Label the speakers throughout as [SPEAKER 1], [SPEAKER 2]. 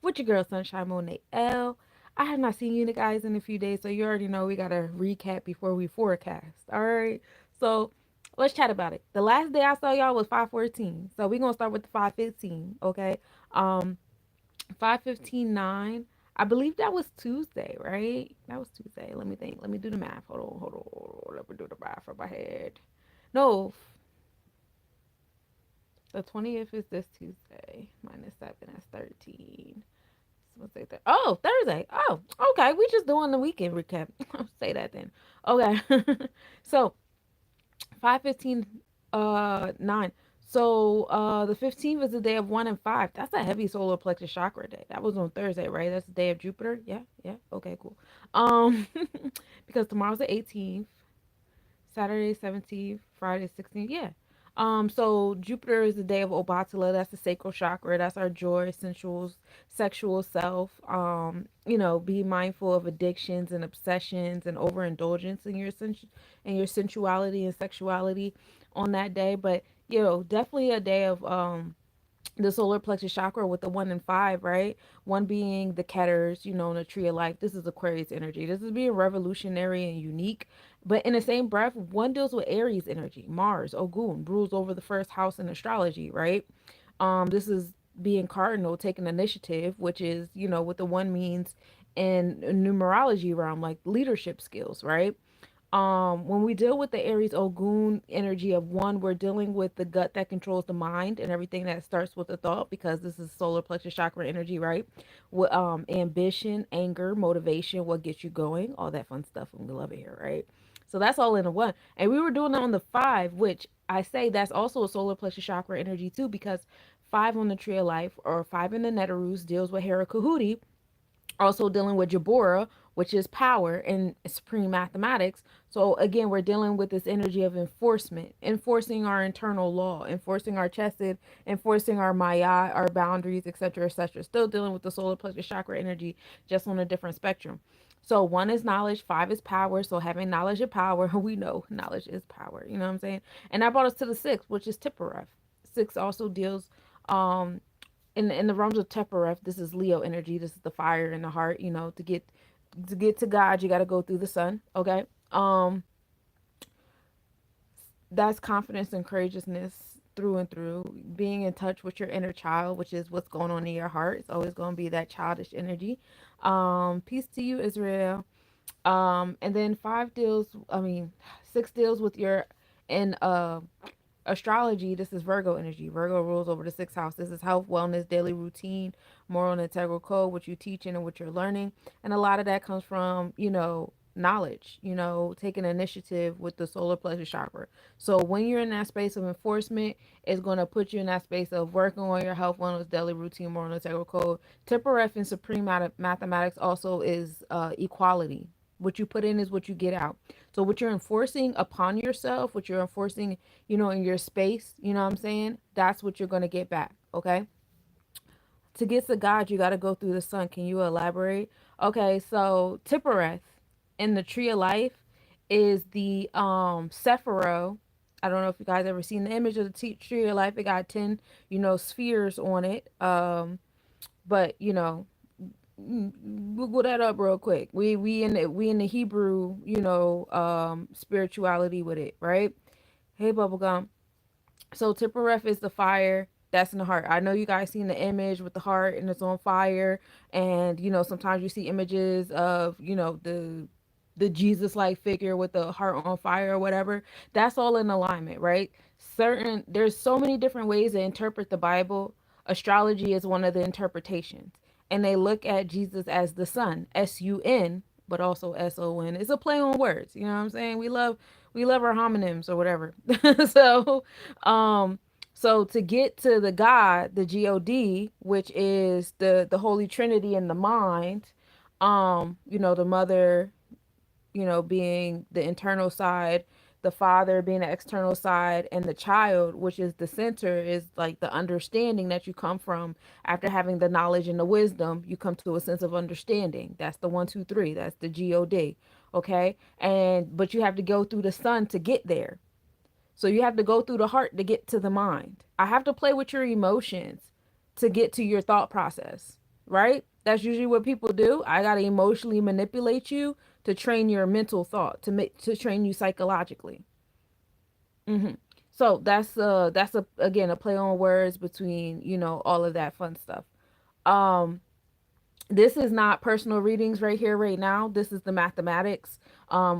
[SPEAKER 1] with your girl Sunshine Monet L. I have not seen you guys in a few days, so you already know we gotta recap before we forecast. All right, so let's chat about it. The last day I saw y'all was 514, so we're gonna start with the 515. Okay, um, 5:15:09. I believe that was Tuesday, right? That was Tuesday. Let me think. Let me do the math. Hold on. Let me do the math from my head. No, the 20th is this Tuesday. Minus 7, that's 13. So let's say that. Oh, Thursday. Oh, okay. We just doing the weekend recap. I'll say that then. Okay. So 5:15, 9. So the 15th is the day of 1 and 5. That's a heavy solar plexus chakra day. That was on Thursday, right? That's the day of Jupiter. Yeah, yeah. Okay, cool. Um, because tomorrow's the 18th. Saturday 17th, Friday 16th. Yeah. So Jupiter is the day of Obatala. That's the sacral chakra. That's our joy, sensual, sexual self. Be mindful of addictions and obsessions and overindulgence in your in your sensuality and sexuality on that day. But definitely a day of the solar plexus chakra with the 1 and 5, right? One being the Ketters, in the tree of life. This is Aquarius energy. This is being revolutionary and unique. But in the same breath, one deals with Aries energy. Mars, Ogun, rules over the first house in astrology, right? This is being cardinal, taking initiative, which is, what the one means in numerology realm, like leadership skills, right? When we deal with the Aries Ogun energy of one, we're dealing with the gut that controls the mind and everything that starts with the thought, because this is solar plexus chakra energy, right? With ambition, anger, motivation, what gets you going, all that fun stuff, and we love it here, right? So that's all in a one. And we were doing that on the 5, which I say that's also a solar plexus chakra energy too, because 5 on the tree of life, or 5 in the Netarus, deals with Hera Kahuti, also dealing with Jabora, which is power and supreme mathematics. So again, we're dealing with this energy of enforcement, enforcing our internal law, enforcing our chesed, enforcing our maya, our boundaries, etc., etc. Still dealing with the solar plexus chakra energy, just on a different spectrum. So 1 is knowledge, 5 is power. So having knowledge of power, we know knowledge is power. You know what I'm saying? And that brought us to the 6, which is Tippereth. 6 also deals um in the realms of Teperef. This is Leo energy. This is the fire in the heart. To get to God, you got to go through the sun. Okay. That's confidence and courageousness through and through. Being in touch with your inner child, which is what's going on in your heart. It's always going to be that childish energy. Peace to you, Israel. And then 6 deals with your in astrology. This is Virgo energy. Virgo rules over the 6th house. This is health, wellness, daily routine, moral and integral code, what you're teaching and what you're learning. And a lot of that comes from, knowledge, taking initiative with the solar plexus chakra. So when you're in that space of enforcement, it's going to put you in that space of working on your health, wellness, daily routine, moral and integral code. Temperef in supreme mathematics also is equality. What you put in is what you get out. So what you're enforcing upon yourself, what you're enforcing, in your space, you know what I'm saying? That's what you're going to get back. Okay. To get to God, you got to go through the sun. Can you elaborate? Okay. So Tippereth in the tree of life is the Sephiro. I don't know if you guys ever seen the image of the tree of life. It got 10, spheres on it. But Google that up real quick. We in the Hebrew, spirituality with it, right? Hey, bubblegum. So Tippereth is the fire that's in the heart. I know you guys seen the image with the heart and it's on fire, and sometimes you see images of the Jesus like figure with the heart on fire or whatever. That's all in alignment, right? There's so many different ways to interpret the Bible. Astrology is one of the interpretations, and they look at Jesus as the Son, Sun, but also Son. It's a play on words. You know what I'm saying? We love our homonyms or whatever. so, um, so to get to the God, the God, which is the Holy Trinity in the mind, the mother, being the internal side, the father being the external side, and the child, which is the center, is like the understanding that you come from after having the knowledge and the wisdom. You come to a sense of understanding. That's the 1, 2, 3. That's the God. Okay, but you have to go through the sun to get there. So you have to go through the heart to get to the mind. I have to play with your emotions to get to your thought process, right? That's usually what people do. I gotta emotionally manipulate you to train your mental thought, to train you psychologically. hmm So that's a again a play on words between all of that fun stuff. Um, this is not personal readings right here right now. This is the mathematics.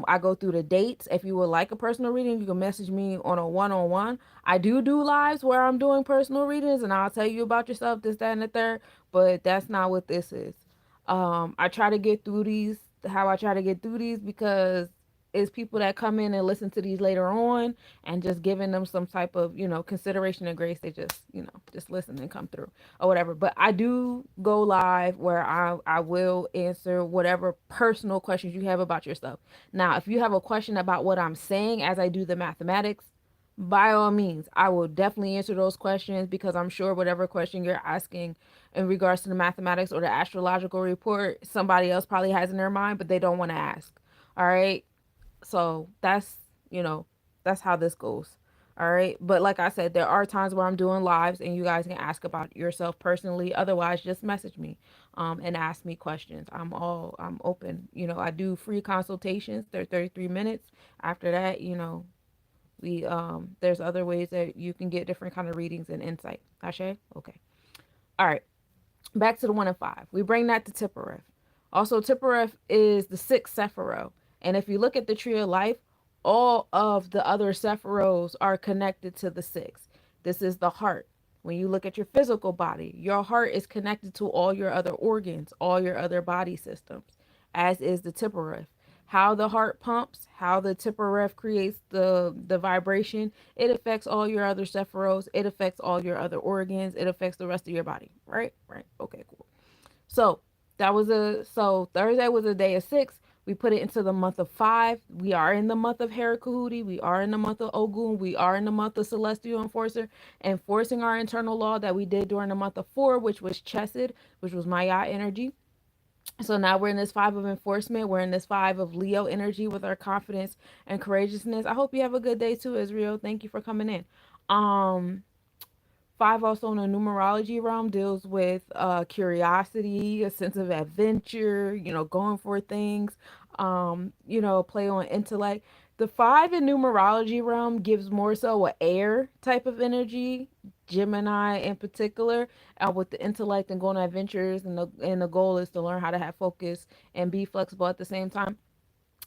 [SPEAKER 1] I go through the dates. If you would like a personal reading, you can message me on a one-on-one. I do lives where I'm doing personal readings and I'll tell you about yourself, this, that, and the third, but that's not what this is. I try to get through these how I try to get through these because it's people that come in and listen to these later on and just giving them some type of consideration and grace. They just just listen and come through or whatever. But I do go live where I will answer whatever personal questions you have about yourself. Now, if you have a question about what I'm saying as I do the mathematics, by all means, I will definitely answer those questions because I'm sure whatever question you're asking in regards to the mathematics or the astrological report, somebody else probably has in their mind, but they don't want to ask. All right. So you know, that's how this goes. All right. But like I said, there are times where I'm doing lives and you guys can ask about yourself personally. Otherwise, just message me and ask me questions. I'm open. I do free consultations. They're 33 minutes. After that, we there's other ways that you can get different kind of readings and insight. Ashe? Okay. All right. Back to the 1 and 5. We bring that to Tippereth. Also, Tippereth is the sixth Sephiroth. And if you look at the tree of life, all of the other Sephiroths are connected to the sixth. This is the heart. When you look at your physical body, your heart is connected to all your other organs, all your other body systems, as is the Tippereth. How the heart pumps, how the Tippereth creates the vibration, it affects all your other Sephiroths. It affects all your other organs. It affects the rest of your body. Right? Right. Okay, cool. So so Thursday was a day of 6. We put it into the month of 5. We are in the month of Heracahudi. We are in the month of Ogun. We are in the month of Celestial Enforcer, enforcing our internal law that we did during the month of 4, which was Chesed, which was Maya energy. So now we're in this 5 of enforcement. We're in this 5 of Leo energy with our confidence and courageousness. I hope you have a good day too, Israel. Thank you for coming in. Um, 5 also in the numerology realm deals with curiosity, a sense of adventure, going for things, play on intellect. The 5 in numerology realm gives more so a air type of energy, Gemini in particular, with the intellect and going on adventures, and the goal is to learn how to have focus and be flexible at the same time.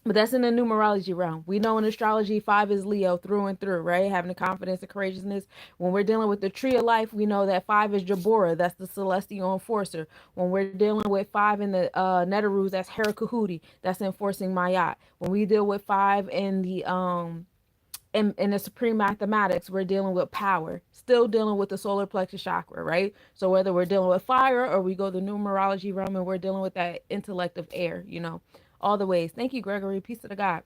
[SPEAKER 1] But that's in the numerology realm. We know in astrology, 5 is Leo through and through, right? Having the confidence and courageousness. When we're dealing with the tree of life, we know that 5 is Jabora. That's the celestial enforcer. When we're dealing with 5 in the Neteroos, that's Heracahudi. That's enforcing Mayat. When we deal with 5 in in the supreme mathematics, we're dealing with power, still dealing with the solar plexus chakra, right? So whether we're dealing with fire or we go the numerology realm and we're dealing with that intellect of air, all the ways. Thank you, Gregory. Peace to the God.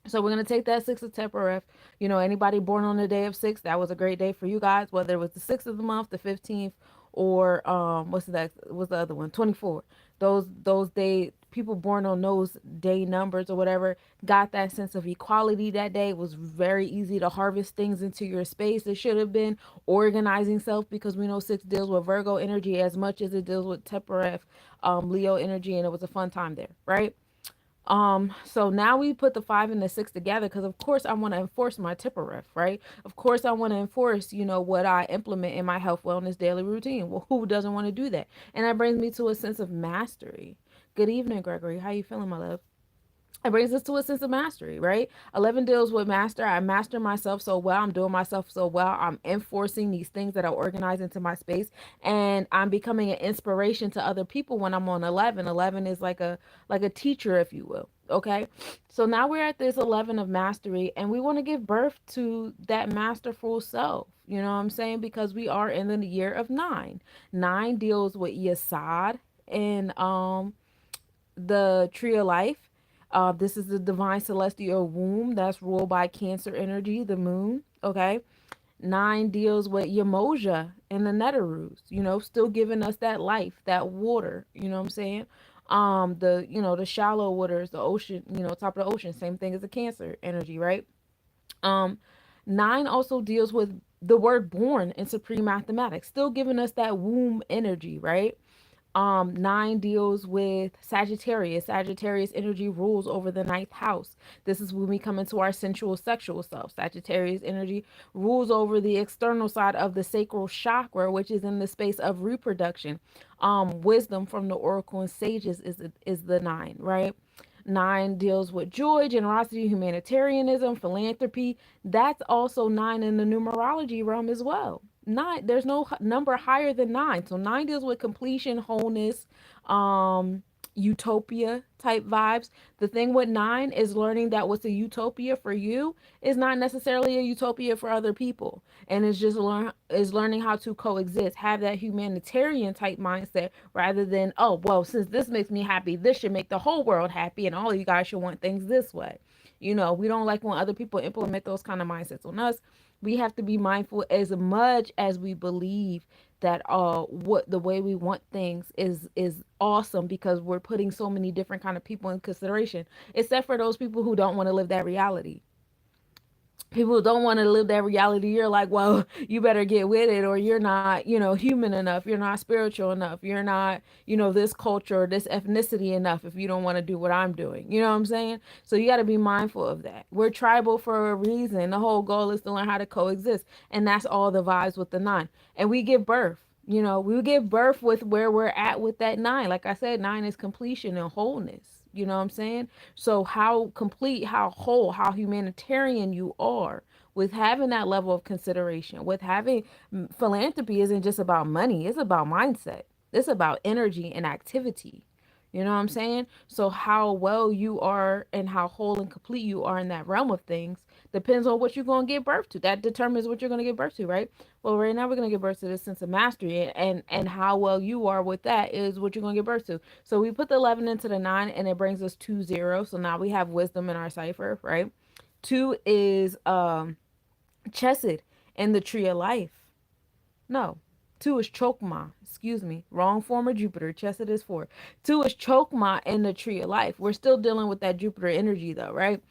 [SPEAKER 1] So we're gonna take that 6 of Temperef. Anybody born on the day of 6, that was a great day for you guys. Whether it was the 6th of the month, the 15th, or what's the other one? 24. Those day people born on those day numbers or whatever got that sense of equality that day. It was very easy to harvest things into your space. It should have been organizing self because we know 6 deals with Virgo energy as much as it deals with Temperef, Leo energy, and it was a fun time there, right? So now we put the 5 and the 6 together because of course I want to enforce my Tipperef, right? Of course I want to enforce, what I implement in my health wellness daily routine. Well, who doesn't want to do that? And that brings me to a sense of mastery. Good evening, Gregory. How you feeling, my love? It brings us to a sense of mastery, right? 11 deals with master. I master myself so well. I'm doing myself so well. I'm enforcing these things that are organized into my space, and I'm becoming an inspiration to other people when I'm on 11. 11 is like a teacher, if you will. Okay, so now we're at this 11 of mastery, and we want to give birth to that masterful self. You know what I'm saying? Because we are in the year of 9. 9 deals with Yasad and the tree of life. This is the divine celestial womb that's ruled by Cancer energy, the moon. Okay. 9 deals with Yamoja and the Neteroos, still giving us that life, that water, you know what I'm saying? The shallow waters, the ocean, top of the ocean, same thing as the Cancer energy, right? Um, 9 also deals with the word born in supreme mathematics, still giving us that womb energy, right? Nine deals with Sagittarius. Sagittarius energy rules over the ninth house. This is when we come into our sensual sexual self. Sagittarius energy rules over the external side of the sacral chakra, which is in the space of reproduction. Wisdom from the oracle and sages is the nine, right? Nine deals with joy, generosity, humanitarianism, philanthropy. That's also nine in the numerology realm as well. Nine, there's no number higher than nine. So nine deals with completion, wholeness, um, utopia type vibes. The thing with nine is learning that what's a utopia for you is not necessarily a utopia for other people. And it's just learning how to coexist, have that humanitarian type mindset rather than, oh, well, since this makes me happy, this should make the whole world happy and all of you guys should want things this way. We don't like when other people implement those kind of mindsets on us. We have to be mindful as much as we believe that what the way we want things is awesome because we're putting so many different kind of people in consideration, except for those people who don't want to live that reality. People don't want to live that reality. You're like, well, you better get with it, or you're not, human enough. You're not spiritual enough. You're not, this culture or this ethnicity enough if you don't want to do what I'm doing. You know what I'm saying? So you got to be mindful of that. We're tribal for a reason. The whole goal is to learn how to coexist. And that's all the vibes with the nine. And we give birth. We give birth with where we're at with that nine. Like I said, nine is completion and wholeness. You know what I'm saying? So, how complete, how whole, how humanitarian you are with having that level of consideration, with having philanthropy isn't just about money, it's about mindset, it's about energy and activity. You know what I'm saying? So, how well you are and how whole and complete you are in that realm of things depends on what you're going to give birth to. That determines what you're going to give birth to, right? Well, right now we're going to give birth to this sense of mastery, and how well you are with that is what you're going to give birth to. So we put the 11 into the 9 and it brings us 2 0. So now we have wisdom in our cipher, right? 2 is chesed in the tree of life. No. 2 is chokma. Excuse me. Wrong form of Jupiter. Chesed is 4. 2 is chokma in the tree of life. We're still dealing with that Jupiter energy though, right?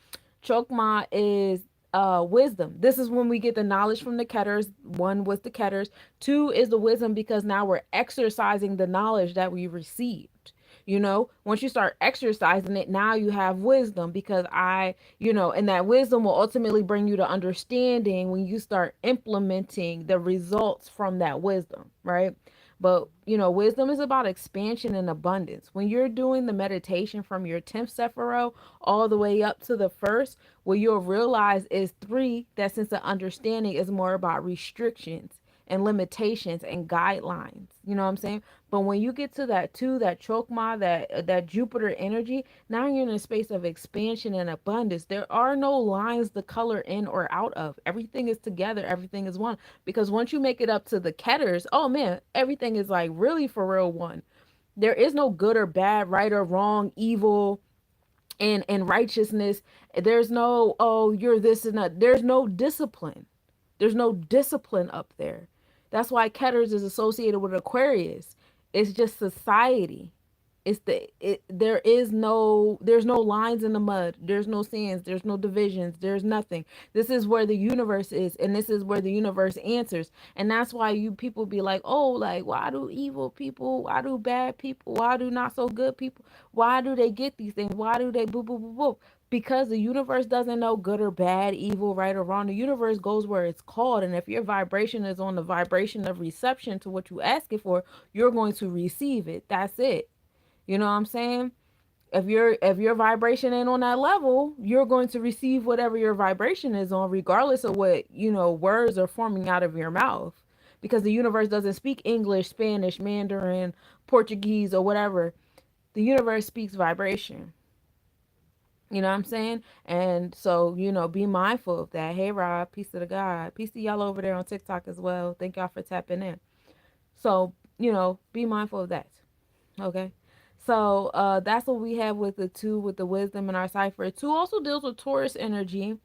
[SPEAKER 1] Chokma is wisdom. This is when we get the knowledge from the Ketters. 1 was the Ketters. 2 is the wisdom because now we're exercising the knowledge that we received. Once you start exercising it, now you have wisdom because and that wisdom will ultimately bring you to understanding when you start implementing the results from that wisdom, right? But wisdom is about expansion and abundance. When you're doing the meditation from your 10th Sephiro all the way up to the first, what you'll realize is 3, that sense of understanding is more about restrictions and limitations and guidelines. You know what I'm saying? But when you get to that 2, that chokma, that Jupiter energy, now you're in a space of expansion and abundance. There are no lines to color in or out of. Everything is together. Everything is one. Because once you make it up to the Ketters, oh man, everything is like really for real one. There is no good or bad, right or wrong, evil and righteousness. There's no, oh, you're this and that. There's no discipline. There's no discipline up there. That's why Ketters is associated with Aquarius. It's just society. There's no lines in the mud. There's no sins. There's no divisions. There's nothing. This is where the universe is, and this is where the universe answers. And that's why you people be like, oh, like why do evil people, why do bad people, why do not so good people, why do they get these things? Why do they boo boo boo boo? Because the universe doesn't know good or bad, evil, right or wrong. The universe goes where it's called. And if your vibration is on the vibration of reception to what you ask it for, you're going to receive it. That's it. You know what I'm saying? If your vibration ain't on that level, you're going to receive whatever your vibration is on, regardless of what, words are forming out of your mouth. Because the universe doesn't speak English, Spanish, Mandarin, Portuguese, or whatever. The universe speaks vibration. You know what I'm saying? And so, be mindful of that. Hey, Rob, peace to the God. Peace to y'all over there on TikTok as well. Thank y'all for tapping in. So, be mindful of that. Okay. So that's what we have with the 2, with the wisdom in our cipher. 2 also deals with Taurus energy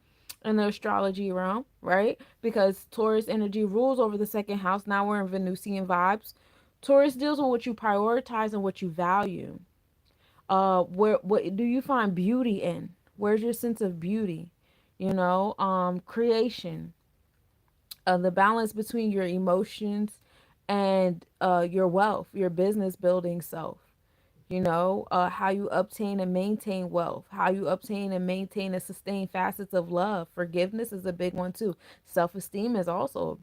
[SPEAKER 1] in the astrology realm, right? Because Taurus energy rules over the second house. Now we're in Venusian vibes. Taurus deals with what you prioritize and what you value. What do you find beauty in? Where's your sense of beauty? Creation, the balance between your emotions and your wealth, your business building self. How you obtain and maintain wealth, how you obtain and maintain and sustain facets of love. Forgiveness is a big one too. Self-esteem is also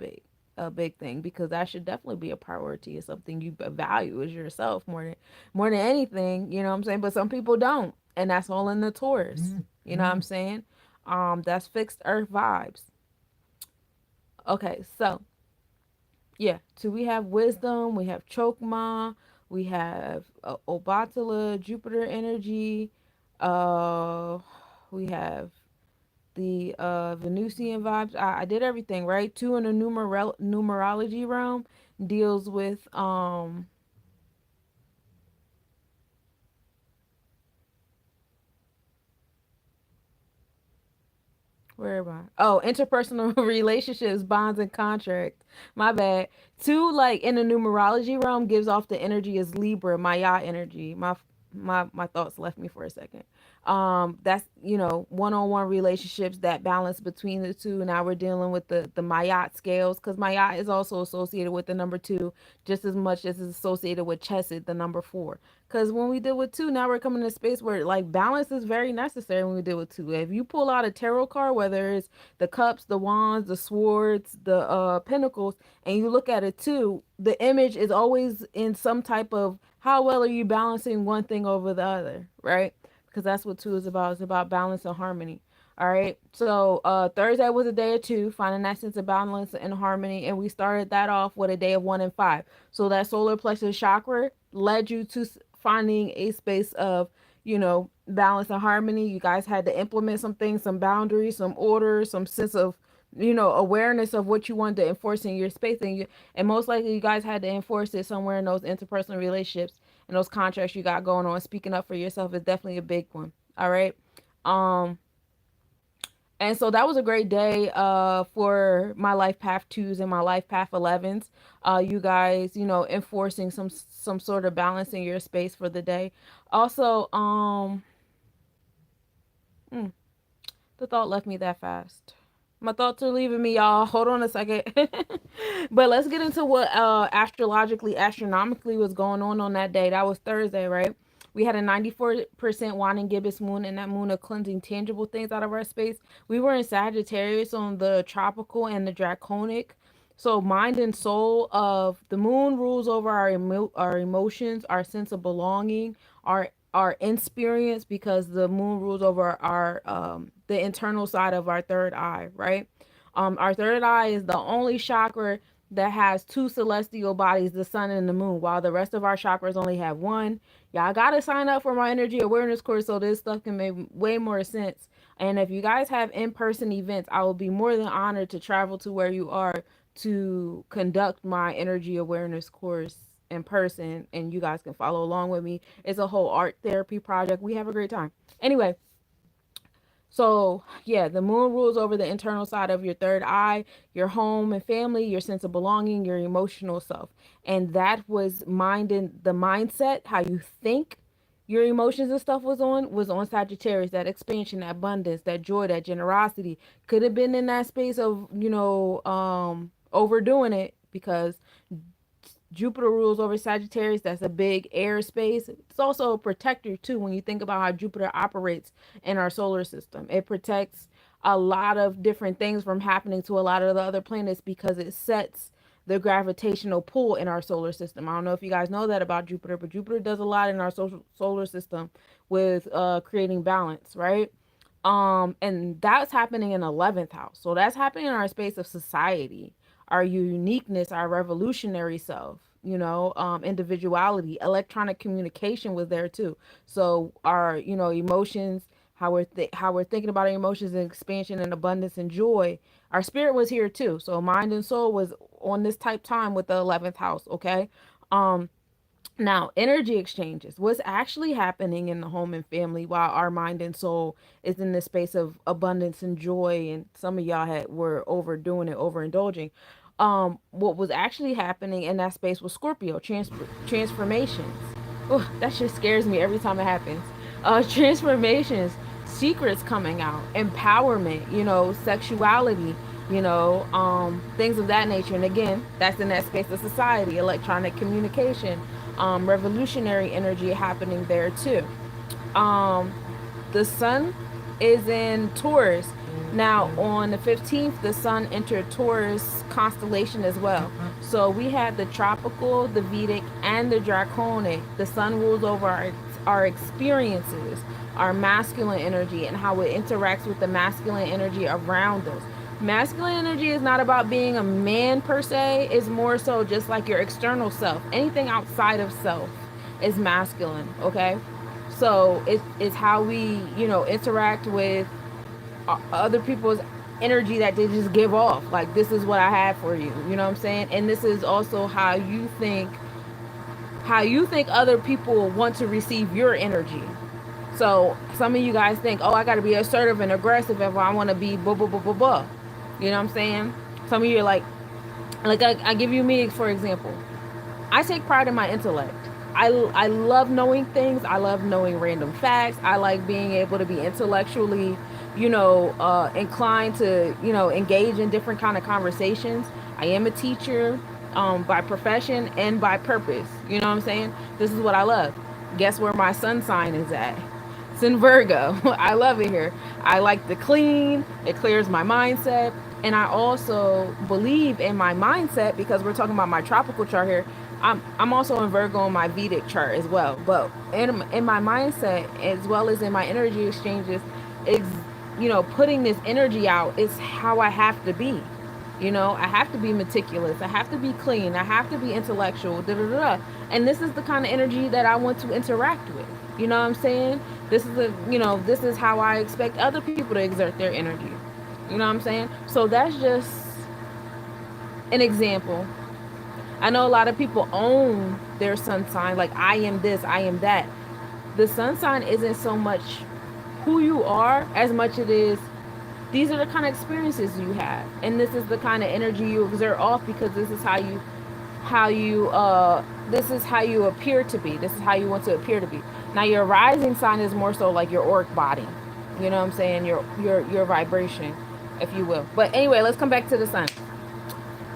[SPEAKER 1] a big thing, because that should definitely be a priority. It's something you value as yourself more than anything, you know what I'm saying? But some people don't, and that's all in the Taurus. You know what I'm saying? That's fixed earth vibes. Okay, so yeah, so we have wisdom, we have chokma, we have obatala, Jupiter energy, uh, we have the Venusian vibes. I did everything right. Two in the numerology realm deals with where am I? Oh, interpersonal relationships, bonds, and contract. My bad. Two, like in the numerology realm, gives off the energy as Libra, Maya energy. My thoughts left me for a second. That's one-on-one relationships, that balance between the two. Now we're dealing with the Mayat scales, because Mayat is also associated with the number two, just as much as it's associated with Chesed, the number four. Because when we deal with two, now we're coming to a space where like balance is very necessary when we deal with two. If you pull out a tarot card, whether it's the cups, the wands, the swords, the pentacles, and you look at it too, the image is always in some type of how well are you balancing one thing over the other, right? Because that's what two is about. It's about balance and harmony. All right. So Thursday was a day of two, finding that sense of balance and harmony. And we started that off with a day of 1 and 5. So that solar plexus chakra led you to finding a space of, balance and harmony. You guys had to implement some things, some boundaries, some order, some sense of, awareness of what you wanted to enforce in your space. And most likely you guys had to enforce it somewhere in those interpersonal relationships and those contracts you got going on. Speaking up for yourself is definitely a big one. All right. Um, and so that was a great day for my life path twos and my life path 11s. You guys, enforcing some sort of balance in your space for the day. Also, mm, the thought left me that fast. My thoughts are leaving me, y'all. Hold on a second. But let's get into what astrologically, astronomically was going on that day. That was Thursday, right? We had a 94% waning gibbous moon, and that moon of cleansing tangible things out of our space. We were in Sagittarius on the tropical and the draconic. So mind and soul of the moon rules over our emotions, our sense of belonging, our experience, because the moon rules over our the internal side of our third eye, right? Our third eye is the only chakra that has two celestial bodies, the sun and the moon, while the rest of our chakras only have one. Y'all gotta sign up for my energy awareness course so this stuff can make way more sense. And if you guys have in-person events, I will be more than honored to travel to where you are to conduct my energy awareness course in person, and you guys can follow along with me. It's a whole art therapy project. We have a great time. Anyway, so, yeah, the moon rules over the internal side of your third eye, your home and family, your sense of belonging, your emotional self. And that was mind and the mindset, how you think your emotions and stuff was on Sagittarius. That expansion, that abundance, that joy, that generosity could have been in that space of, overdoing it, because Jupiter rules over Sagittarius. That's a big airspace. It's also a protector too when you think about how Jupiter operates in our solar system. It protects a lot of different things from happening to a lot of the other planets, because it sets the gravitational pull in our solar system. I don't know if you guys know that about Jupiter, but Jupiter does a lot in our solar system with creating balance, right? And that's happening in 11th house. So that's happening in our space of society, our uniqueness, our revolutionary self, individuality. Electronic communication was there too. So our, emotions, how we're thinking about our emotions and expansion and abundance and joy. Our spirit was here too. So mind and soul was on this type time with the 11th house, okay? Now, energy exchanges. What's actually happening in the home and family while our mind and soul is in this space of abundance and joy, and some of y'all were overdoing it, overindulging. What was actually happening in that space was Scorpio transformations. Oh, that shit scares me every time it happens. Transformations, secrets coming out, empowerment, sexuality, things of that nature. And again, that's in that space of society, electronic communication, revolutionary energy happening there too. Um, the sun is in Taurus. Now, on the 15th, the sun entered Taurus constellation as well. So we had the tropical, the Vedic, and the draconic. The sun rules over our experiences, our masculine energy, and how it interacts with the masculine energy around us. Masculine energy is not about being a man per se, it's more so just like your external self. Anything outside of self is masculine, okay? So it's how we, interact with other people's energy that they just give off. Like, this is what I have for you. You know what I'm saying? And this is also how you think other people want to receive your energy. So some of you guys think, oh, I got to be assertive and aggressive if I want to be blah blah blah blah blah. You know what I'm saying? Some of you are like I give you me for example. I take pride in my intellect. I love knowing things. I love knowing random facts. I like being able to be intellectually, inclined to, engage in different kind of conversations. I am a teacher, by profession and by purpose. You know what I'm saying? This is what I love. Guess where my sun sign is at? It's in Virgo. I love it here. I like to clean. It clears my mindset. And I also believe in my mindset because we're talking about my tropical chart here. I'm also in Virgo in my Vedic chart as well. But in my mindset, as well as in my energy exchanges, is, putting this energy out is how I have to be. I have to be meticulous. I have to be clean. I have to be intellectual. Da, da, da, da. And this is the kind of energy that I want to interact with. You know what I'm saying? This is how I expect other people to exert their energy. You know what I'm saying? So that's just an example. I know a lot of people own their sun sign, like I am this, I am that. The sun sign isn't so much who you are as much it is these are the kind of experiences you have, and this is the kind of energy you exert off because this is how you appear to be. This is how you want to appear to be. Now your rising sign is more so like your auric body. You know what I'm saying? Your vibration, if you will. But anyway, let's come back to the sun.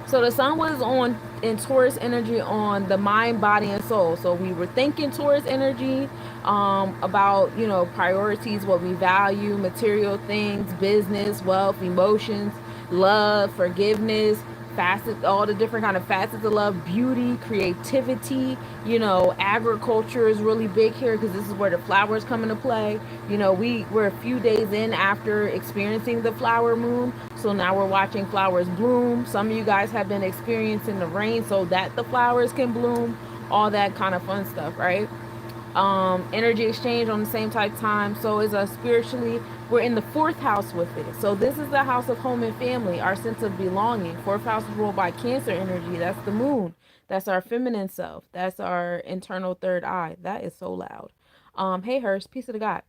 [SPEAKER 1] So the sun was on in Taurus energy on the mind, body, and soul. So we were thinking Taurus energy, about, priorities, what we value, material things, business, wealth, emotions, love, forgiveness, facets, all the different kind of facets of love, beauty, creativity. Agriculture is really big here because this is where the flowers come into play. We're a few days in after experiencing the flower moon, so now we're watching flowers bloom. Some of you guys have been experiencing the rain so that the flowers can bloom, all that kind of fun stuff, right? Energy exchange on the same type time. So is us spiritually. We're in the fourth house with it. So this is the house of home and family, our sense of belonging. Fourth house is ruled by Cancer energy. That's the moon. That's our feminine self. That's our internal third eye. That is so loud. Hey Hurst, peace of the God.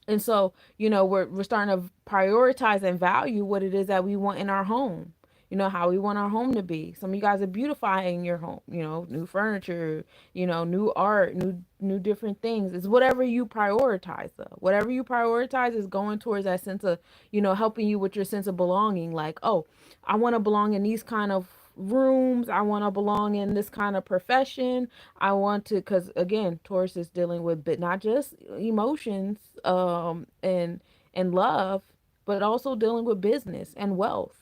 [SPEAKER 1] And so, we're starting to prioritize and value what it is that we want in our home. How we want our home to be. Some of you guys are beautifying your home, new furniture, new art, new different things. It's whatever you prioritize though. Whatever you prioritize is going towards that sense of, helping you with your sense of belonging. Like, oh, I want to belong in these kind of rooms. I want to belong in this kind of profession. I want to, because again, Taurus is dealing with, but not just emotions, and love, but also dealing with business and wealth.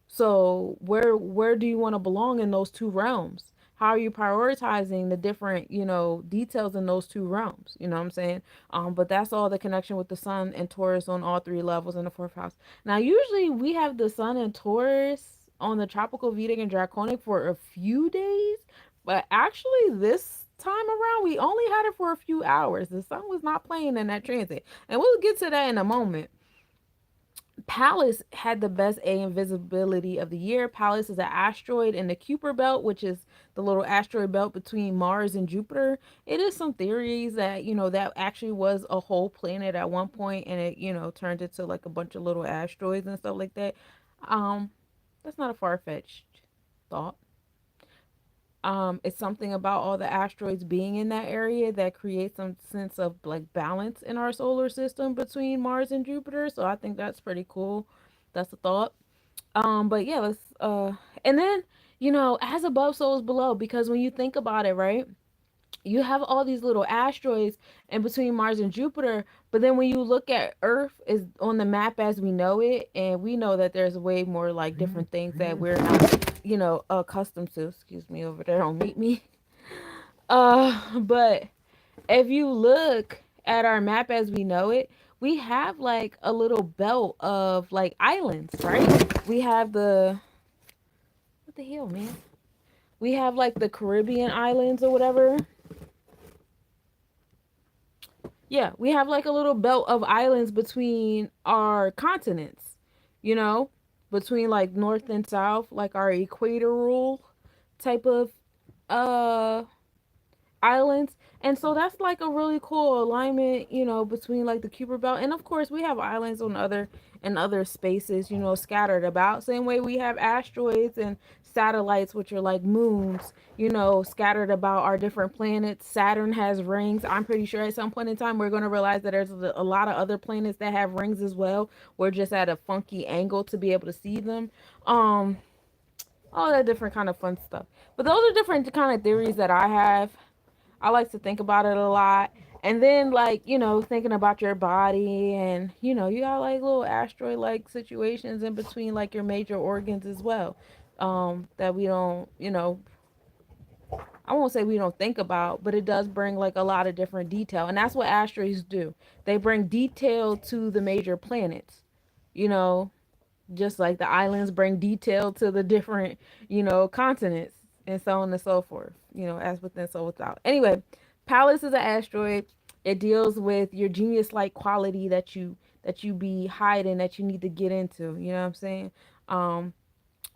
[SPEAKER 1] So where do you want to belong in those two realms? How are you prioritizing the different, details in those two realms? You know what I'm saying? But that's all the connection with the sun and Taurus on all three levels in the fourth house. Now, usually we have the sun and Taurus on the tropical, Vedic, and draconic for a few days, but actually this time around we only had it for a few hours. The sun was not playing in that transit, and we'll get to that in a moment. Pallas had the best AM visibility of the year. Pallas is an asteroid in the Kuiper belt, which is the little asteroid belt between Mars and Jupiter. It is some theories that, that actually was a whole planet at one point and it, turned into like a bunch of little asteroids and stuff like that. Um, that's not a far-fetched thought. It's something about all the asteroids being in that area that creates some sense of like balance in our solar system between Mars and Jupiter. So I think that's pretty cool. That's a thought. But yeah, let's and then, as above, so is below, because when you think about it, right? You have all these little asteroids in between Mars and Jupiter, but then when you look at Earth is on the map as we know it, and we know that there's way more like different things that we're not, accustomed to. Excuse me over there, don't meet me. But if you look at our map as we know it, we have like a little belt of like islands, right? We have the what the hell, man? We have like the Caribbean islands or whatever. Yeah, we have like a little belt of islands between our continents, you know, between like north and south, like our equatorial type of uh islands. And so that's like a really cool alignment, between like the Kuiper belt. And of course we have islands on other spaces, scattered about. Same way we have asteroids and satellites, which are like moons, scattered about our different planets. Saturn has rings. I'm pretty sure at some point in time we're going to realize that there's a lot of other planets that have rings as well. We're just at a funky angle to be able to see them. Um all that different kind of fun stuff. But those are different kind of theories that I have. I like to think about it a lot. And then, like, thinking about your body, and, you got like little asteroid like situations in between like your major organs as well. That we don't, I won't say we don't think about, but it does bring like a lot of different detail. And that's what asteroids do. They bring detail to the major planets, you know, just like the islands bring detail to the different, continents, and so on and so forth, as within, so without. Anyway, Pallas is an asteroid. It deals with your genius like quality that you be hiding, that you need to get into. You know what I'm saying? Um,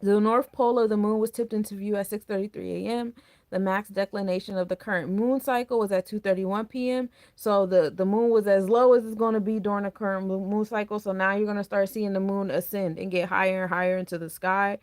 [SPEAKER 1] the north pole of the moon was tipped into view at 6:33 a.m. The max declination of the current moon cycle was at 2:31 p.m. So the moon was as low as it's going to be during the current moon cycle. So now you're going to start seeing the moon ascend and get higher and higher into the sky.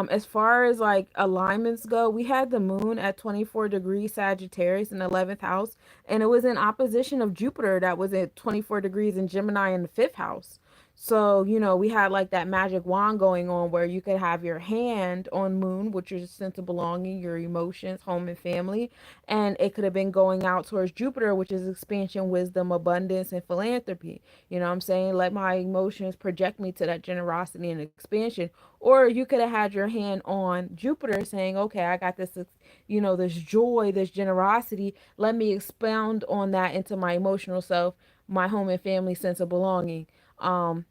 [SPEAKER 1] As far as like alignments go, we had the moon at 24 degrees Sagittarius in the 11th house, and it was in opposition of Jupiter that was at 24 degrees in Gemini in the 5th house. So, we had like that magic wand going on where you could have your hand on moon, which is sense of belonging, your emotions, home and family. And it could have been going out towards Jupiter, which is expansion, wisdom, abundance, and philanthropy. You know what I'm saying? Let my emotions project me to that generosity and expansion. Or you could have had your hand on Jupiter saying, okay, I got this, this joy, this generosity. Let me expound on that into my emotional self, my home and family sense of belonging. Um,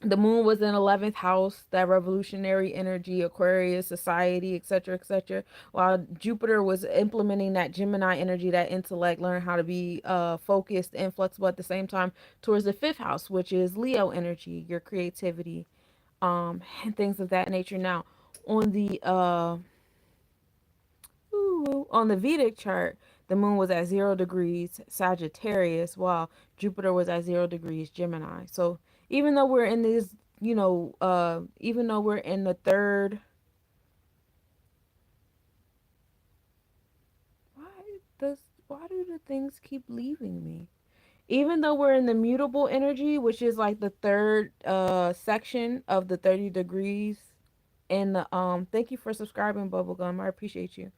[SPEAKER 1] the moon was in 11th house, that revolutionary energy, Aquarius, society, etc., etc., while Jupiter was implementing that Gemini energy, that intellect, learn how to be focused and flexible at the same time, towards the 5th house, which is Leo energy, your creativity, and things of that nature. Now, on the on the Vedic chart, the moon was at 0 degrees Sagittarius, while Jupiter was at 0 degrees Gemini. So even though we're in this, even though we're in the third, why does why do the things keep leaving me? Even though we're in the mutable energy, which is like the third section of the 30 degrees, and the thank you for subscribing, Bubblegum. I appreciate you.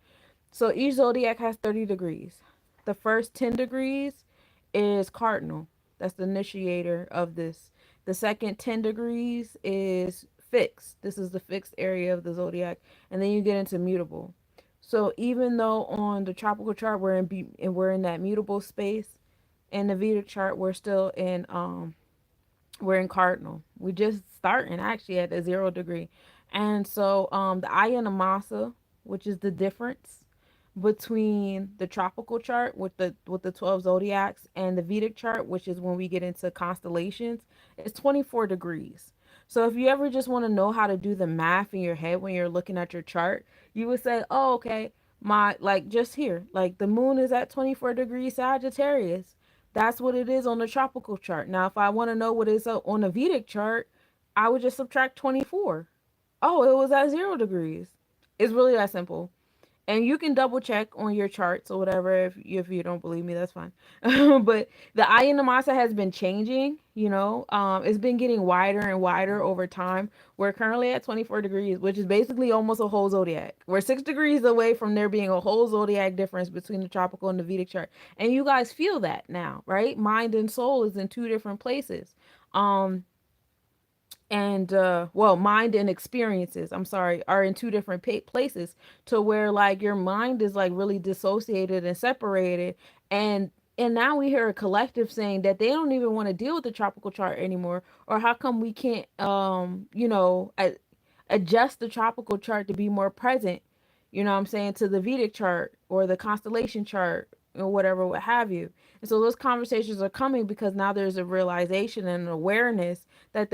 [SPEAKER 1] So each zodiac has 30 degrees. The first 10 degrees is cardinal. That's the initiator of this. The second 10 degrees is fixed. This is the fixed area of the zodiac. And then you get into mutable. So even though on the tropical chart we're in that mutable space, in the Vedic chart we're in cardinal. We just starting actually at the 0 degree. And so the Ayana Masa, which is the difference between the tropical chart with the 12 zodiacs and the Vedic chart, which is when we get into constellations, is 24 degrees. So if you ever just want to know how to do the math in your head when you're looking at your chart, you would say, "Oh, okay, my like just here, like the moon is at 24 degrees Sagittarius. That's what it is on the tropical chart. Now, if I want to know what is on the Vedic chart, I would just subtract 24. Oh, it was at 0 degrees. It's really that simple. And you can double check on your charts or whatever if you don't believe me, that's fine. But the eye in the masa has been changing, you know. It's been getting wider and wider over time. We're currently at 24 degrees, which is basically almost a whole zodiac. We're 6 degrees away from there being a whole zodiac difference between the tropical and the Vedic chart. And you guys feel that now, right? Mind and soul is in two different places. Um, and well, mind and experiences, I'm sorry, are in two different places, to where like your mind is like really dissociated and separated. And now we hear a collective saying that they don't even want to deal with the tropical chart anymore, or how come we can't adjust the tropical chart to be more present, you know what I'm saying, to the Vedic chart or the constellation chart or whatever, what have you. And so those conversations are coming because now there's a realization and an awareness that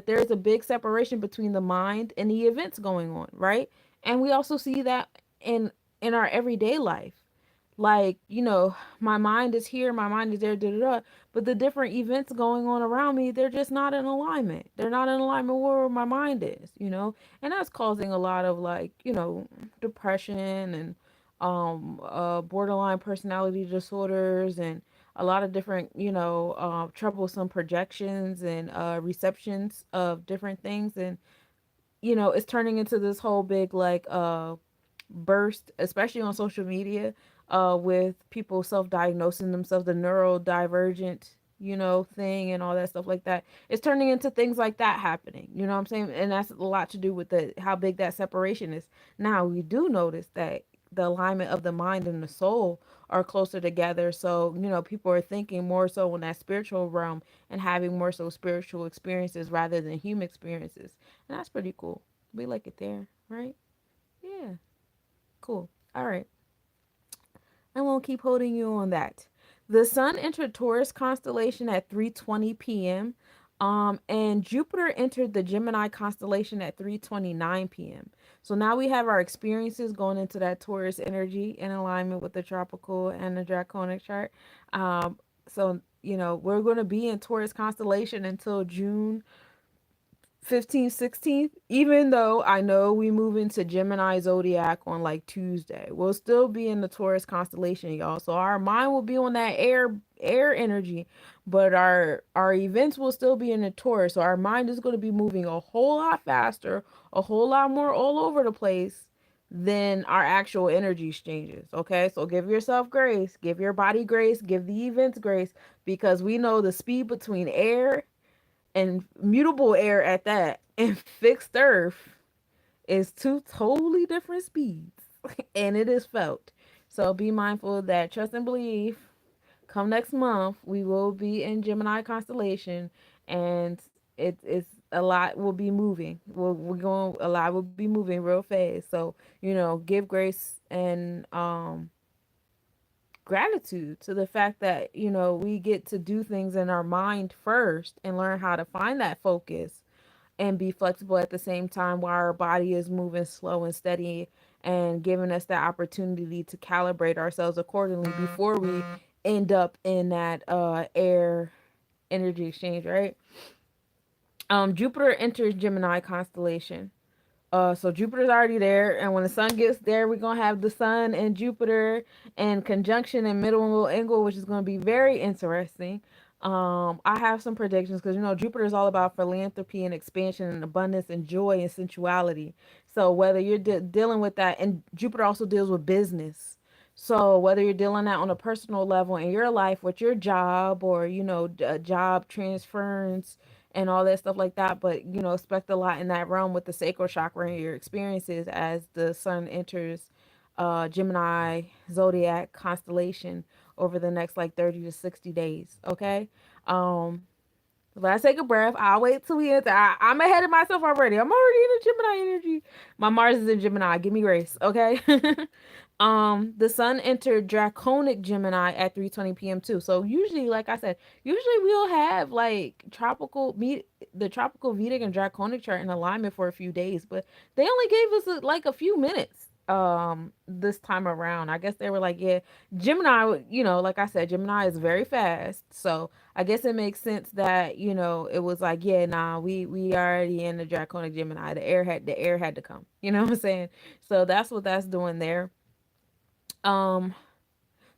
[SPEAKER 1] there's a big separation between the mind and the events going on, right? And we also see that in our everyday life. Like, you know, my mind is here, my mind is there, da, da, da, but the different events going on around me, they're just not in alignment. They're not in alignment where my mind is, you know. And that's causing a lot of, like, you know, depression and borderline personality disorders, and a lot of different, you know, troublesome projections and receptions of different things. And you know, it's turning into this whole big like burst, especially on social media, with people self-diagnosing themselves, the neurodivergent, you know, thing and all that stuff like that. It's turning into things like that happening. You know what I'm saying? And that's a lot to do with the how big that separation is. Now we do notice that the alignment of the mind and the soul are closer together. So, you know, people are thinking more so in that spiritual realm and having more so spiritual experiences rather than human experiences. And that's pretty cool. We like it there, right? Yeah. Cool. All right. I won't keep holding you on that. The sun entered Taurus constellation at 3:20 p.m. And Jupiter entered the Gemini constellation at 3:29 p.m. So now we have our experiences going into that Taurus energy in alignment with the tropical and the draconic chart. So you know, we're going to be in Taurus constellation until June 15th, 16th, even though I know we move into Gemini zodiac on like Tuesday. We'll still be in the Taurus constellation, y'all. So our mind will be on that air energy, but our events will still be in the Taurus. So our mind is going to be moving a whole lot faster, a whole lot more all over the place than our actual energy exchanges. Okay? So give yourself grace, give your body grace, give the events grace, because we know the speed between air and mutable air at that and fixed earth is two totally different speeds. And it is felt. So be mindful of that. Trust and believe. Come next month, we will be in Gemini constellation, and it's a lot will be moving. We're going a lot will be moving real fast. So you know, give grace and gratitude to the fact that you know we get to do things in our mind first and learn how to find that focus and be flexible at the same time while our body is moving slow and steady, and giving us that opportunity to calibrate ourselves accordingly before we end up in that air energy exchange, right? Jupiter enters Gemini constellation. So Jupiter's already there, and when the sun gets there, we're gonna have the sun and Jupiter in conjunction and middle angle, which is gonna be very interesting. I have some predictions because you know Jupiter is all about philanthropy and expansion and abundance and joy and sensuality. So whether you're dealing with that, and Jupiter also deals with business. So whether you're dealing that on a personal level in your life with your job, or you know job transference and all that stuff like that, but you know expect a lot in that realm with the sacral chakra and your experiences as the sun enters Gemini zodiac constellation over the next like 30 to 60 days. Okay. um Let's take a breath. I'll wait till we enter. I'm ahead of myself already. I'm already in the Gemini energy. My Mars is in Gemini. Give me grace, okay? The Sun entered Draconic Gemini at 3:20 p.m. too. So usually, like I said, usually we'll have like the tropical Vedic and Draconic chart in alignment for a few days, but they only gave us like a few minutes this time around. I guess they were like, yeah, Gemini, you know, like I said, Gemini is very fast. So I guess it makes sense that, you know, it was like, yeah, nah, we already in the Draconic Gemini. The air had to come. You know what I'm saying? So that's what that's doing there. Um,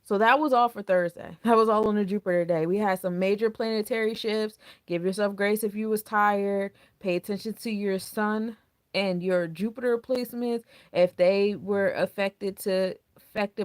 [SPEAKER 1] So that was all for Thursday. That was all on the Jupiter day. We had some major planetary shifts. Give yourself grace if you was tired. Pay attention to your sun and your Jupiter placements if they were affected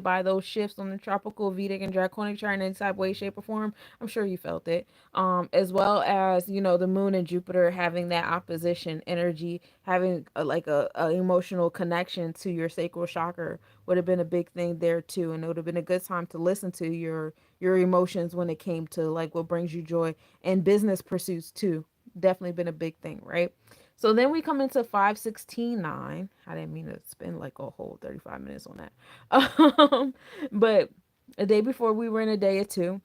[SPEAKER 1] by those shifts on the tropical, Vedic, and draconic chart in any type, way, shape, or form. I'm sure you felt it. As well as the moon and Jupiter having that opposition energy, having a emotional connection to your sacral chakra would have been a big thing there too, and it would have been a good time to listen to your emotions when it came to like what brings you joy, and business pursuits too. Definitely been a big thing, right? So then we come into 516.9. I didn't mean to spend like a whole 35 minutes on that. But a day before we were in a day or two.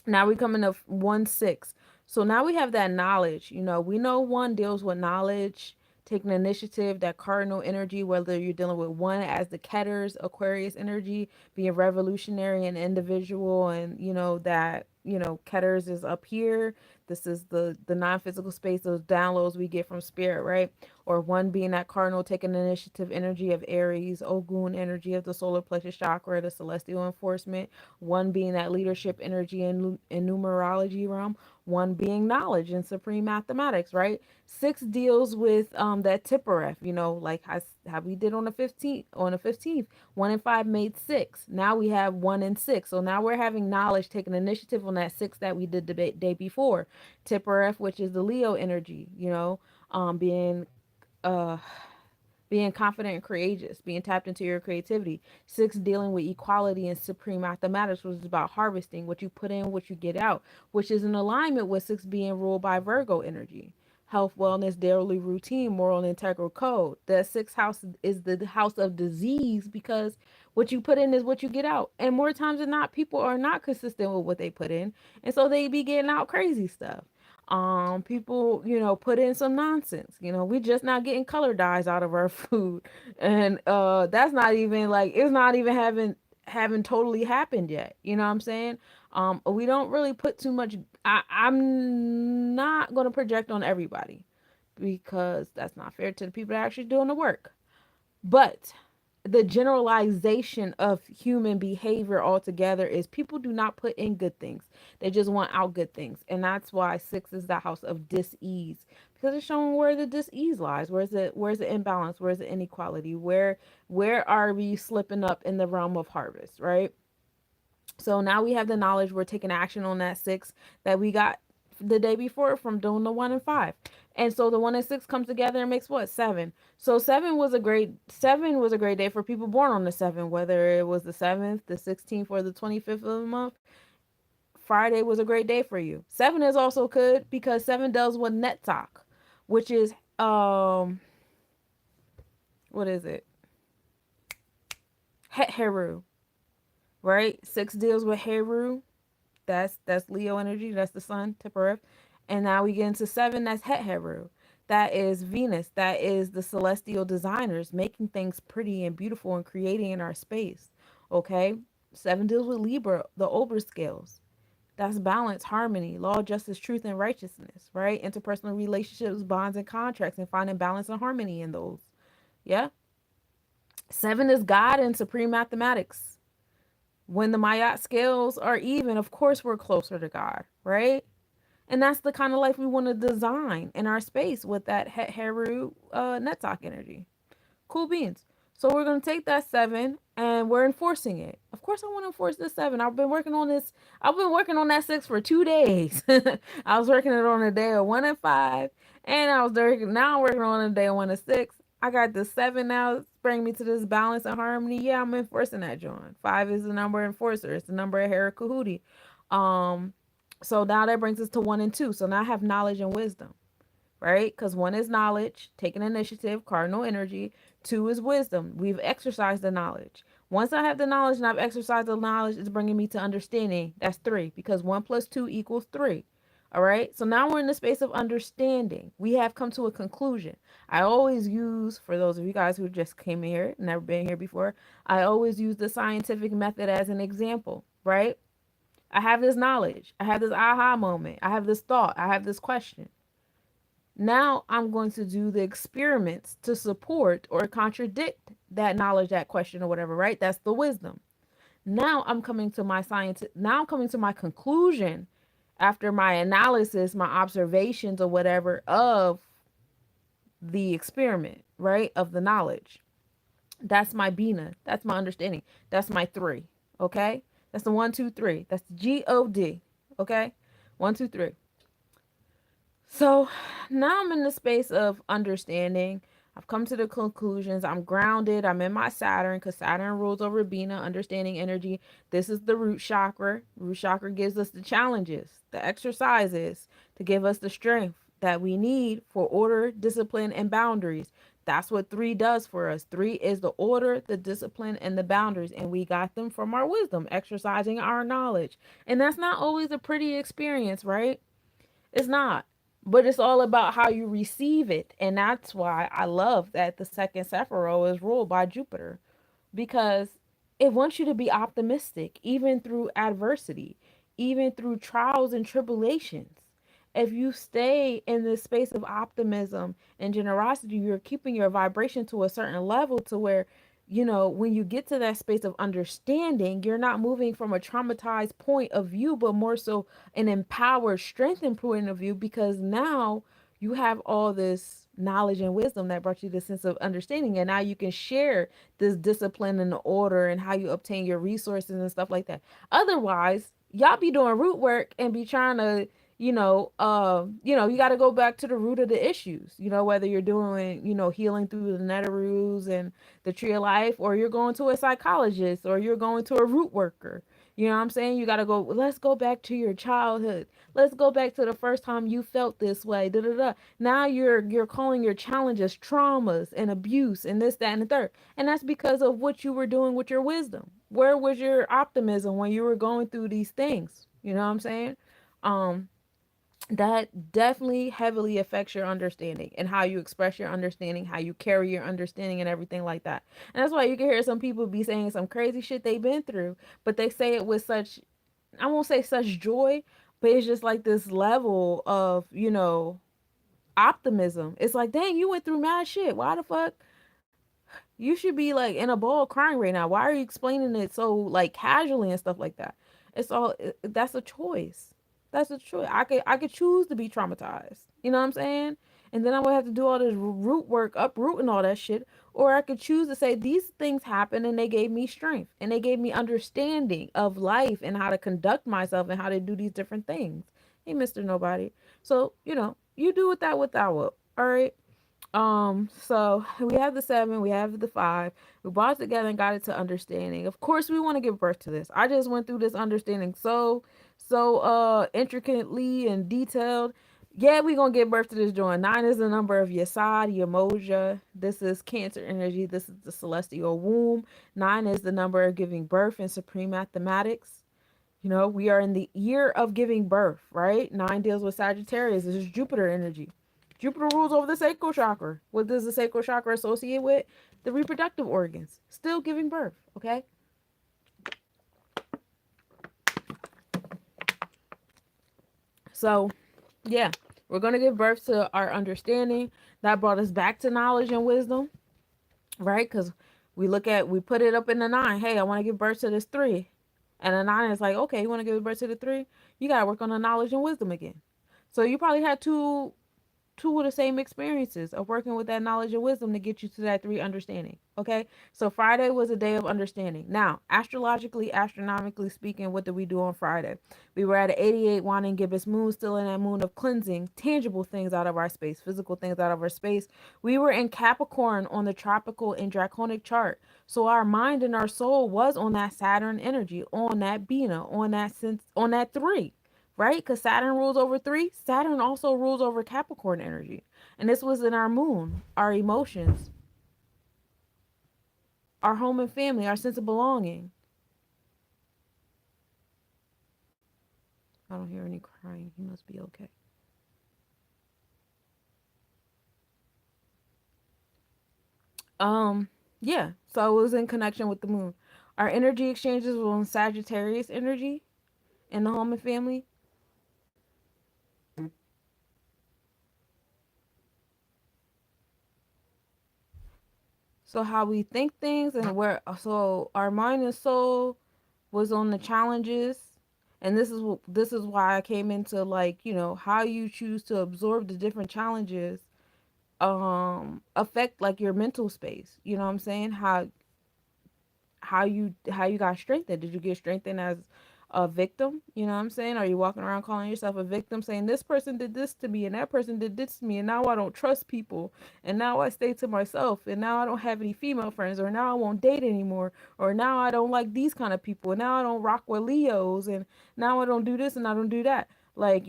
[SPEAKER 1] Now we come into 1-6. So now we have that knowledge. We know one deals with knowledge, taking initiative, that cardinal energy, whether you're dealing with one as the Ketters, Aquarius energy, being revolutionary and individual, and that, Ketters is up here. This is the non-physical space, those downloads we get from spirit, right? Or one being that cardinal, taking initiative energy of Aries, Ogun energy of the solar plexus chakra, the celestial enforcement, one being that leadership energy in numerology realm, one being knowledge and supreme mathematics, right? Six deals with that Tippereth, like how we did on the 15th. On the 15th, 1 and 5 made 6. Now we have 1 and 6. So now we're having knowledge, taking initiative on that 6 that we did the day before. Tippereth, which is the Leo energy, being uh being confident and courageous, being tapped into your creativity. 6, dealing with equality and supreme mathematics, which is about harvesting what you put in, what you get out, which is in alignment with 6 being ruled by Virgo energy. Health, wellness, daily routine, moral and integral code. The sixth house is the house of disease, because what you put in is what you get out. And more times than not, people are not consistent with what they put in. And so they be getting out crazy stuff. People, put in some nonsense. We just not getting color dyes out of our food. And that's not even like, it's not even having totally happened yet. You know what I'm saying? We don't really put too much. I'm not gonna project on everybody, because that's not fair to the people that are actually doing the work. But the generalization of human behavior altogether is people do not put in good things. They just want out good things. And that's why 6 is the house of dis-ease. Because it's showing where the dis-ease lies. Where's the imbalance? Where's the inequality? Where are we slipping up in the realm of harvest, right? So now we have the knowledge. We're taking action on that 6 that we got the day before from doing the 1 and 5. And so the 1 and 6 comes together and makes what? 7. So 7 was a great day for people born on the 7, whether it was the 7th, the 16th, or the 25th of the month. Friday was a great day for you. 7 is also good because 7 deals with net talk, which is what is it? Het Heru, right? 6 deals with Heru. That's Leo energy. That's the sun, Tippereth. And now we get into 7. That's Het Heru. That is Venus. That is the celestial designers making things pretty and beautiful and creating in our space. Okay. 7 deals with Libra, the Ober scales. That's balance, harmony, law, justice, truth, and righteousness, right? Interpersonal relationships, bonds, and contracts, and finding balance and harmony in those. Yeah. 7 is God and supreme mathematics. When the Mayat scales are even, of course, we're closer to God, right? And that's the kind of life we want to design in our space with that Heru Netzach energy. Cool beans. So we're going to take that 7 and we're enforcing it. Of course, I want to enforce this 7. I've been working on this. I've been working on that 6 for 2 days. I was working it on a day of 1 and 5, and now I'm working on a day of 1 and 6. I got the 7 now. It's bringing me to this balance and harmony. Yeah, I'm enforcing that, John. 5 is the number enforcer. It's the number of Hera Kahuti. Um, so now that brings us to 1 and 2. So now I have knowledge and wisdom, right? Because 1 is knowledge, taking initiative, cardinal energy. 2 is wisdom. We've exercised the knowledge. Once I have the knowledge and I've exercised the knowledge, it's bringing me to understanding. That's 3, because 1 plus 2 equals 3. All right. So now we're in the space of understanding. We have come to a conclusion. I always use, for those of you guys who just came in here, never been here before, I always use the scientific method as an example, right? I have this knowledge. I have this aha moment. I have this thought. I have this question. Now I'm going to do the experiments to support or contradict that knowledge, that question, or whatever, right? That's the wisdom. Now I'm coming to my science. Now I'm coming to my conclusion after my analysis, my observations or whatever of the experiment, right? Of the knowledge. That's my Bina. That's my understanding. That's my three. Okay? That's the one, two, three. That's the God. Okay? One, two, three. So now I'm in the space of understanding. I've come to the conclusions. I'm grounded. I'm in my Saturn because Saturn rules over Bina, understanding energy. This is the root chakra. Root chakra gives us the challenges, the exercises to give us the strength that we need for order, discipline, and boundaries. That's what three does for us. Three is the order, the discipline, and the boundaries. And we got them from our wisdom, exercising our knowledge. And that's not always a pretty experience, right? It's not. But it's all about how you receive it. And that's why I love that the second Sephiroth is ruled by Jupiter because it wants you to be optimistic, even through adversity, even through trials and tribulations. If you stay in this space of optimism and generosity, you're keeping your vibration to a certain level to where, when you get to that space of understanding, you're not moving from a traumatized point of view, but more so an empowered, strengthened point of view because now you have all this knowledge and wisdom that brought you this sense of understanding. And now you can share this discipline and the order and how you obtain your resources and stuff like that. Otherwise, y'all be doing root work and be trying to, you got to go back to the root of the issues. Whether you're doing, healing through the Netaroos and the Tree of Life, or you're going to a psychologist, or you're going to a root worker. You know what I'm saying? You got to go, let's go back to your childhood. Let's go back to the first time you felt this way. Da, da, da. Now you're calling your challenges traumas and abuse and this, that, and the third. And that's because of what you were doing with your wisdom. Where was your optimism when you were going through these things? You know what I'm saying? Um, that definitely heavily affects your understanding and how you express your understanding, how you carry your understanding, and everything like that. And that's why you can hear some people be saying some crazy shit they've been through, but they say it with such, I won't say such joy, but it's just like this level of, optimism. It's like, dang, you went through mad shit. Why the fuck? You should be like in a ball crying right now. Why are you explaining it so like casually and stuff like that? That's a choice. That's a choice. I could choose to be traumatized. You know what I'm saying? And then I would have to do all this root work, uprooting all that shit. Or I could choose to say these things happened and they gave me strength and they gave me understanding of life and how to conduct myself and how to do these different things. Hey, Mr. Nobody. So, you do with that what thou will. All right. So we have the seven, we have the five. We brought it together and got it to understanding. Of course, we want to give birth to this. I just went through this understanding so intricately and detailed. Yeah, we gonna give birth to this joint. Nine is the number of Yesod, Yamoja. This is Cancer energy. This is the celestial womb. Nine is the number of giving birth in supreme mathematics. We are in the year of giving birth, right? Nine deals with Sagittarius. This is Jupiter energy. Jupiter rules over the sacral chakra. What does the sacral chakra associate with? The reproductive organs. Still giving birth, okay? So, yeah, we're going to give birth to our understanding. That brought us back to knowledge and wisdom, right? Because we put it up in the nine. Hey, I want to give birth to this three. And the nine is like, okay, you want to give birth to the three? You got to work on the knowledge and wisdom again. So you probably had two of the same experiences of working with that knowledge and wisdom to get you to that three understanding. Okay. So Friday was a day of understanding. Now, astrologically, astronomically speaking, what did we do on Friday? We were at an 88 Waning gibbous moon, still in that moon of cleansing tangible things out of our space, physical things out of our space. We were in Capricorn on the tropical and draconic chart. So our mind and our soul was on that Saturn energy, on that Bina, on that sense, on that three, right? Because Saturn rules over three. Saturn also rules over Capricorn energy. And this was in our moon, our emotions, our home and family, our sense of belonging. I don't hear any crying. He must be okay. Um, yeah. So it was in connection with the moon. Our energy exchanges were on Sagittarius energy in the home and family. So how we think things and where so our mind and soul was on the challenges. And this is why I came into, like, how you choose to absorb the different challenges affect like your mental space. You know what I'm saying? How you got strengthened. Did you get strengthened as a victim? You know what I'm saying? Are you walking around calling yourself a victim, saying this person did this to me and that person did this to me, and now I don't trust people, and now I stay to myself, and now I don't have any female friends, or now I won't date anymore, or now I don't like these kind of people, and now I don't rock with Leos, and now I don't do this and I don't do that. Like,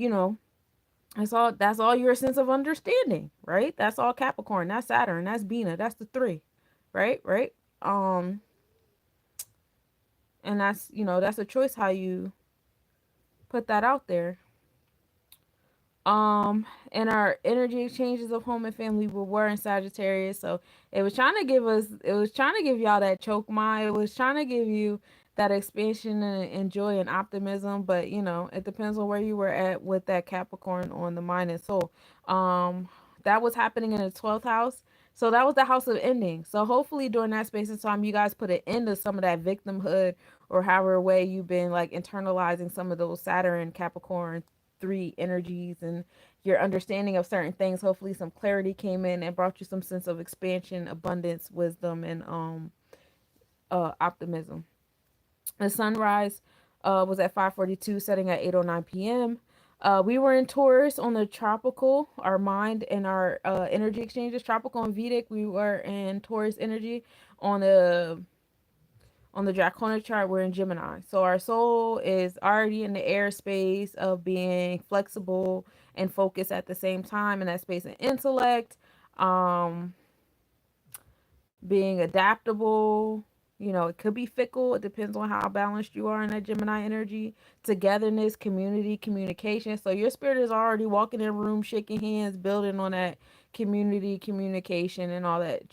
[SPEAKER 1] that's all your sense of understanding, right? That's all Capricorn, that's Saturn, that's Bina, that's the three, right? Right? Um and that's a choice how you put that out there. And our energy exchanges of home and family were in Sagittarius, so it was trying to give y'all that choke mind, it was trying to give you that expansion and joy and optimism, but it depends on where you were at with that Capricorn on the mind and soul. That was happening in the 12th house, so that was the house of ending. So hopefully during that space of time you guys put an end to some of that victimhood, or however way you've been like internalizing some of those Saturn Capricorn three energies, and your understanding of certain things. Hopefully some clarity came in and brought you some sense of expansion, abundance, wisdom, and optimism. The sunrise was at 5:42, setting at 8:09 p.m. We were in Taurus on the tropical, our mind and our energy exchanges, tropical and Vedic. We were in Taurus energy. On the Draconic chart, we're in Gemini. So our soul is already in the airspace of being flexible and focused at the same time, in that space of intellect, um, being adaptable. It could be fickle. It depends on how balanced you are in that Gemini energy. Togetherness, community, communication. So your spirit is already walking in a room, shaking hands, building on that community, communication, and all that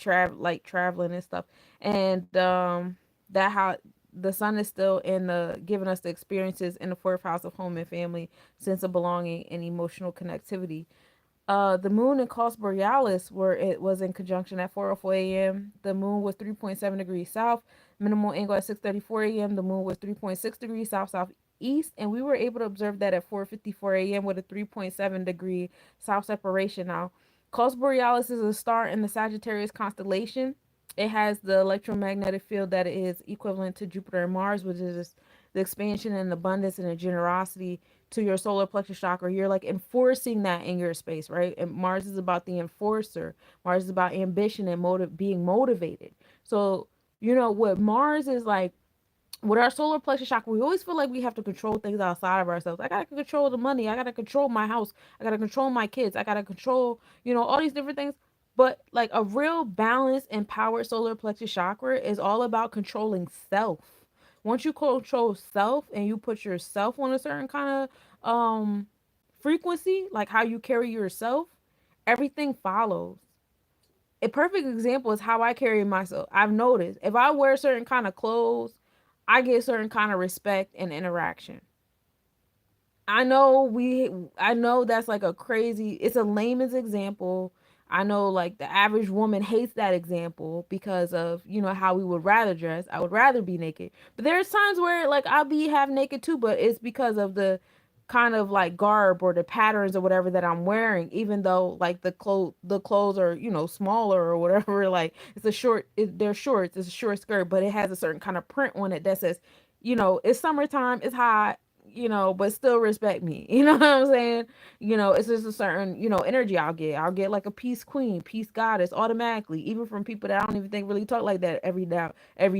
[SPEAKER 1] like traveling and stuff. And that how the sun is still in the giving us the experiences in the fourth house of home and family, sense of belonging and emotional connectivity. The moon in Cos Borealis, where it was in conjunction at 4:04 a.m. The moon was 3.7 degrees south. Minimal angle at 6:34 a.m. The moon was 3.6 degrees south southeast, and we were able to observe that at 4:54 a.m. with a 3.7 degree south separation. Now, Cos Borealis is a star in the Sagittarius constellation. It has the electromagnetic field that is equivalent to Jupiter and Mars, which is the expansion and abundance and the generosity to your solar plexus chakra. You're like enforcing that in your space, right? And Mars is about the enforcer. Mars is about ambition and being motivated. So, what Mars is like, with our solar plexus chakra, we always feel like we have to control things outside of ourselves. I gotta control the money. I gotta control my house. I gotta control my kids. I gotta control, all these different things. But like a real balanced, empowered solar plexus chakra is all about controlling self. Once you control self and you put yourself on a certain kind of frequency, like how you carry yourself, everything follows. A perfect example is how I carry myself. I've noticed if I wear certain kind of clothes, I get certain kind of respect and interaction. I know that's like a crazy, it's a layman's example. I know like the average woman hates that example because of, how we would rather dress. I would rather be naked. But there's times where like I'll be half naked too, but it's because of the kind of like garb or the patterns or whatever that I'm wearing, even though like the clothes are, smaller or whatever, like they're shorts, it's a short skirt, but it has a certain kind of print on it that says, it's summertime, it's hot, but still respect me. You know what I'm saying? It's just a certain, energy I'll get. I'll get like a peace queen, peace goddess automatically, even from people that I don't even think really talk like that every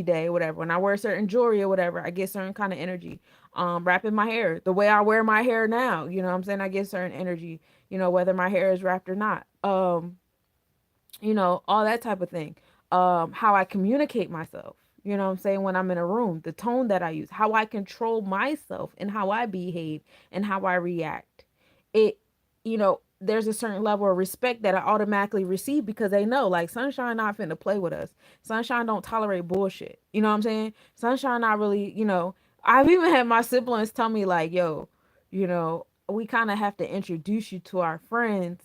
[SPEAKER 1] day, or whatever. When I wear certain jewelry or whatever, I get certain kind of energy. Wrapping my hair, the way I wear my hair now, what I'm saying, I get certain energy, whether my hair is wrapped or not. All that type of thing. How I communicate myself, what I'm saying, when I'm in a room, the tone that I use, how I control myself and how I behave and how I react. It, there's a certain level of respect that I automatically receive because they know, like, Sunshine not finna play with us. Sunshine don't tolerate bullshit. You know what I'm saying? Sunshine not really, I've even had my siblings tell me, like, yo, we kind of have to introduce you to our friends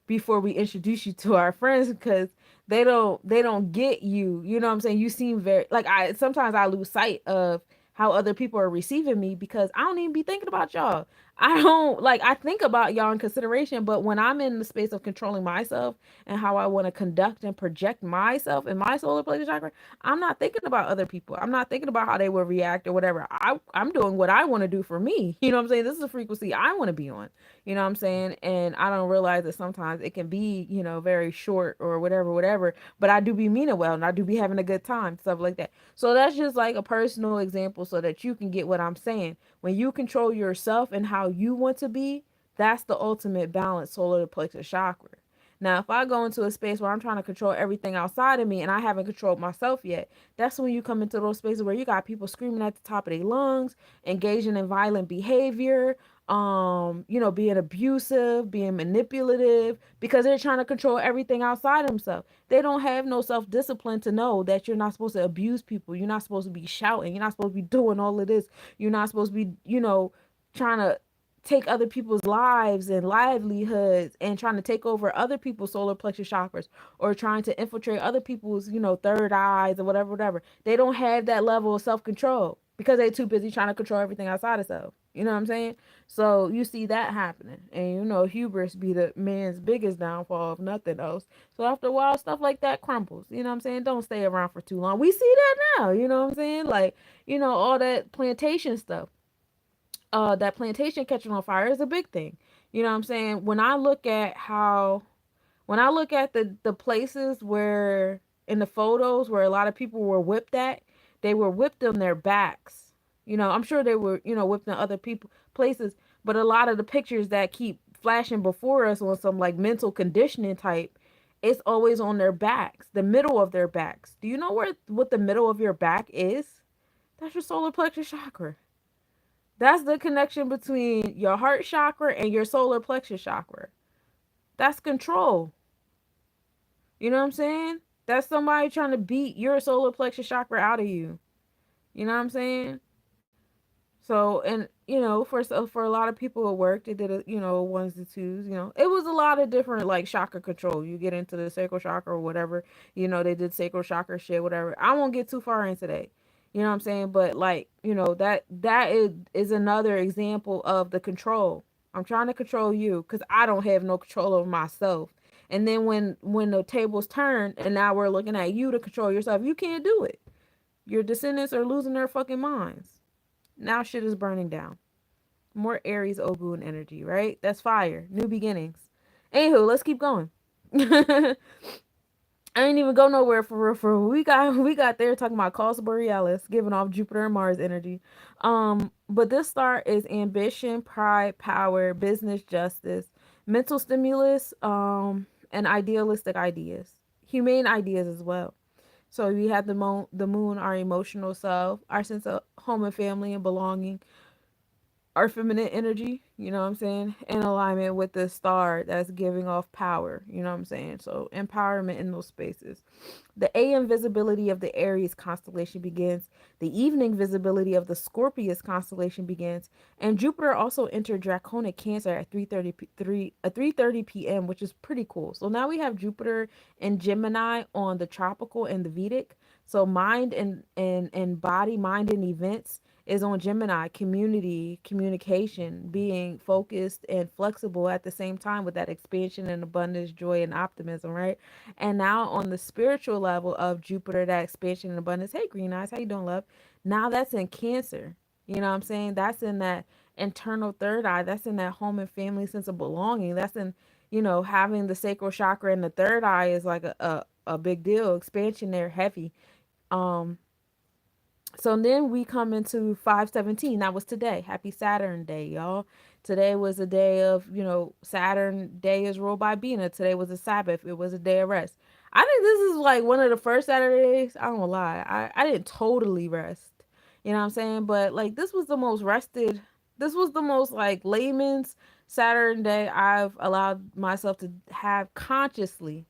[SPEAKER 1] before we introduce you to our friends, because they don't get you. You know what I'm saying? You seem very, like, I sometimes I lose sight of how other people are receiving me, because I don't even be thinking about y'all. I don't like, I think about y'all in consideration, but when I'm in the space of controlling myself and how I want to conduct and project myself and my solar plexus chakra, I'm not thinking about other people. I'm not thinking about how they will react or whatever. I'm doing what I want to do for me. You know what I'm saying? This is a frequency I want to be on. You know what I'm saying? And I don't realize that sometimes it can be, very short or whatever, whatever. But I do be meaning well and I do be having a good time, stuff like that. So that's just like a personal example so that you can get what I'm saying. When you control yourself and how you want to be, that's the ultimate balance solar plexus chakra. Now, if I go into a space where I'm trying to control everything outside of me and I haven't controlled myself yet, that's when you come into those spaces where you got people screaming at the top of their lungs, engaging in violent behavior, being abusive, being manipulative, because they're trying to control everything outside themselves. They don't have no self-discipline to know that you're not supposed to abuse people. You're not supposed to be shouting. You're not supposed to be doing all of this. You're not supposed to be, trying to take other people's lives and livelihoods and trying to take over other people's solar plexus chakras, or trying to infiltrate other people's, third eyes or whatever, whatever. They don't have that level of self-control because they're too busy trying to control everything outside of self. You know what I'm saying? So you see that happening. And hubris be the man's biggest downfall, if nothing else. So after a while, stuff like that crumbles. You know what I'm saying? Don't stay around for too long. We see that now, you know what I'm saying? Like, all that plantation stuff, that plantation catching on fire is a big thing. You know what I'm saying? When I look at the places where in the photos where a lot of people were whipped at, they were whipped on their backs. I'm sure they were, whipped in other people places, but a lot of the pictures that keep flashing before us on some like mental conditioning type, it's always on their backs, the middle of their backs. Do you know what the middle of your back is? That's your solar plexus chakra. That's the connection between your heart chakra and your solar plexus chakra. That's control. You know what I'm saying? That's somebody trying to beat your solar plexus chakra out of you. You know what I'm saying? So, and for a lot of people at work, they did ones to twos. It was a lot of different like chakra control. You get into the sacral chakra or whatever. They did sacral chakra shit, whatever. I won't get too far into that. You know what I'm saying? But like, that is another example of the control. I'm trying to control you because I don't have no control over myself. And then when the tables turn and now we're looking at you to control yourself, you can't do it. Your descendants are losing their fucking minds. Now shit is burning down. More Aries Ogun energy, right? That's fire. New beginnings. Anywho, let's keep going. I didn't even go nowhere for real. For real. We got there talking about Cause Borealis, giving off Jupiter and Mars energy. But this star is ambition, pride, power, business, justice, mental stimulus, and idealistic ideas, humane ideas as well. So we have the moon, our emotional self, our sense of home and family and belonging, our feminine energy, you know what I'm saying, in alignment with the star that's giving off power, you know what I'm saying? So empowerment in those spaces. The AM visibility of the Aries constellation begins. The evening visibility of the Scorpius constellation begins. And Jupiter also entered Draconic Cancer at 3:30 p.m., which is pretty cool. So now we have Jupiter and Gemini on the tropical and the Vedic. So mind and body, mind and events is on Gemini, community, communication, being focused and flexible at the same time with that expansion and abundance, joy and optimism, right? And now on the spiritual level of Jupiter, that expansion and abundance. Hey, Green Eyes, how you doing, love? Now that's in Cancer. You know what I'm saying? That's in that internal third eye. That's in that home and family sense of belonging. That's in, having the sacral chakra in the third eye is like a big deal. Expansion there, heavy. Um, so then we come into 517. That was today. Happy Saturn Day, y'all. Today was a day of, Saturn Day is ruled by Bina. Today was a Sabbath. It was a day of rest. I think this is like one of the first Saturdays. I don't lie. I didn't totally rest. You know what I'm saying? But like this was the most rested. This was the most like layman's Saturn Day I've allowed myself to have consciously,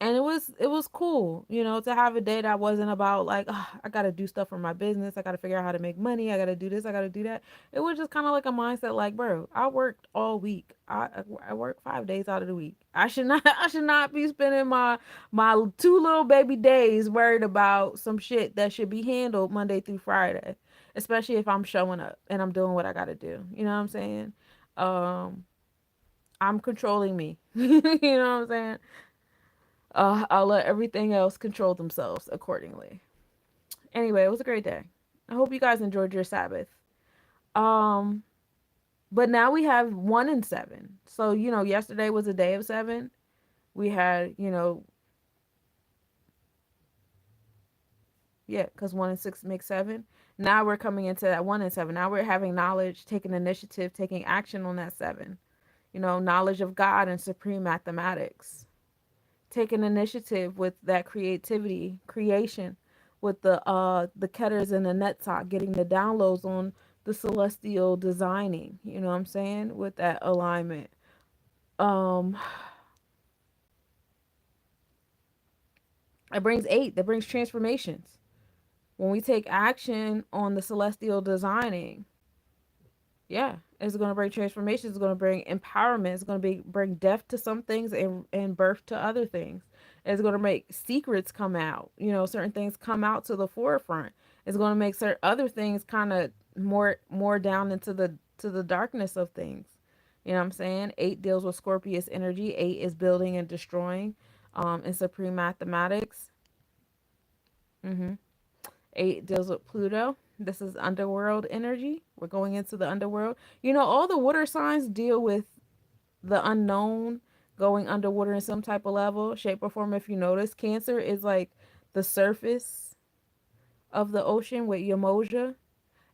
[SPEAKER 1] and it was cool, to have a day that wasn't about like, "Ugh, I gotta do stuff for my business, I gotta figure out how to make money, I gotta do this, I gotta do that." It was just kind of like a mindset like, bro, I worked all week. I work 5 days out of the week. I should not I should not be spending my two little baby days worried about some shit that should be handled Monday through Friday. especially if I'm showing up and I'm doing what I got to do. You know what I'm saying? Um, I'm controlling me. You know what I'm saying? I'll let everything else control themselves accordingly. Anyway, it was a great day. I hope you guys enjoyed your Sabbath. Um, but now we have 1 and 7. So, yesterday was a day of 7. We had, yeah, because 1 and 6 make 7. Now we're coming into that 1 and 7. Now we're having knowledge, taking initiative, taking action on that 7. Knowledge of God and supreme mathematics. Taking initiative with that creativity, creation, with the Ketters and the Netzach, getting the downloads on the celestial designing. You know what I'm saying? With that alignment. Um, it brings 8. That brings transformations. When we take action on the celestial designing, yeah, it's going to bring transformation. It's going to bring empowerment. It's going to bring death to some things and birth to other things. It's going to make secrets come out. Certain things come out to the forefront. It's going to make certain other things kind of more down into the darkness of things. You know what I'm saying? 8 deals with Scorpius energy. 8 is building and destroying. In supreme mathematics. Mm-hmm. 8 deals with Pluto. This is underworld energy. We're going into the underworld. All the water signs deal with the unknown, going underwater in some type of level, shape, or form. If you notice, Cancer is like the surface of the ocean with Yamoja.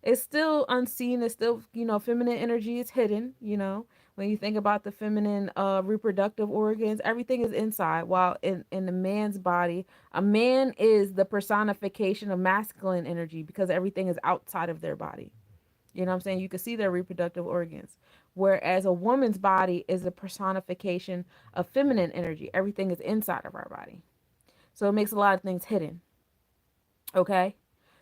[SPEAKER 1] It's still unseen. It's still, feminine energy is hidden. When you think about the feminine reproductive organs, everything is inside. While in the man's body, a man is the personification of masculine energy because everything is outside of their body. You know what I'm saying? You can see their reproductive organs. Whereas a woman's body is a personification of feminine energy. Everything is inside of our body. So it makes a lot of things hidden. Okay?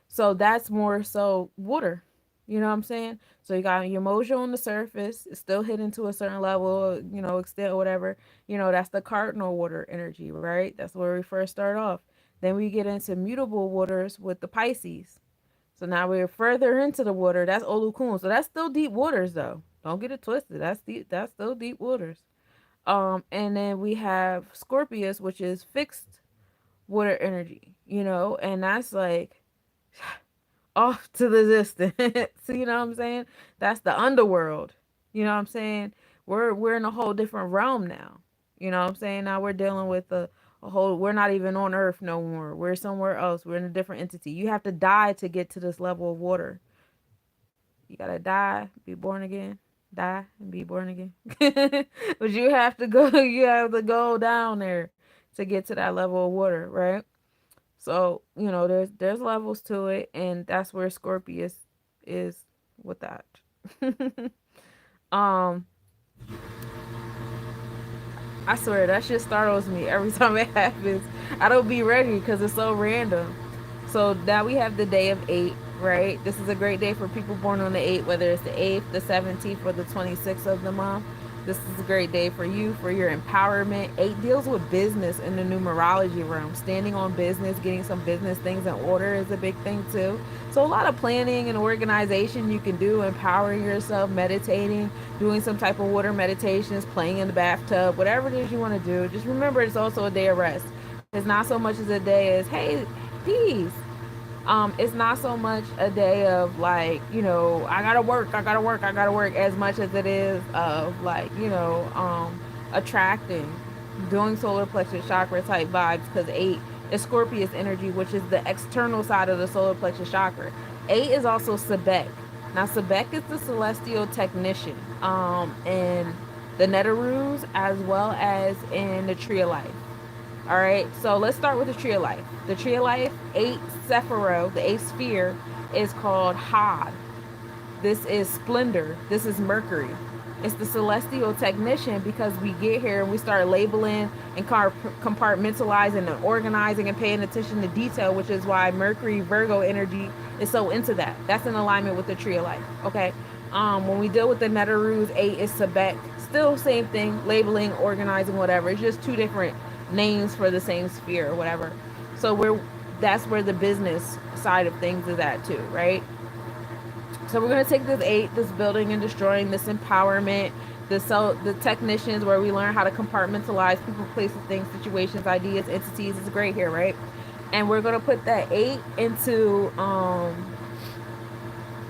[SPEAKER 1] So that's more so water. You know what I'm saying? So you got your mojo on the surface. It's still hidden to a certain level, extent or whatever. That's the cardinal water energy, right? That's where we first start off. Then we get into mutable waters with the Pisces. So now we're further into the water. That's Olukun. So that's still deep waters though. Don't get it twisted. That's deep. That's still deep waters. And then we have Scorpius, which is fixed water energy, and that's like off to the distance. You know what I'm saying? That's the underworld. You know what I'm saying? We're in a whole different realm now. You know what I'm saying? Now we're dealing with a whole, we're not even on Earth no more. We're somewhere else. We're in a different entity. You have to die to get to this level of water. You gotta die, be born again, die and be born again. But you have to go. You have to go down there to get to that level of water, right? So there's levels to it, and that's where Scorpius is with that. um, I swear that shit startles me every time it happens. I don't be ready because it's so random. So now we have the day of 8, right? This is a great day for people born on the 8th, whether it's the 8th, the 17th, or the 26th of the month. This is a great day for you, for your empowerment. 8 deals with business in the numerology realm. Standing on business, getting some business things in order is a big thing too. So a lot of planning and organization you can do, empowering yourself, meditating, doing some type of water meditations, playing in the bathtub, whatever it is you want to do. Just remember it's also a day of rest. It's not so much as a day as, hey, peace. It's not so much a day of like, I gotta work, I gotta work, I gotta work, as much as it is of like, attracting, doing solar plexus chakra type vibes, because 8 is Scorpius energy, which is the external side of the solar plexus chakra. 8 is also Sebek. Now Sebek is the celestial technician, in the Netherus as well as in the Tree of Life. All right, so let's start with the Tree of Life. The Tree of Life, 8 Sephiro, the 8th sphere, is called Had. This is splendor. This is Mercury. It's the celestial technician because we get here and we start labeling and compartmentalizing and organizing and paying attention to detail, which is why Mercury Virgo energy is so into that. That's in alignment with the Tree of Life. Okay. When we deal with the Netherus, 8 is Sebek. Still same thing, labeling, organizing, whatever. It's just two different names for the same sphere or whatever. So that's where the business side of things is at too, right? So we're gonna take this eight, this building and destroying, this empowerment, the technicians where we learn how to compartmentalize people, places, things, situations, ideas, entities. It's great here, right? And we're gonna put that eight into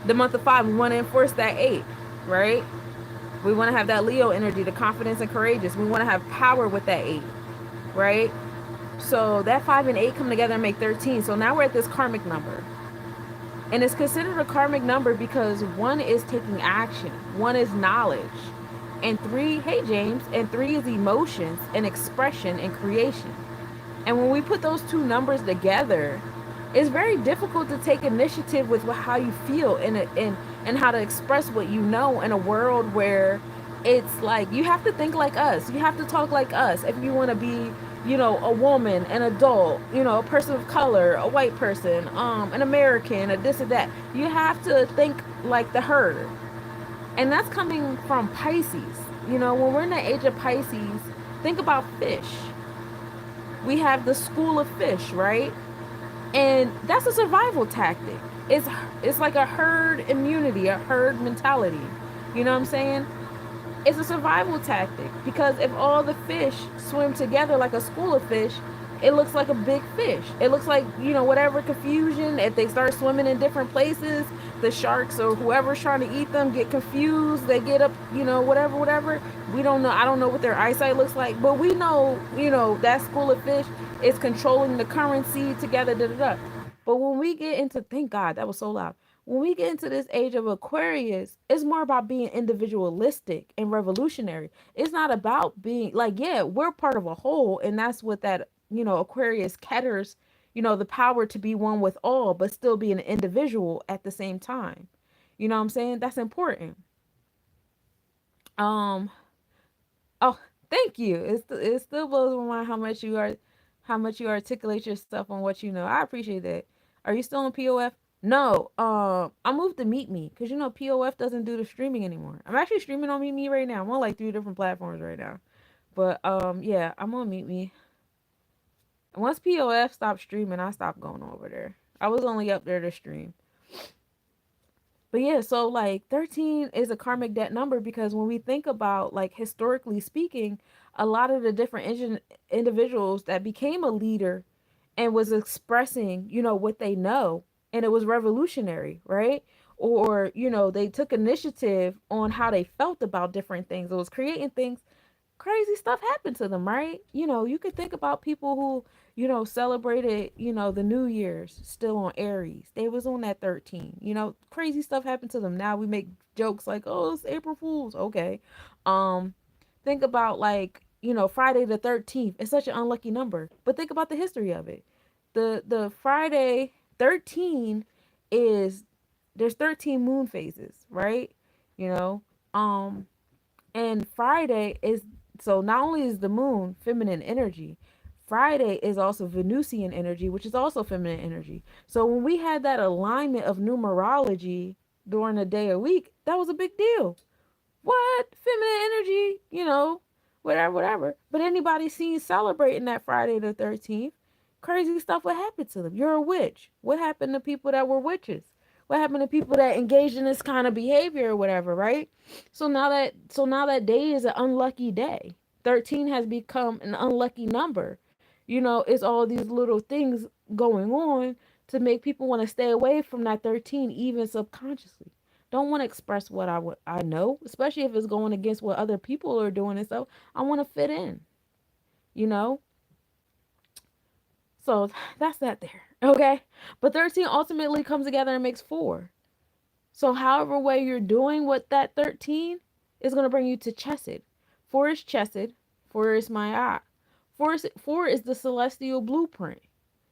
[SPEAKER 1] the month of five. We want to enforce that eight, right? We want to have that Leo energy, the confidence and courageous. We want to have power with that eight, right? So that five and eight come together and make 13. So now we're at this karmic number. And it's considered a karmic number because one is taking action, one is knowledge, and three, hey James, and three is emotions and expression and creation. And when we put those two numbers together, it's very difficult to take initiative with how you feel and how to express what you know in a world where it's like you have to think like us. You have to talk like us if you want to be, a woman, an adult, a person of color, a white person, an American, a this or that. You have to think like the herd. And that's coming from Pisces. When we're in the age of Pisces, think about fish. We have the school of fish, right? And that's a survival tactic. It's like a herd immunity, a herd mentality. You know what I'm saying? It's a survival tactic because if all the fish swim together like a school of fish, it looks like a big fish. It looks like, whatever confusion, if they start swimming in different places, the sharks or whoever's trying to eat them get confused. They get up, whatever. We don't know. I don't know what their eyesight looks like, but we know, that school of fish is controlling the currency together. Da, da, da. But when we get into, thank God, that was so loud. When we get into this age of Aquarius, it's more about being individualistic and revolutionary. It's not about being like, yeah, we're part of a whole, and that's what that, Aquarius caters, the power to be one with all, but still be an individual at the same time. You know what I'm saying? That's important. Um, oh, thank you. It still blows my mind how much you articulate yourself on what you know. I appreciate that. Are you still on POF? No. I moved to Meet Me because POF doesn't do the streaming anymore. I'm actually streaming on Meet Me right now. I'm on like three different platforms right now. But yeah, I'm on Meet Me. Once POF stopped streaming, I stopped going over there. I was only up there to stream. But yeah, so like 13 is a karmic debt number because when we think about like historically speaking, a lot of the different individuals that became a leader and was expressing, what they know, and it was revolutionary, right? Or, they took initiative on how they felt about different things. It was creating things, crazy stuff happened to them, right? You could think about people who, celebrated, the New Year's still on Aries. They was on that 13. Crazy stuff happened to them. Now we make jokes like, "Oh, it's April Fools." Okay. Um think about like, Friday the 13th. It's such an unlucky number. But think about the history of it. The Friday 13 is there's 13 moon phases, right? You know. Um and Friday is so not only is the moon feminine energy, Friday is also Venusian energy, which is also feminine energy. So when we had that alignment of numerology during a day a week, that was a big deal. What? Feminine energy, whatever, whatever. But anybody seen celebrating that Friday the 13th, crazy stuff would happen to them. You're a witch. What happened to people that were witches? What happened to people that engaged in this kind of behavior or whatever, right? So now that day is an unlucky day. 13 has become an unlucky number. It's all these little things going on to make people want to stay away from that 13 even subconsciously. Don't want to express what I know, especially if it's going against what other people are doing and stuff. I want to fit in, you know? So that's that there. Okay? But 13 ultimately comes together and makes 4. So however way you're doing what that 13 is going to bring you to Chesed. 4 is Chesed. 4 is Ma'at. 4 is the celestial blueprint.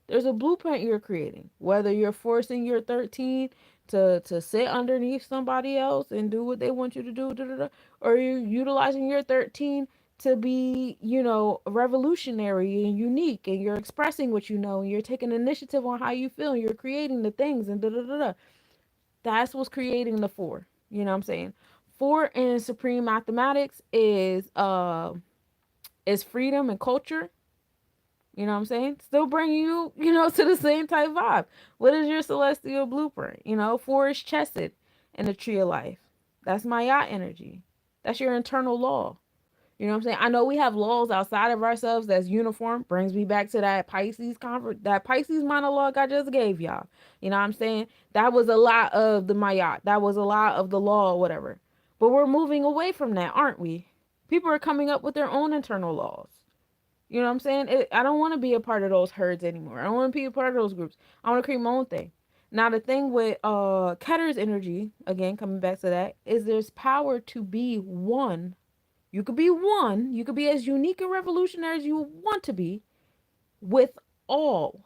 [SPEAKER 1] There's a blueprint you're creating. Whether you're forcing your 13 to sit underneath somebody else and do what they want you to do, da, da, da, or you're utilizing your 13 to be, revolutionary and unique, and you're expressing what you know, and you're taking initiative on how you feel, and you're creating the things, and da da da da. That's what's creating the 4. You know what I'm saying? 4 in supreme mathematics is freedom and culture. You know what I'm saying? Still bring you, to the same type vibe. What is your celestial blueprint? 4 is Chesed. in the tree of life. That's Maya energy. That's your internal law. You know what I'm saying? I know we have laws outside of ourselves that's uniform. Brings me back to that that Pisces monologue I just gave y'all. You know what I'm saying? That was a lot of the Mayat. That was a lot of the law or whatever. But we're moving away from that, aren't we? People are coming up with their own internal laws. You know what I'm saying? I don't want to be a part of those herds anymore. I don't want to be a part of those groups. I want to create my own thing. Now the thing with Ketter's energy, again coming back to that, is there's power to be one. You could be one. You could be as unique and revolutionary as you want to be with all.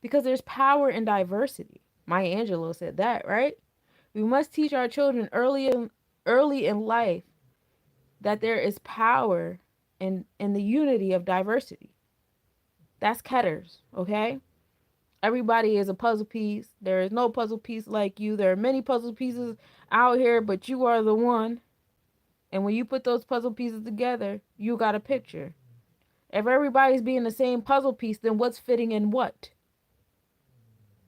[SPEAKER 1] Because there's power in diversity. Maya Angelou said that, right? We must teach our children early in life that there is power in the unity of diversity. That's Ketter's, okay? Everybody is a puzzle piece. There is no puzzle piece like you. There are many puzzle pieces out here, but you are the one. And when you put those puzzle pieces together, you got a picture. If everybody's being the same puzzle piece, then what's fitting in what?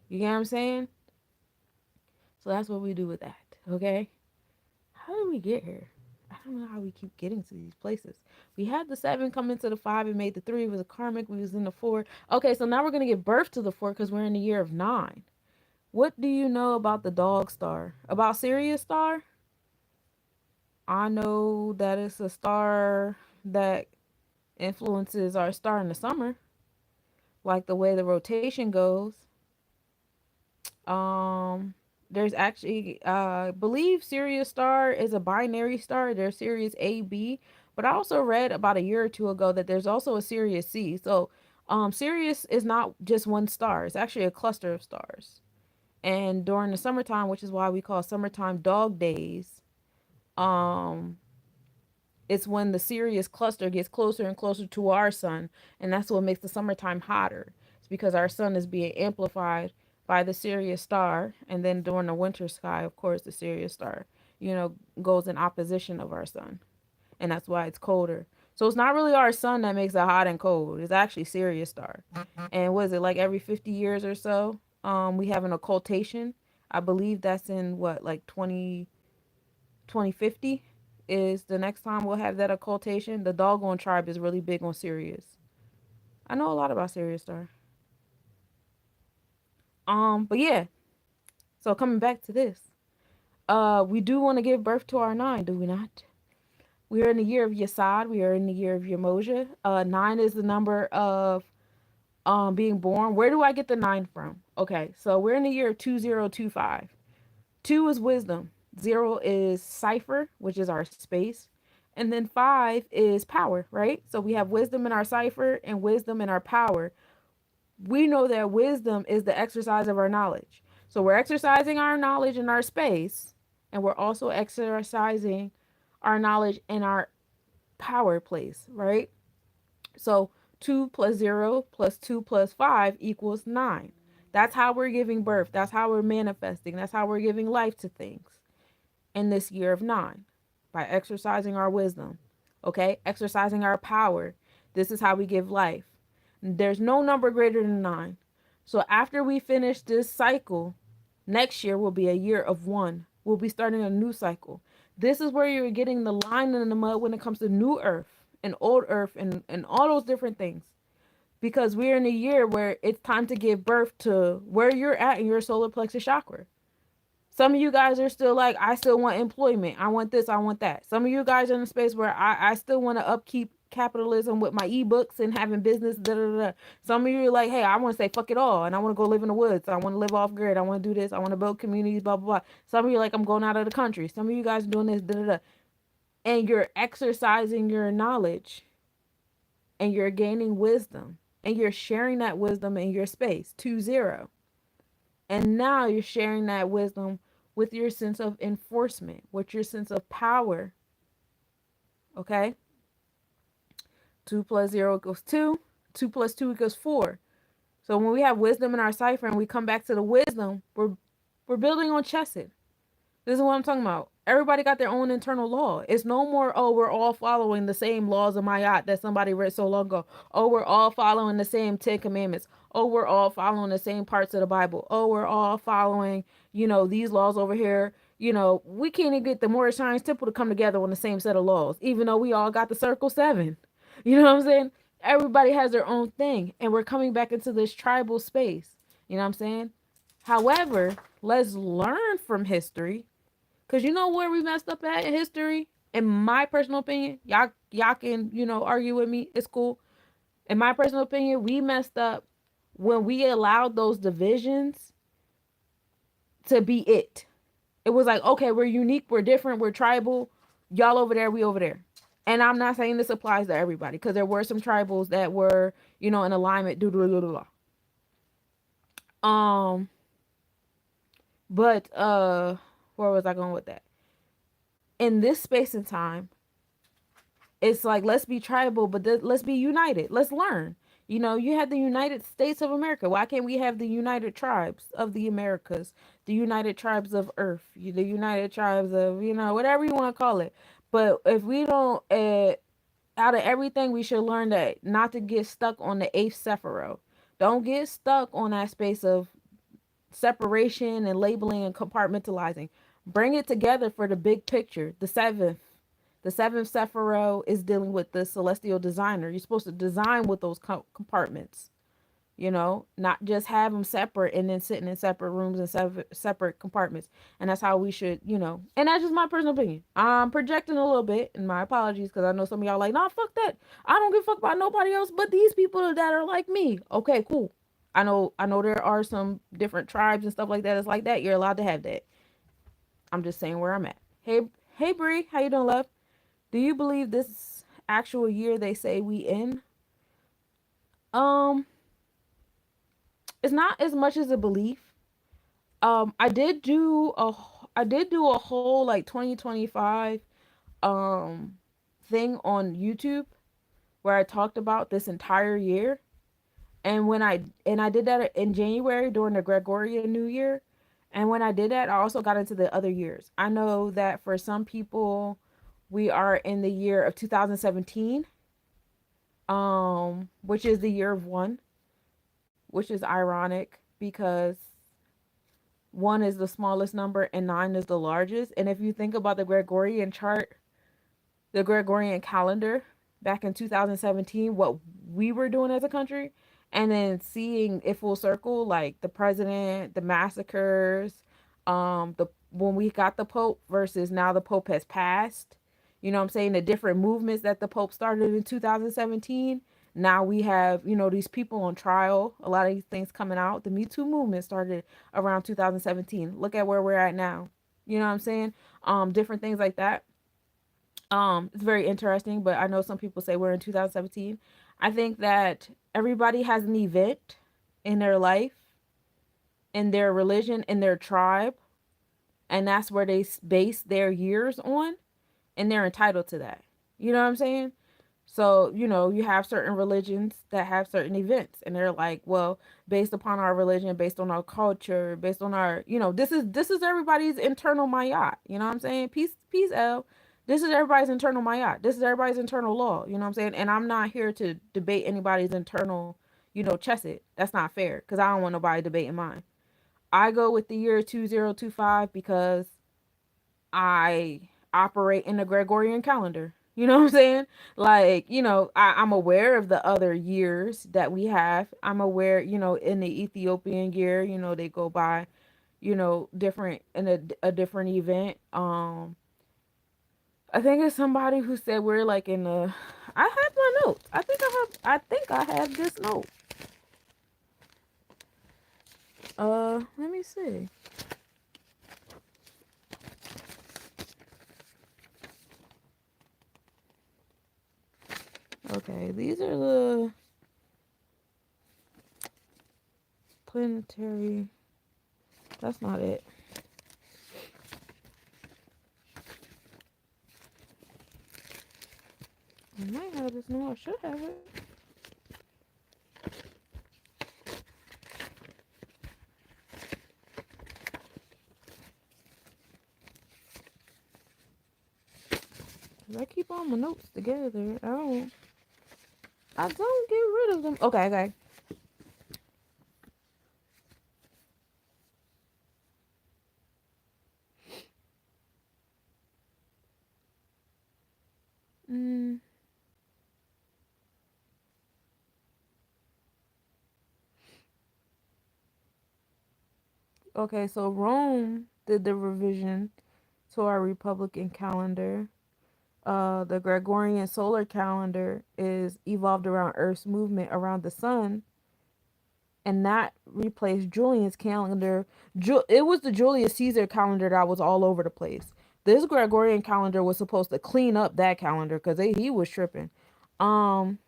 [SPEAKER 1] You get what I'm saying? So that's what we do with that, okay? How did we get here? I don't know how we keep getting to these places. We had the 7 come into the 5 and made the 3. It was a karmic. We was in the 4. Okay, so now we're going to give birth to the 4 because we're in the year of 9. What do you know about the dog star? About Sirius star? I know that it's a star that influences our star in the summer, like the way the rotation goes. Um, there's actually, I believe Sirius star is a binary star. There's Sirius A, B, but I also read about a year or two ago that there's also a Sirius C. So, Sirius is not just one star. It's actually a cluster of stars. And during the summertime, which is why we call summertime dog days, um, it's when the Sirius cluster gets closer and closer to our sun, and that's what makes the summertime hotter. It's because our sun is being amplified by the Sirius star, and then during the winter sky, of course, the Sirius star, goes in opposition of our sun, and that's why it's colder. So it's not really our sun that makes it hot and cold. It's actually Sirius star. And was it like every 50 years or so? We have an occultation. I believe that's in what, like 2050 is the next time we'll have that occultation. The doggone tribe is really big on Sirius. I know a lot about Sirius star. But yeah. So coming back to this, we do want to give birth to our 9, do we not? We are in the year of Yesod. We are in the year of Yemoja. 9 is the number of being born. Where do I get the 9 from? Okay, so we're in the year of 2025. 2 is wisdom. 0 is cipher, which is our space. And then 5 is power, right? So we have wisdom in our cipher and wisdom in our power. We know that wisdom is the exercise of our knowledge. So we're exercising our knowledge in our space, and we're also exercising our knowledge in our power place, right? So 2 plus 0 plus 2 plus 5 equals 9. That's how we're giving birth. That's how we're manifesting. That's how we're giving life to things in this year of 9 by exercising our wisdom, okay? Exercising our power. This is how we give life. There's no number greater than 9. So after we finish this cycle, next year will be a year of 1. We'll be starting a new cycle. This is where you're getting the line in the mud when it comes to new earth and old earth and all those different things. Because we're in a year where it's time to give birth to where you're at in your solar plexus chakra. Some of you guys are still like, I still want employment. I want this. I want that. Some of you guys are in a space where I still want to upkeep capitalism with my ebooks and having business. Da, da, da. Some of you are like, hey, I want to say fuck it all. And I want to go live in the woods. I want to live off grid. I want to do this. I want to build communities, blah, blah, blah. Some of you are like, I'm going out of the country. Some of you guys are doing this. Da, da, da. And you're exercising your knowledge and you're gaining wisdom and you're sharing that wisdom in your space 2-0. And now you're sharing that wisdom with your sense of enforcement, with your sense of power. Okay? 2 plus 0 equals 2. 2 plus 2 equals 4. So when we have wisdom in our cipher and we come back to the wisdom, we're building on chesed. This is what I'm talking about. Everybody got their own internal law. It's no more, oh, we're all following the same laws of Mayat that somebody read so long ago. Oh, we're all following the same 10 commandments. Oh, we're all following the same parts of the Bible. Oh, we're all following, these laws over here. We can't even get the Moorish Science Temple to come together on the same set of laws, even though we all got the Circle Seven. You know what I'm saying? Everybody has their own thing, and we're coming back into this tribal space. You know what I'm saying? However, let's learn from history, because you know where we messed up at in history? In my personal opinion, y'all can, argue with me. It's cool. In my personal opinion, we messed up when we allowed those divisions to be it. It was like, okay, we're unique, we're different, we're tribal. Y'all over there, we over there. And I'm not saying this applies to everybody, because there were some tribals that were, in alignment. Um, but where was I going with that? In this space and time, it's like, let's be tribal, but let's be united. Let's learn. You had the United States of America. Why can't we have the United Tribes of the Americas, the United Tribes of Earth, the United Tribes of, whatever you want to call it? But if we don't, out of everything, we should learn that not to get stuck on the eighth Sephiroth. Don't get stuck on that space of separation and labeling and compartmentalizing. Bring it together for the big picture. The seventh Sephiroth is dealing with the celestial designer. You're supposed to design with those compartments, not just have them separate and then sitting in separate rooms and separate compartments. And that's how we should, and that's just my personal opinion. I'm projecting a little bit, and my apologies, because I know some of y'all like, nah, fuck that. I don't give a fuck about nobody else but these people that are like me. Okay, cool. I know there are some different tribes and stuff like that. It's like that. You're allowed to have that. I'm just saying where I'm at. Hey, Bree, how you doing, love? Do you believe this actual year they say we in? Um, it's not as much as a belief. I did do a whole like 2025 um thing on YouTube where I talked about this entire year. And I did that in January during the Gregorian New Year. And when I did that, I also got into the other years. I know that for some people, we are in the year of 2017, which is the year of one, which is ironic because one is the smallest number and nine is the largest. And if you think about the Gregorian chart, the Gregorian calendar back in 2017, what we were doing as a country, and then seeing it full circle, like the president, the massacres, the when we got the Pope versus now the Pope has passed. You know what I'm saying? The different movements that the Pope started in 2017. Now we have, these people on trial. A lot of these things coming out. The Me Too movement started around 2017. Look at where we're at now. You know what I'm saying? Different things like that. It's very interesting, but I know some people say we're in 2017. I think that everybody has an event in their life, in their religion, in their tribe, and that's where they base their years on, and they're entitled to that. You know what I'm saying? So, you have certain religions that have certain events, and they're like, well, based upon our religion, based on our culture, based on our, this is everybody's internal mayat. You know what I'm saying? Peace, L. This is everybody's internal mayat. This is everybody's internal law. You know what I'm saying? And I'm not here to debate anybody's internal, chesed. That's not fair, because I don't want nobody debating mine. I go with the year 2025 because I operate in the Gregorian calendar. You know what I'm saying? Like, I'm aware of the other years that we have. I'm aware, in the Ethiopian year, they go by, different in a different event. I think it's somebody who said we're like in the I have my notes. I think I have this note. Let me see. Okay, these are the planetary. That's not it. I might have this. No, I should have it. 'Cause I keep all my notes together. I don't get rid of them. Okay, okay. Mm, okay, so Rome did the revision to our Republican calendar. The Gregorian solar calendar is evolved around Earth's movement around the sun, and that replaced Julian's calendar. It was the Julius Caesar calendar that was all over the place. This Gregorian calendar was supposed to clean up that calendar because he was tripping. Um,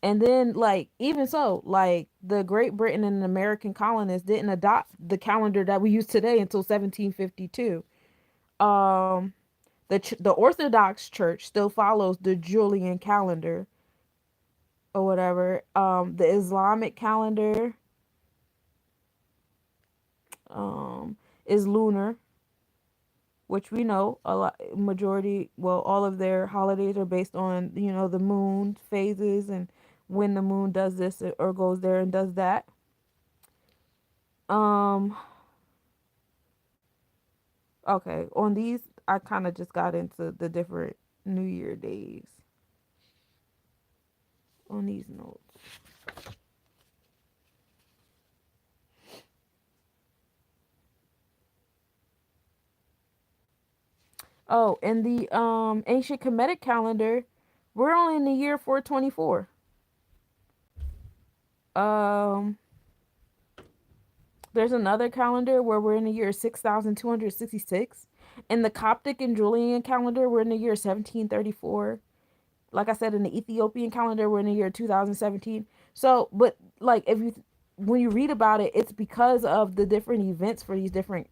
[SPEAKER 1] and then like even so, like the Great Britain and American colonists didn't adopt the calendar that we use today until 1752. Um, the Orthodox Church still follows the Julian calendar or whatever. The Islamic calendar um is lunar, which we know a lot majority, well, all of their holidays are based on, the moon phases and when the moon does this or goes there and does that. Um okay, on these I kind of just got into the different New Year days on these notes. Oh, in the ancient Kemetic calendar, we're only in the year 424. Um there's another calendar where we're in the year 6266. In the Coptic and Julian calendar, we're in the year 1734. Like I said, in the Ethiopian calendar, we're in the year 2017. So, but like if you when you read about it, it's because of the different events for these different,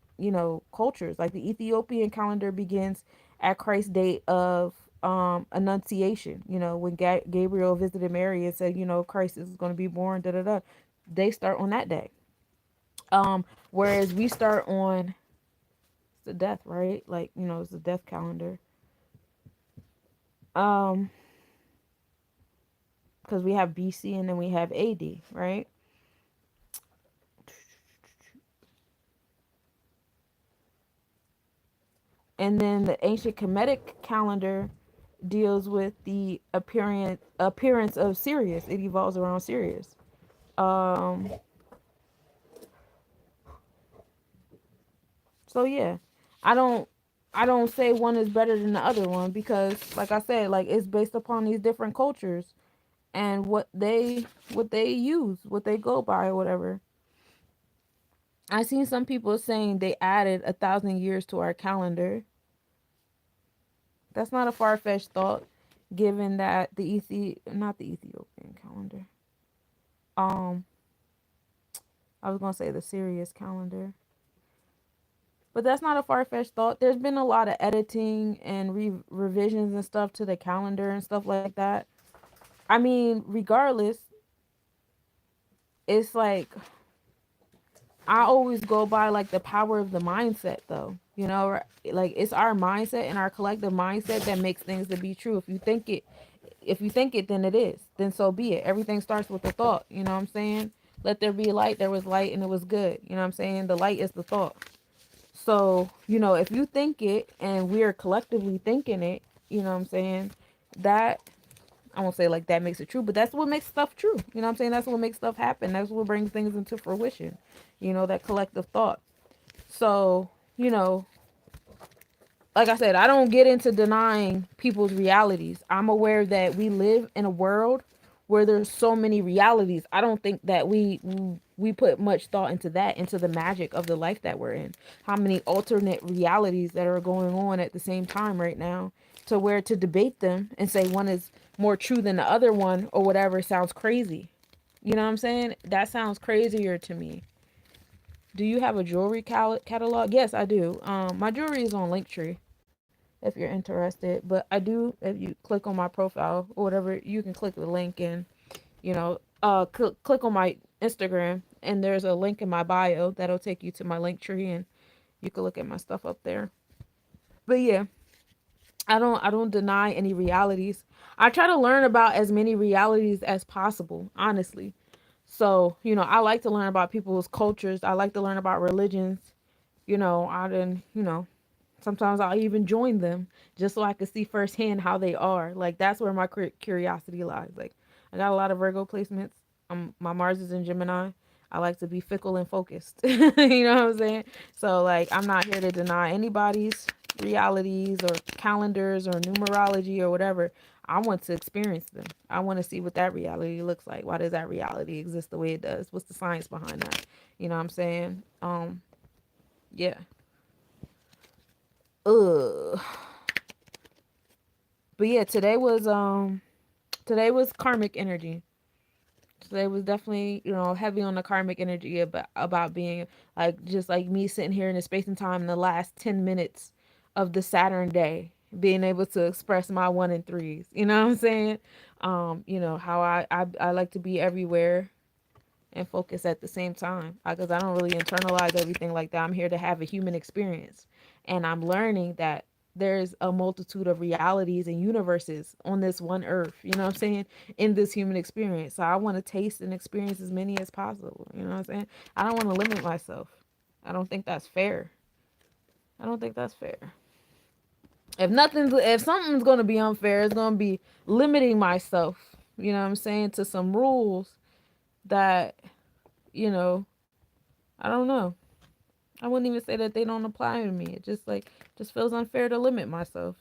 [SPEAKER 1] cultures. Like the Ethiopian calendar begins at Christ's date of annunciation, when Gabriel visited Mary and said, Christ is going to be born, da da da. They start on that day. Whereas we start on the death, right? Like, it's the death calendar. Um, because we have BC and then we have AD, right? And then the ancient Kemetic calendar deals with the appearance of Sirius. It evolves around Sirius. Um, so yeah, I don't I don't say one is better than the other one because, like I said, like it's based upon these different cultures and what they use, what they go by, or whatever. I seen some people saying they added 1,000 years to our calendar. That's not a far fetched thought, given that not the Ethiopian calendar. Um, I was gonna say the Sirius calendar, but that's not a far fetched thought. There's been a lot of editing and revisions and stuff to the calendar and stuff like that. I mean, regardless, it's like I always go by like the power of the mindset, though. Right? Like it's our mindset and our collective mindset that makes things to be true. If you think it, then it is. Then so be it. Everything starts with a thought. You know what I'm saying? Let there be light. There was light, and it was good. You know what I'm saying? The light is the thought. So if you think it, and we're collectively thinking it, you know what I'm saying? That I won't say like that makes it true, but that's what makes stuff true. You know what I'm saying? That's what makes stuff happen. That's what brings things into fruition. That collective thought. So, you know, like I said, I don't get into denying people's realities. I'm aware that we live in a world where there's so many realities. I don't think that we put much thought into that, into the magic of the life that we're in. How many alternate realities that are going on at the same time right now, to where to debate them and say one is more true than the other one or whatever sounds crazy. You know what I'm saying? That sounds crazier to me. Do you have a jewelry catalog? Yes, I do. My jewelry is on Linktree if you're interested. But I do, if you click on my profile or whatever, you can click the link and, click on my Instagram and there's a link in my bio that'll take you to my link tree and you can look at my stuff up there. But yeah, I don't deny any realities. I try to learn about as many realities as possible, honestly. So, I like to learn about people's cultures. I like to learn about religions. I didn't, sometimes I'll even join them just so I can see firsthand how they are. Like that's where my curiosity lies. Like I got a lot of Virgo placements. My Mars is in Gemini. I like to be fickle and focused. You know what I'm saying? So like I'm not here to deny anybody's realities or calendars or numerology or whatever. I want to experience them. I want to see what that reality looks like. Why does that reality exist the way it does? What's the science behind that? You know what I'm saying? Yeah. Ugh. But yeah, today was karmic energy. Today was definitely, heavy on the karmic energy about being like just like me sitting here in the space and time in the last 10 minutes of the Saturn day, being able to express my one and threes. You know what I'm saying? How I like to be everywhere and focus at the same time because I don't really internalize everything like that. I'm here to have a human experience, and I'm learning that there's a multitude of realities and universes on this one earth, you know what I'm saying, in this human experience. So I want to taste and experience as many as possible, you know what I'm saying. I don't want to limit myself. I don't think that's fair. I don't think that's fair. If something's going to be unfair, it's going to be limiting myself, you know what I'm saying, to some rules that, you know I don't know. I wouldn't even say that they don't apply to me. It just feels unfair to limit myself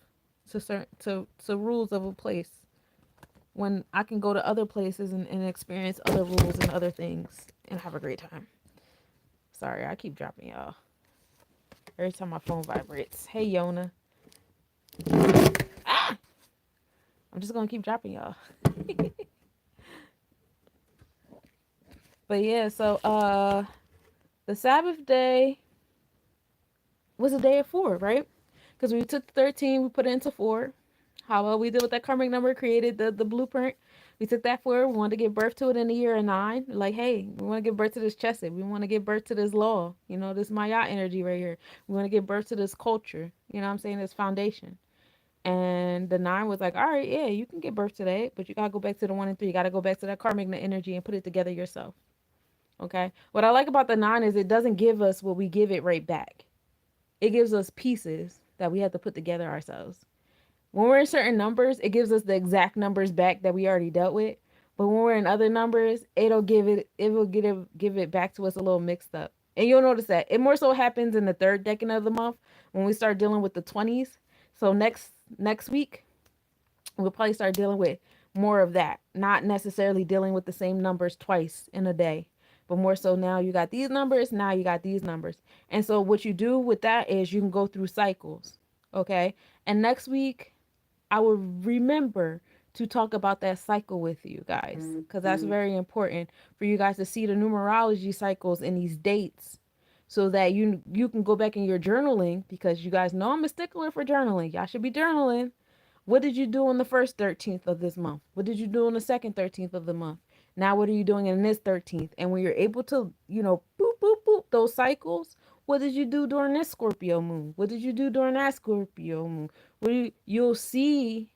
[SPEAKER 1] to certain to rules of a place when I can go to other places and experience other rules and other things and have a great time. Sorry, I keep dropping y'all. Every time my phone vibrates. Hey Yona. Ah! I'm just gonna keep dropping y'all. But yeah, so the Sabbath day was a day of four, right? Because we took 13, we put it into four. How well we did with that karmic number, created the blueprint. We took that forward. We wanted to give birth to it in the year of nine. Like, hey, we want to give birth to this chesed. We want to give birth to this law. This Maya energy right here. We want to give birth to this culture. You know what I'm saying? This foundation. And the nine was like, all right, yeah, you can give birth to that, but you got to go back to the one and three. You got to go back to that karmic energy and put it together yourself. Okay. What I like about the nine is it doesn't give us what we give it right back. It gives us pieces that we have to put together ourselves. When we're in certain numbers, it gives us the exact numbers back that we already dealt with. But when we're in other numbers, it will give it back to us a little mixed up. And you'll notice that it more so happens in the third decade of the month when we start dealing with the 20s. So next week, we'll probably start dealing with more of that. Not necessarily dealing with the same numbers twice in a day. But more so now you got these numbers, now you got these numbers. And so what you do with that is you can go through cycles. Okay. And next week I will remember to talk about that cycle with you guys because that's very important for you guys to see the numerology cycles and these dates so that you can go back in your journaling because you guys know I'm a stickler for journaling. Y'all should be journaling. What did you do on the first 13th of this month? What did you do on the second 13th of the month? Now what are you doing in this 13th? And when you're able to, boop boop boop those cycles, what did you do during this Scorpio moon? What did you do during that Scorpio moon? You'll see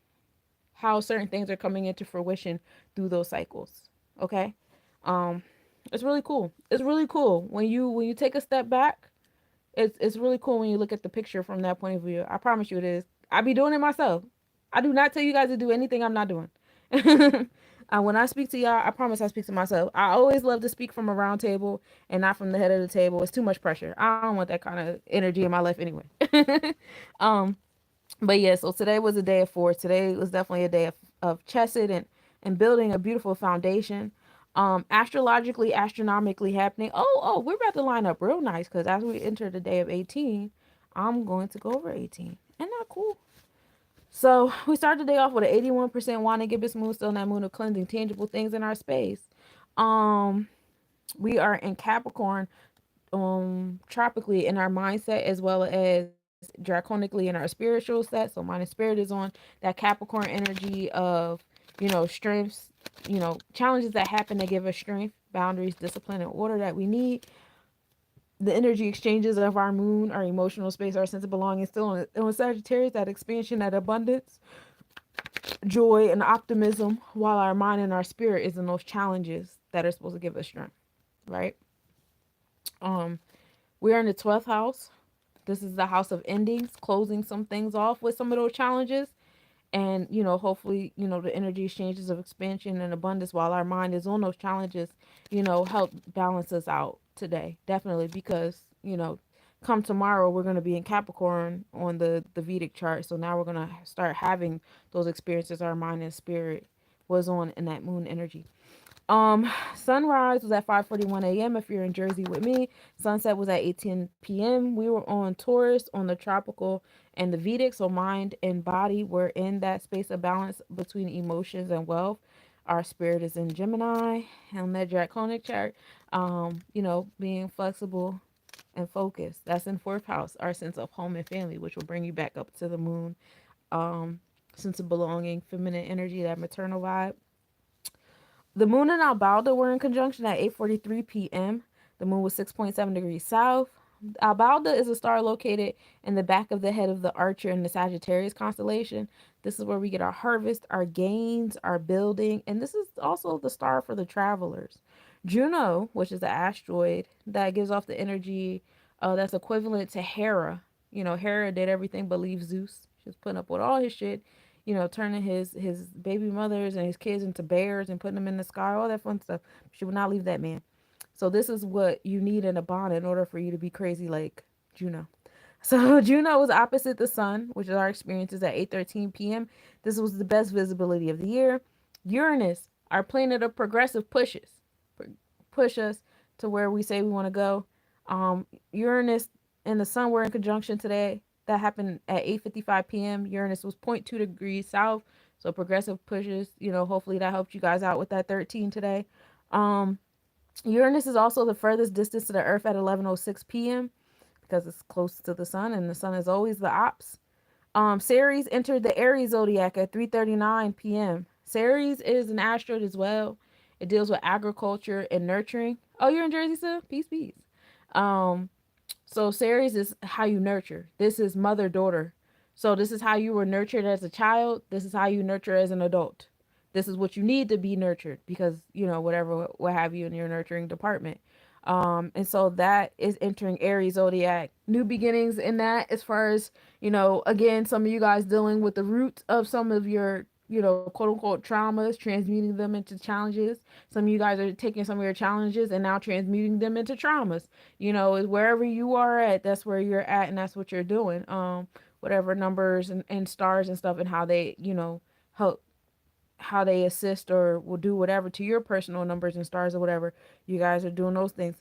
[SPEAKER 1] how certain things are coming into fruition through those cycles. Okay? Um it's really cool. It's really cool when you take a step back. It's really cool when you look at the picture from that point of view. I promise you it is. I be doing it myself. I do not tell you guys to do anything I'm not doing. When I speak to y'all, I promise I speak to myself. I always love to speak from a round table and not from the head of the table. It's too much pressure. I don't want that kind of energy in my life anyway. um, but yeah, so today was a day of four. Today was definitely a day of chesed and building a beautiful foundation. Astrologically, astronomically happening. Oh, we're about to line up real nice because as we enter the day of 18, I'm going to go over 18. Isn't that cool? So we started the day off with an 81% Wanda Gibbous moon, still in that moon of cleansing tangible things in our space. Um, we are in Capricorn, tropically in our mindset as well as draconically in our spiritual set. So mine and spirit is on that Capricorn energy of, strengths, challenges that happen to give us strength, boundaries, discipline, and order that we need. The energy exchanges of our moon, our emotional space, our sense of belonging, still on Sagittarius, that expansion, that abundance, joy, and optimism, while our mind and our spirit is in those challenges that are supposed to give us strength, right? Um, we're in the 12th house. This is the house of endings, closing some things off with some of those challenges. And, hopefully, the energy exchanges of expansion and abundance while our mind is on those challenges, help balance us out today. Definitely, because, come tomorrow, we're going to be in Capricorn on the Vedic chart. So now we're going to start having those experiences our mind and spirit was on in that moon energy. Sunrise was at 5:41 a.m. if you're in Jersey with me. Sunset was at 8:10 p.m. We were on Taurus on the tropical and the Vedic, so mind and body were in that space of balance between emotions and wealth. Our spirit is in Gemini and the draconic chart. Being flexible and focused. That's in fourth house, our sense of home and family, which will bring you back up to the moon. Um, Sense of belonging, feminine energy, that maternal vibe. The moon and Albalda were in conjunction at 8:43 p.m. The moon was 6.7 degrees south. Albalda is a star located in the back of the head of the Archer in the Sagittarius constellation. This is where we get our harvest, our gains, our building, and this is also the star for the travelers. Juno, which is the asteroid that gives off the energy that's equivalent to Hera. Hera did everything but leave Zeus. She was putting up with all his shit, turning his baby mothers and his kids into bears and putting them in the sky, all that fun stuff. She would not leave that man. So this is what you need in a bond in order for you to be crazy like Juno. So Juno was opposite the sun, which is our experiences at 8:13 p.m. This was the best visibility of the year. Uranus, our planet of progressive pushes, push us to where we say we want to go. Uranus and the sun were in conjunction today. That happened at 8:55 p.m. Uranus was zero point 0.2 degrees south, so progressive pushes. Hopefully that helped you guys out with that 13 today. Um, Uranus is also the furthest distance to the Earth at 11:06 p.m. because it's close to the sun, and the sun is always the ops. Ceres entered the Aries zodiac at 3:39 p.m. Ceres is an asteroid as well. It deals with agriculture and nurturing. Oh, you're in Jersey, sir? Peace, peace. Um, so Ceres is how you nurture. This is mother daughter. So this is how you were nurtured as a child. This is how you nurture as an adult. This is what you need to be nurtured because whatever what have you in your nurturing department. And so that is entering Aries zodiac. New beginnings in that, as far as again, some of you guys dealing with the root of some of your quote unquote traumas, transmuting them into challenges. Some of you guys are taking some of your challenges and now transmuting them into traumas. Wherever you are at, that's where you're at, and that's what you're doing. Whatever numbers and stars and stuff, and how they help, how they assist or will do whatever to your personal numbers and stars or whatever. You guys are doing those things.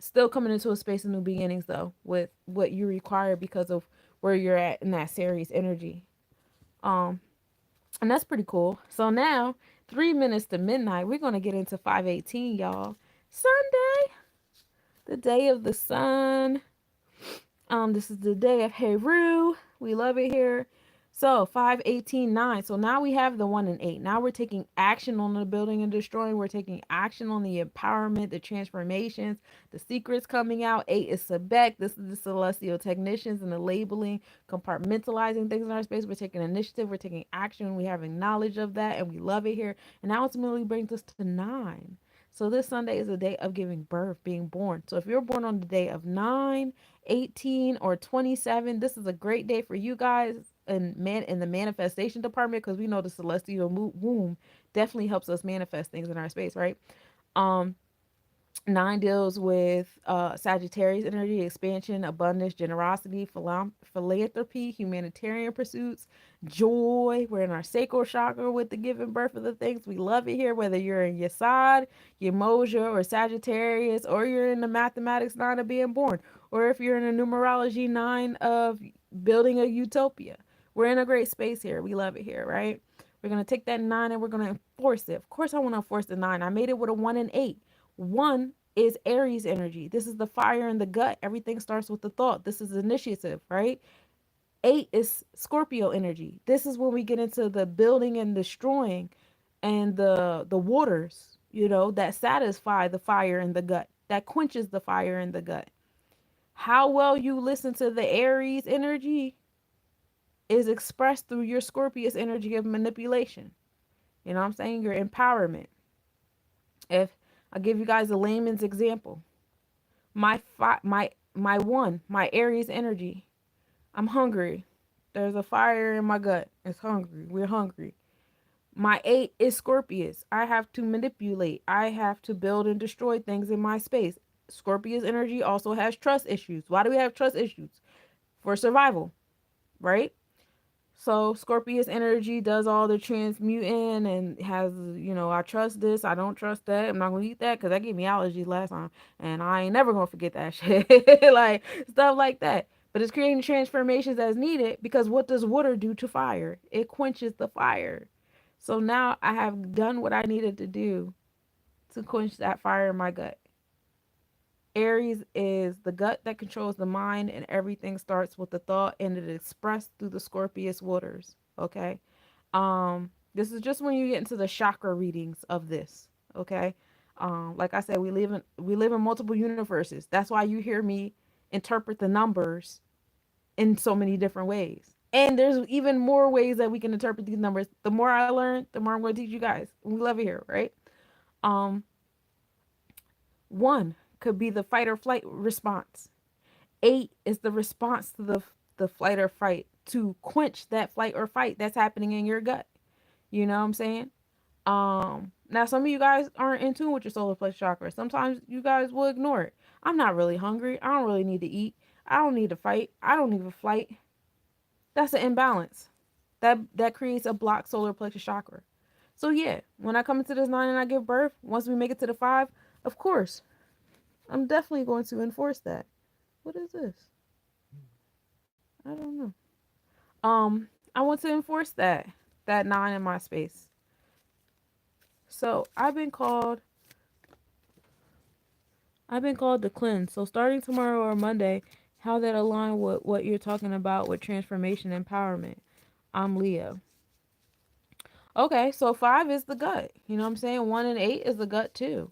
[SPEAKER 1] Still coming into a space of new beginnings though, with what you require because of where you're at in that series energy. Um, and that's pretty cool. So now, 3 minutes to midnight, we're gonna get into 5:18, y'all. Sunday, the day of the sun. This is the day of Heru. We love it here. So 5:18:9. So now we have the 1 and 8. Now we're taking action on the building and destroying. We're taking action on the empowerment, the transformations, the secrets coming out. 8 is Sebek. This is the celestial technicians and the labeling, compartmentalizing things in our space. We're taking initiative. We're taking action. We having knowledge of that, and we love it here. And that ultimately brings us to 9. So this Sunday is a day of giving birth, being born. So if you're born on the day of 9, 18, or 27, this is a great day for you guys in the manifestation department, because we know the celestial womb definitely helps us manifest things in our space, right? Um, 9 deals with Sagittarius energy, expansion, abundance, generosity, philanthropy, humanitarian pursuits, joy. We're in our sacral chakra with the giving birth of the things. We love it here, whether you're in your Yesod, your Moja, or Sagittarius, or you're in the mathematics 9 of being born, or if you're in a numerology 9 of building a utopia. We're in a great space here. We love it here, right? We're going to take that 9 and we're going to enforce it. Of course, I want to enforce the 9. I made it with a 1 and 8. 1 is Aries energy. This is the fire in the gut. Everything starts with the thought. This is initiative, right? 8 is Scorpio energy. This is when we get into the building and destroying and the waters, that satisfy the fire in the gut, that quenches the fire in the gut. How well you listen to the Aries energy is expressed through your Scorpius energy of manipulation. You know what I'm saying? Your empowerment. If I'll give you guys a layman's example, my Aries energy. I'm hungry. There's a fire in my gut. It's hungry. We're hungry. My 8 is Scorpius. I have to manipulate. I have to build and destroy things in my space. Scorpius energy also has trust issues. Why do we have trust issues? For survival, right? So Scorpius energy does all the transmuting and has, I trust this, I don't trust that. I'm not gonna eat that because that gave me allergies last time, and I ain't never gonna forget that shit. Like stuff like that. But it's creating transformations as needed because what does water do to fire? It quenches the fire. So now I have done what I needed to do to quench that fire in my gut. Aries is the gut that controls the mind, and everything starts with the thought, and it is expressed through the Scorpius waters. Okay. This is just when you get into the chakra readings of this. Okay. Like I said, we live in multiple universes. That's why you hear me interpret the numbers in so many different ways. And there's even more ways that we can interpret these numbers. The more I learn, the more I'm going to teach you guys. We love it here, right? Um, One could be the fight or flight response. 8 is the response to the flight or fight to quench that flight or fight that's happening in your gut. You know what I'm saying? Now some of you guys aren't in tune with your solar plexus chakra. Sometimes you guys will ignore it. I'm not really hungry. I don't really need to eat. I don't need to fight. I don't need to flight. That's an imbalance. That creates a blocked solar plexus chakra. So yeah, when I come into this 9 and I give birth, once we make it to the 5, of course, I'm definitely going to enforce that. What is this? I don't know. I want to enforce that 9 in my space. So I've been called to cleanse. So starting tomorrow or Monday, how that align with what you're talking about with transformation empowerment. I'm Leo. Okay, so 5 is the gut. You know what I'm saying? 1 and 8 is the gut too.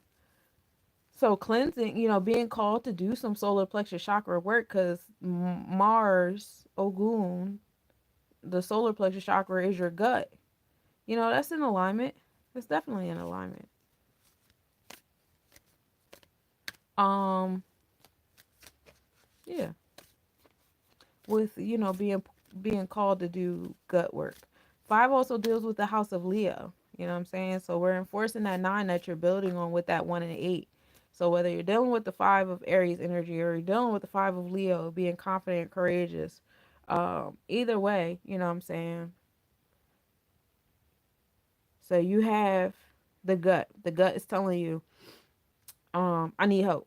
[SPEAKER 1] So cleansing, being called to do some solar plexus chakra work because Mars, Ogun, the solar plexus chakra is your gut. That's in alignment. It's definitely in alignment. Um, yeah, with being called to do gut work. 5 also deals with the house of Leo. You know what I'm saying? So we're enforcing that 9 that you're building on with that 1 and 8. So whether you're dealing with the 5 of Aries energy or you're dealing with the 5 of Leo, being confident, courageous, either way, you know what I'm saying? So you have the gut. The gut is telling you, I need help.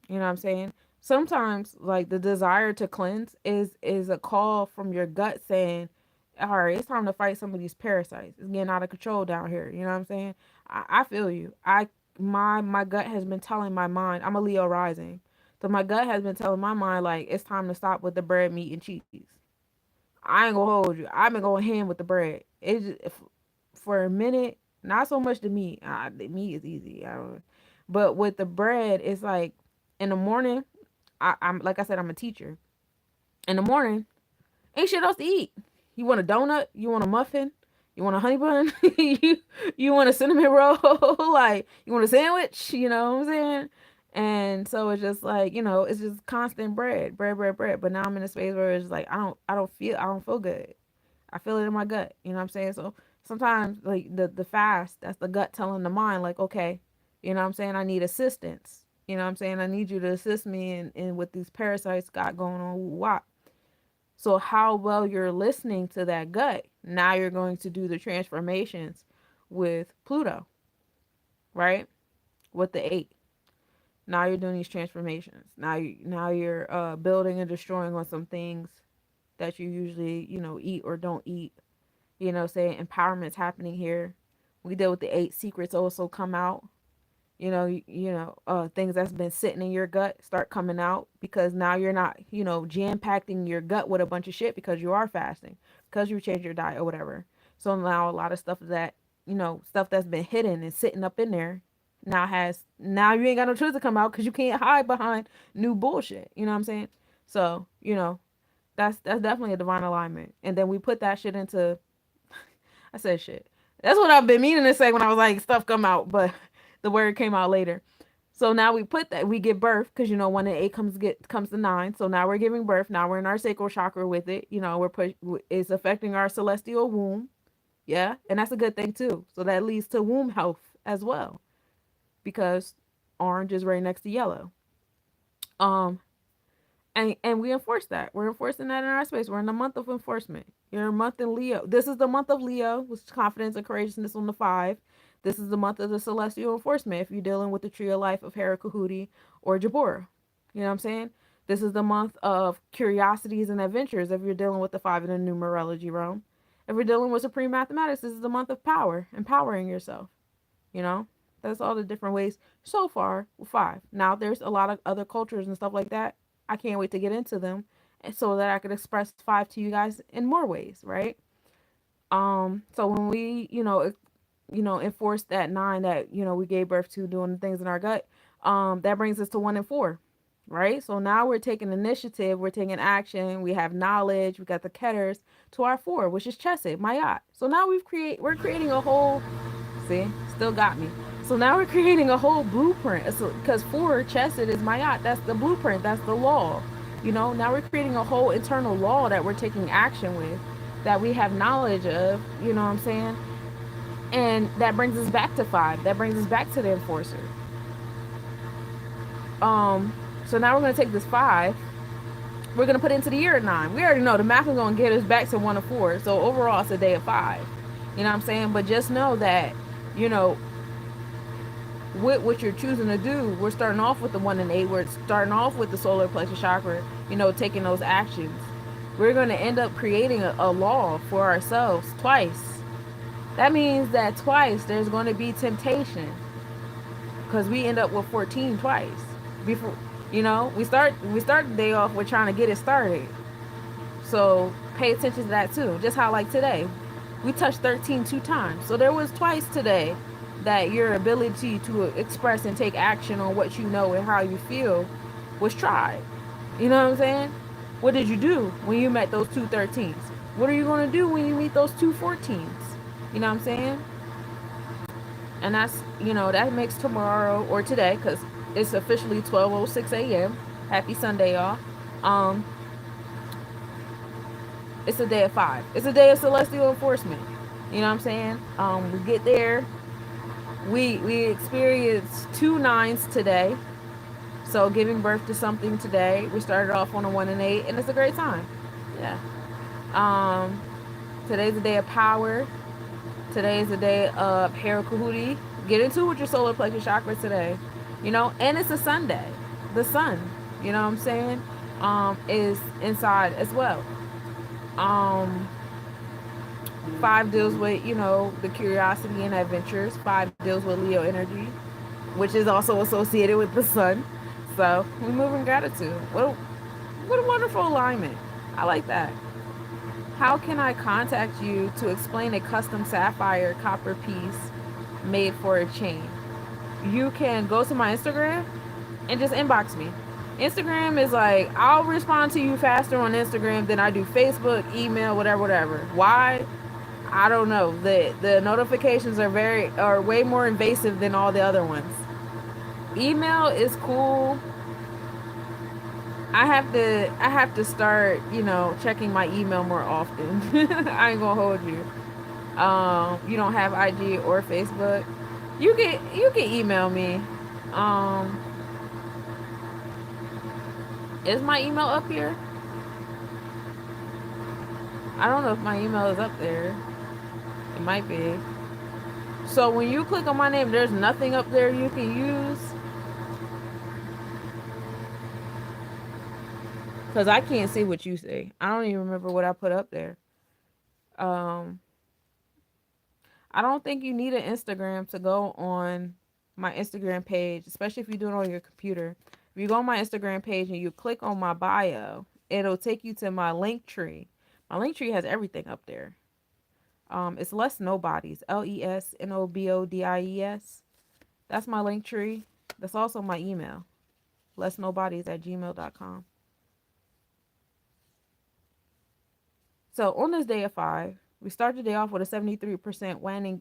[SPEAKER 1] You know what I'm saying? Sometimes like the desire to cleanse is a call from your gut saying, all right, it's time to fight some of these parasites. It's getting out of control down here. You know what I'm saying? I feel you. My gut has been telling my mind, I'm a Leo rising. So my gut has been telling my mind like it's time to stop with the bread, meat, and cheese. I ain't gonna hold you. I've been going ham with the bread. For a minute, not so much the meat. The meat is easy. But with the bread, it's like in the morning. I'm like I said, I'm a teacher. In the morning, ain't shit else to eat. You want a donut? You want a muffin? You want a honey bun? you want a cinnamon roll? Like you want a sandwich? You know what I'm saying? And so it's just like it's just constant bread, bread, bread, bread. But now I'm in a space where it's like I don't feel good. I feel it in my gut. You know what I'm saying? So sometimes like the fast, that's the gut telling the mind like, okay, you know what I'm saying? I need assistance. You know what I'm saying? I need you to assist me in what these parasites got going on. Why? So how well you're listening to that gut, now you're going to do the transformations with Pluto, right? With the 8. Now you're doing these transformations. Now you're building and destroying on some things that you usually, eat or don't eat. Say empowerment's happening here. We deal with the 8 secrets also come out. Things that's been sitting in your gut start coming out because now you're not, jam packing your gut with a bunch of shit because you are fasting, because you changed your diet or whatever. So now a lot of stuff that's been hidden and sitting up in there now you ain't got no choice to come out because you can't hide behind new bullshit. You know what I'm saying? So, that's definitely a divine alignment. And then we put that shit into, I said shit. That's what I've been meaning to say when I was like stuff come out, but the word came out later. So now we put that, we give birth, because 1 and 8 comes to 9. So now we're giving birth. Now we're in our sacral chakra with it. It's affecting our celestial womb. Yeah, and that's a good thing too. So that leads to womb health as well, because orange is right next to yellow. Um, and we enforce that. We're enforcing that in our space. We're in the month of enforcement. You're a month in Leo. This is the month of Leo, with confidence and courageousness on the 5. This is the month of the celestial enforcement if you're dealing with the tree of life of Hera Kahuti or Jabora. You know what I'm saying? This is the month of curiosities and adventures if you're dealing with the 5 in the numerology realm. If you're dealing with supreme mathematics, this is the month of power, empowering yourself. You know, that's all the different ways so far with 5. Now there's a lot of other cultures and stuff like that. I can't wait to get into them, and so that I could express 5 to you guys in more ways, right? So when we, enforce that 9 that, we gave birth to, doing the things in our gut, that brings us to 1 and 4, right? So now we're taking initiative, we're taking action, we have knowledge, we got the ketters to our 4, which is Chesed, Mayat. So now we're creating a whole. See, still got me. So now we're creating a whole blueprint. Because for Chesed is Mayat. That's the blueprint. That's the law. Now we're creating a whole internal law that we're taking action with, that we have knowledge of. You know what I'm saying? And that brings us back to 5. That brings us back to the enforcer. So now we're gonna take this 5. We're gonna put it into the year of 9. We already know the math is gonna get us back to 1 and 4. So overall, it's a day of 5. You know what I'm saying? But just know that, you know, with what you're choosing to do, we're starting off with the 1 and 8. We're starting off with the solar plexus chakra, taking those actions. We're going to end up creating a law for ourselves twice. That means that twice there's going to be temptation, because we end up with 14 twice. Before, we start the day off with trying to get it started. So pay attention to that too. Just how, like, today, we touched 13 2 times. So there was twice today that your ability to express and take action on what you know and how you feel was tried. You know what I'm saying? What did you do when you met those 2 13s? What are you going to do when you meet those 2 14s? You know what I'm saying? And that makes tomorrow, or today, because it's officially 12:06 a.m. Happy Sunday, y'all. Um, it's a day of 5. It's a day of celestial enforcement. You know what I'm saying? We get there. We experienced 2 9s today. So giving birth to something today. We started off on a 1 and 8, and it's a great time. Yeah. Um, Today's a day of power. Today is a day of Hera Kahuti. Get into with your solar plexus chakra today. And it's a Sunday. The sun, you know what I'm saying, is inside as well. Um, 5 deals with, the curiosity and adventures. 5 deals with Leo energy, which is also associated with the sun. So we move in gratitude. What a wonderful alignment. I like that. How can I contact you to explain a custom sapphire copper piece made for a chain? You can go to my Instagram and just inbox me. Instagram is like, I'll respond to you faster on Instagram than I do Facebook, email, whatever. Why? I don't know. The notifications are way more invasive than all the other ones. Email is cool. I have to start, checking my email more often. I ain't gonna hold you. You don't have IG or Facebook. You can email me. Um, is my email up here? I don't know if my email is up there. It might be. So when you click on my name, there's nothing up there you can use. Because I can't see what you see. I don't even remember what I put up there. Um, I don't think you need an Instagram to go on my Instagram page, especially if you do it on your computer. If you go on my Instagram page and you click on my bio, it'll take you to my link tree. My link tree has everything up there. It's Less Nobodies, LESNOBODIES. That's my link tree. That's also my email, lessnobodies@gmail.com. So on this day of five, we start the day off with a 73%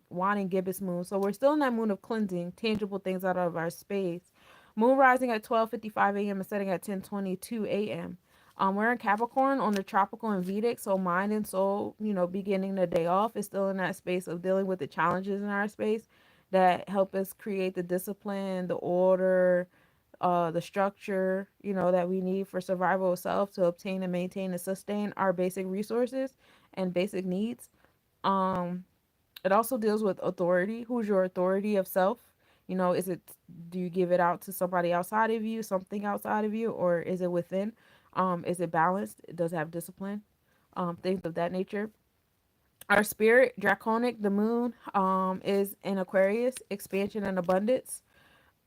[SPEAKER 1] waning gibbous moon. So we're still in that moon of cleansing tangible things out of our space. Moon rising at 12:55 a.m. and setting at 10:22 a.m. We're in Capricorn on the tropical and Vedic, so mind and soul, beginning the day off is still in that space of dealing with the challenges in our space that help us create the discipline, the order, the structure, that we need for survival of self to obtain and maintain and sustain our basic resources and basic needs. Um, it also deals with authority. Who's your authority of self? Is it, do you give it out to somebody outside of you, something outside of you, or is it within? Is it balanced? It does have discipline, things of that nature. Our spirit, draconic, the moon, is in Aquarius, expansion and abundance.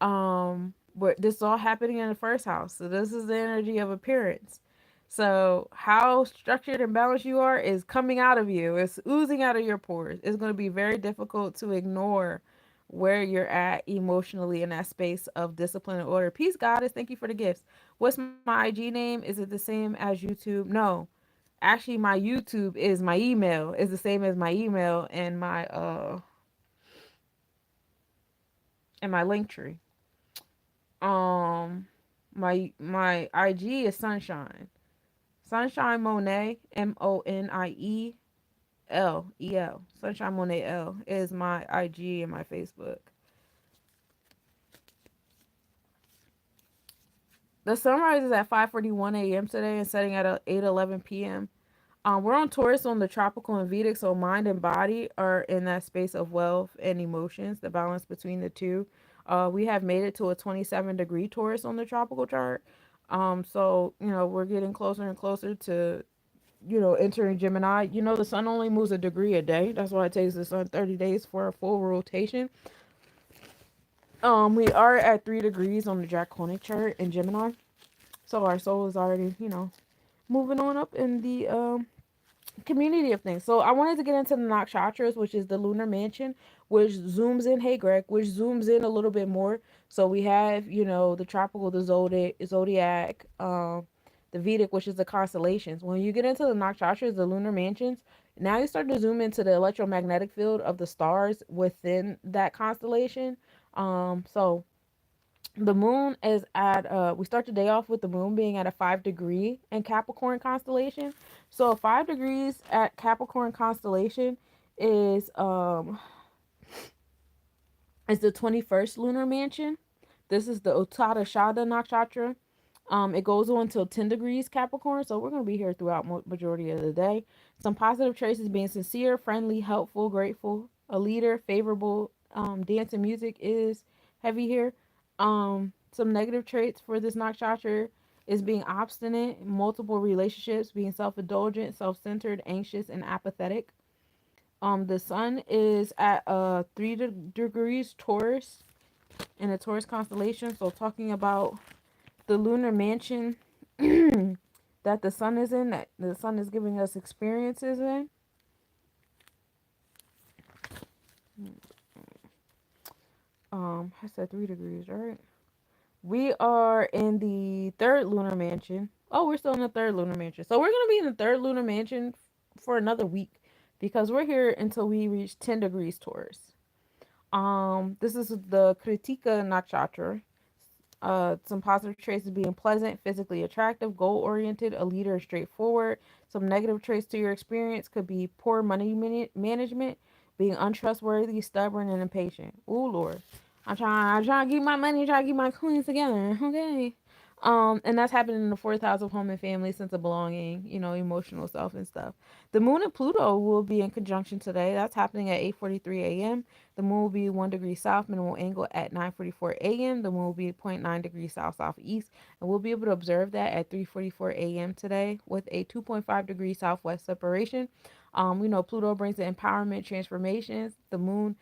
[SPEAKER 1] But this is all happening in the first house, so this is the energy of appearance. So how structured and balanced you are is coming out of you, it's oozing out of your pores. It's going to be very difficult to ignore where you're at emotionally in that space of discipline and order. Peace, goddess, thank you for the gifts. What's my IG name? Is it the same as YouTube? No, actually my YouTube is my email, is the same as my email and my link tree. Um, my IG is Sunshine. Sunshine Monet, Monielel. Sunshine Monet L is my IG and my Facebook. The sunrise is at 5:41 a.m. today and setting at 8:11 p.m. We're on Taurus on the tropical and Vedic, so mind and body are in that space of wealth and emotions, the balance between the two. We have made it to a 27-degree Taurus on the tropical chart. So, we're getting closer and closer to, entering Gemini. The sun only moves a degree a day. That's why it takes the sun 30 days for a full rotation. We are at 3 degrees on the draconic chart in Gemini. So our soul is already, moving on up in the community of things. So I wanted to get into the nakshatras, which is the lunar mansion, which zooms in. Hey, Greg, which zooms in a little bit more. So we have, the tropical, the zodiac, the Vedic, which is the constellations. When you get into the nakshatras, the lunar mansions, now you start to zoom into the electromagnetic field of the stars within that constellation. So the moon is at we start the day off with the moon being at a 5 degree in Capricorn constellation. So 5 degrees at Capricorn constellation is um is the 21st lunar mansion. This is the Uttada Shada nakshatra. It goes on until 10 degrees Capricorn, so we're going to be here throughout majority of the day. Some positive traits is being sincere, friendly, helpful, grateful, a leader, favorable. Dance and music is heavy here. Some negative traits for this nakshatra is being obstinate, multiple relationships, being self-indulgent, self-centered, anxious, and apathetic. The sun is at 3 degrees Taurus in the Taurus constellation, so talking about the lunar mansion that the sun is in, that the sun is giving us experiences in. I said 3 degrees, right? We are in the third lunar mansion. Oh, we're still in the third lunar mansion. So we're gonna be in the third lunar mansion for another week because we're here until we reach 10 degrees Taurus. This is the Kritika Nakshatra. Some positive traits is being pleasant, physically attractive, goal oriented, a leader, straightforward. Some negative traits to your experience could be poor money management, being untrustworthy, stubborn, and impatient. Ooh, Lord. I'm trying to get my money, trying to get my coins together. Okay. And that's happening in the fourth house of home and family, sense of belonging, emotional self and stuff. The moon and Pluto will be in conjunction today. That's happening at 8:43 a.m. The moon will be 1 degree south, minimal angle at 9:44 a.m. The moon will be zero point 0.9 degrees south southeast, and we'll be able to observe that at 3:44 a.m. today with a 2.5 degree southwest separation. We know Pluto brings the empowerment, transformations. The moon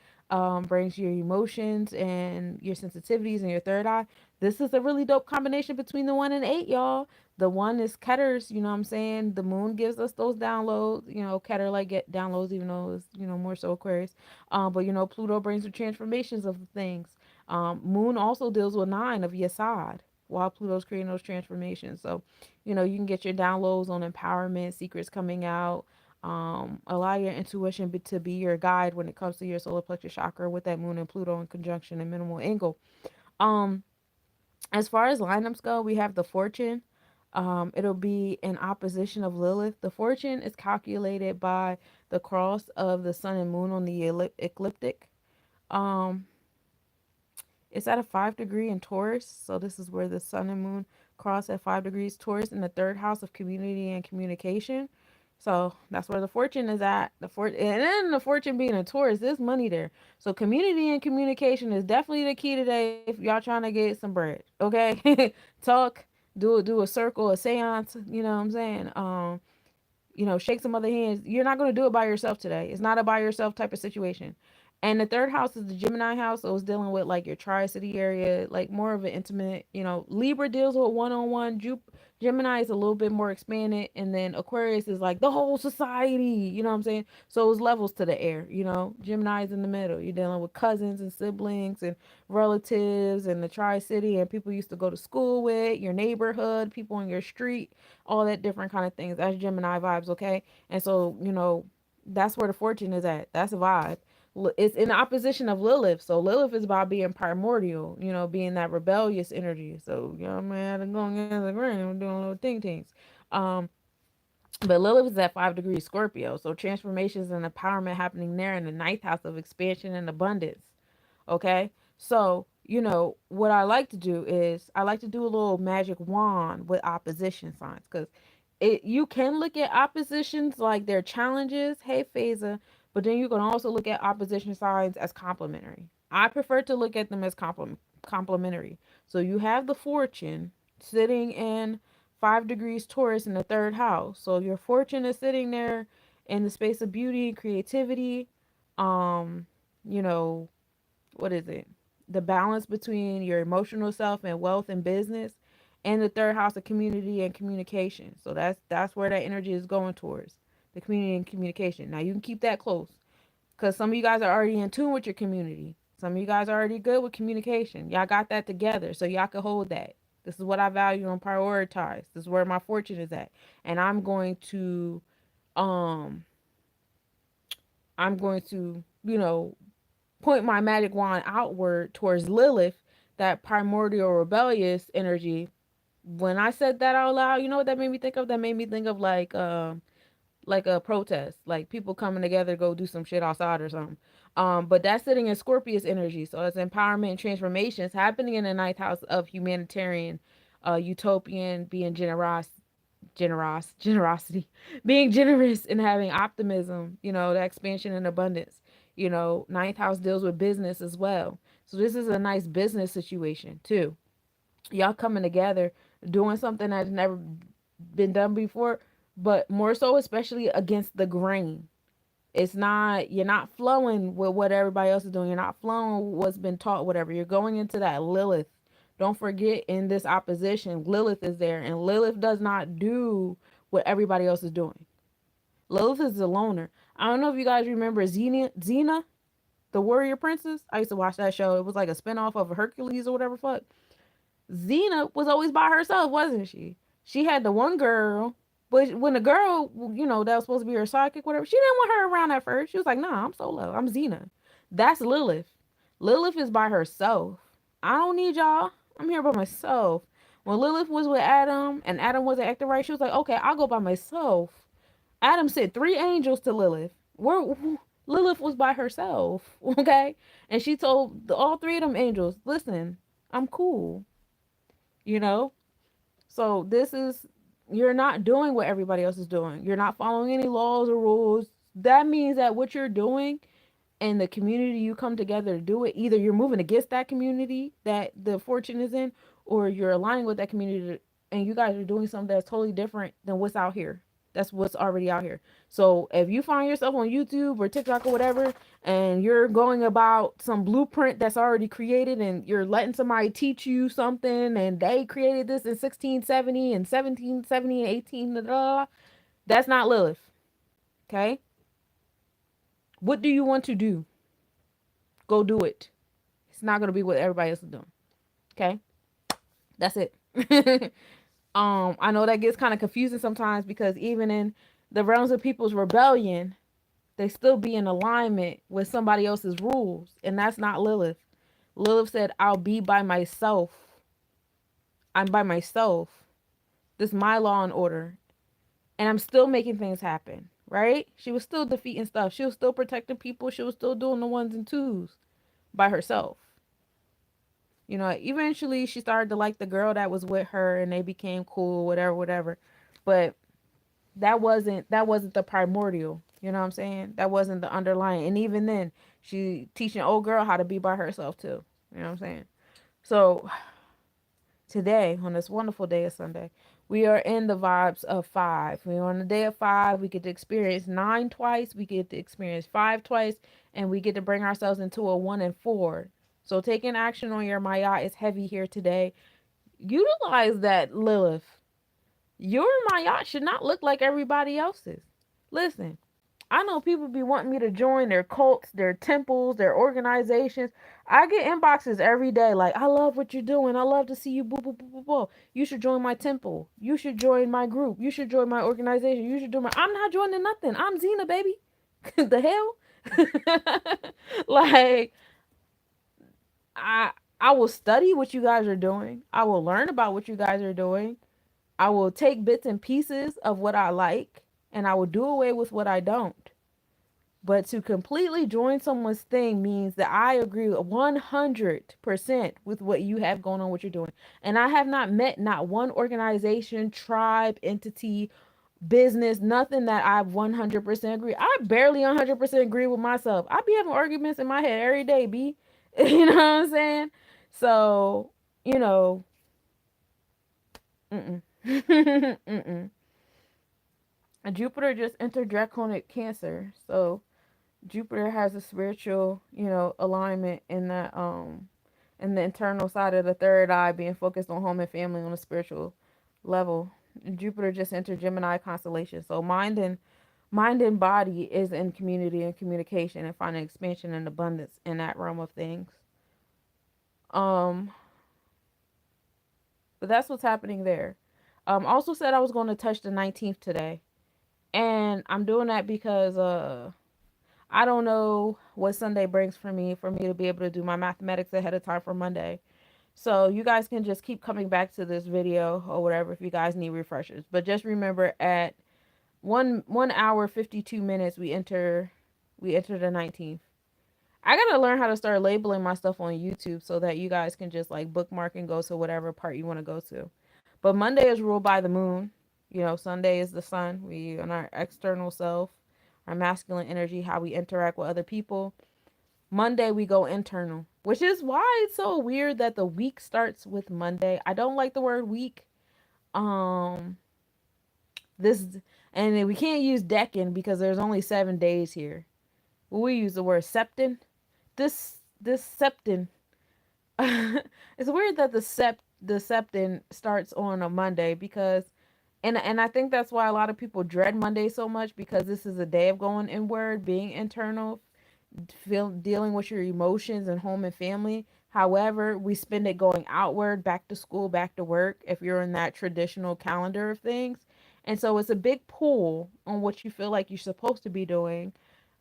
[SPEAKER 1] brings your emotions and your sensitivities and your third eye. This is a really dope combination between the 1 and 8, y'all. The one is Ketter's, you know what I'm saying? The moon gives us those downloads, Ketter like get downloads, even though it's, more so Aquarius. But Pluto brings the transformations of the things. Moon also deals with 9 of Yesod while Pluto's creating those transformations. So, you can get your downloads on empowerment, secrets coming out, Allow your intuition to be your guide when it comes to your solar plexus chakra with that moon and Pluto in conjunction and minimal angle. Um, as far as lineups go, we have the fortune. It'll be in opposition of Lilith. The fortune is calculated by the cross of the sun and moon on the ecliptic. Um, it's at a 5 degree in Taurus. So this is where the sun and moon cross at 5 degrees Taurus in the third house of community and communication. So that's where the fortune is at. And then the fortune being a Taurus, there's money there. So community and communication is definitely the key today if y'all trying to get some bread. Okay, talk, do a circle, a séance. You know what I'm saying? Shake some other hands. You're not going to do it by yourself today. It's not a by yourself type of situation. And the third house is the Gemini house. So it's dealing with like your tri city area, like more of an intimate, Libra deals with one on one. Gemini is a little bit more expanded. And then Aquarius is like the whole society. You know what I'm saying? So it's levels to the air. Gemini is in the middle. You're dealing with cousins and siblings and relatives and the tri city and people you used to go to school with, your neighborhood, people on your street, all that different kind of things. That's Gemini vibes, okay? And so, that's where the fortune is at. That's a vibe. It's in opposition of Lilith. So Lilith is about being primordial, being that rebellious energy. So, man, I'm going against the grain. I'm doing little things. Um, but Lilith is at 5 degrees Scorpio. So transformations and empowerment happening there in the ninth house of expansion and abundance. Okay. So, what I like to do is I like to do a little magic wand with opposition signs because you can look at oppositions like they're challenges, hey Phasa, but then you can also look at opposition signs as complementary. I prefer to look at them as complementary. So you have the fortune sitting in 5 degrees Taurus in the third house. So your fortune is sitting there in the space of beauty and creativity. Um, you know, what is it? The balance between your emotional self and wealth and business, and the third house of community and communication. So that's where that energy is going towards, the community and communication. Now you can keep that close because some of you guys are already in tune with your community. Some of you guys are already good with communication. Y'all got that together, so y'all can hold that. This is what I value and prioritize. This is where my fortune is at, and um I'm going to point my magic wand outward towards Lilith, that primordial rebellious energy. When I said that out loud, you know what that made me think of? That made me think of like a protest, like people coming together to go do some shit outside or something. But that's sitting in Scorpius energy, so it's empowerment and transformations happening in the ninth house of humanitarian, utopian, being generosity, being generous and having optimism, the expansion and abundance. Ninth house deals with business as well. So this is a nice business situation too. Y'all coming together, doing something that's never been done before, but more so especially against the grain. It's not, you're not flowing with what everybody else is doing. You're not flowing with what's been taught, whatever. You're going into that Lilith. Don't forget in this opposition, Lilith is there, and Lilith does not do what everybody else is doing. Lilith is the loner. I don't know if you guys remember Xena, the warrior princess. I used to watch that show. It was like a spinoff of Hercules or whatever fuck. Xena was always by herself, wasn't she? She had the one girl, but when the girl, that was supposed to be her sidekick, whatever, she didn't want her around at first. She was like, nah, I'm solo. I'm Xena. That's Lilith. Lilith is by herself. I don't need y'all. I'm here by myself. When Lilith was with Adam and Adam wasn't acting right, she was like, okay, I'll go by myself. Adam sent 3 angels to Lilith. Lilith was by herself, okay? And she told all 3 of them angels, listen, I'm cool, you know? So this is, you're not doing what everybody else is doing. You're not following any laws or rules. That means that what you're doing and the community you come together to do it, either you're moving against that community that the fortune is in, or you're aligning with that community and you guys are doing something that's totally different than what's out here. That's what's already out here. So if you find yourself on YouTube or TikTok or whatever, and you're going about some blueprint that's already created and you're letting somebody teach you something and they created this in 1670 and 1770 and 18, blah, blah, blah, that's not Lilith. Okay. What do you want to do? Go do it. It's not going to be what everybody else is doing. Okay. That's it. I know that gets kind of confusing sometimes because even in the realms of people's rebellion, they still be in alignment with somebody else's rules. And that's not Lilith. Lilith said, I'll be by myself. I'm by myself. This is my law and order. And I'm still making things happen. Right? She was still defeating stuff. She was still protecting people. She was still doing the ones and twos by herself. You know, eventually she started to like the girl that was with her and they became cool, whatever, whatever. But that wasn't the primordial. You know what I'm saying? That wasn't the underlying. And even then, she teaching old girl how to be by herself too. You know what I'm saying? So today, on this wonderful day of Sunday, we are in the vibes of five. We're on the day of five. We get to experience nine twice. We get to experience five twice, and we get to bring ourselves into a one and four. So taking action on your Maya is heavy here today. Utilize that, Lilith. Your Maya should not look like everybody else's. Listen, I know people be wanting me to join their cults, their temples, their organizations. I get inboxes every day like, I love what you're doing. I love to see you. Boo, boo, boo, boo, boo. You should join my temple. You should join my group. You should join my organization. You should do my. I'm not joining nothing. I'm Xena, baby. The hell? Like, I I will study what you guys are doing. I will learn about what you guys are doing. I will take bits and pieces of what I like, and I will do away with what I don't. But to completely join someone's thing means that I agree 100% with what you have going on, what you're doing. And I have not met not one organization, tribe, entity, business, nothing that I 100% agree. I barely 100% agree with myself. I be having arguments in my head every day, B. You know what I'm saying? So, you know, mm-mm. Mm-mm. Jupiter just entered draconic Cancer. So, Jupiter has a spiritual, alignment in the internal side of the third eye, being focused on home and family on a spiritual level. Jupiter just entered Gemini constellation. So mind and body is in community and communication and finding expansion and abundance in that realm of things. Um, but that's what's happening there. Also said I was going to touch the 19th today. And I'm doing that because I don't know what Sunday brings for me to be able to do my mathematics ahead of time for Monday. So you guys can just keep coming back to this video or whatever if you guys need refreshers. But just remember at 1 hour 52 minutes we enter the 19th. I gotta learn how to start labeling my stuff on YouTube so that you guys can just like bookmark and go to whatever part you want to go to. But Monday is ruled by the moon. Sunday is the sun. We on our external self, our masculine energy, how we interact with other people. Monday we go internal, which is why it's so weird that the week starts with Monday. I don't like the word week. Um, this and we can't use decan because there's only 7 days here. We use the word septon. This septon. It's weird that the septon starts on a Monday because and I think that's why a lot of people dread Monday so much because this is a day of going inward, being internal, dealing with your emotions and home and family. However, we spend it going outward, back to school, back to work, if you're in that traditional calendar of things. And so it's a big pull on what you feel like you're supposed to be doing,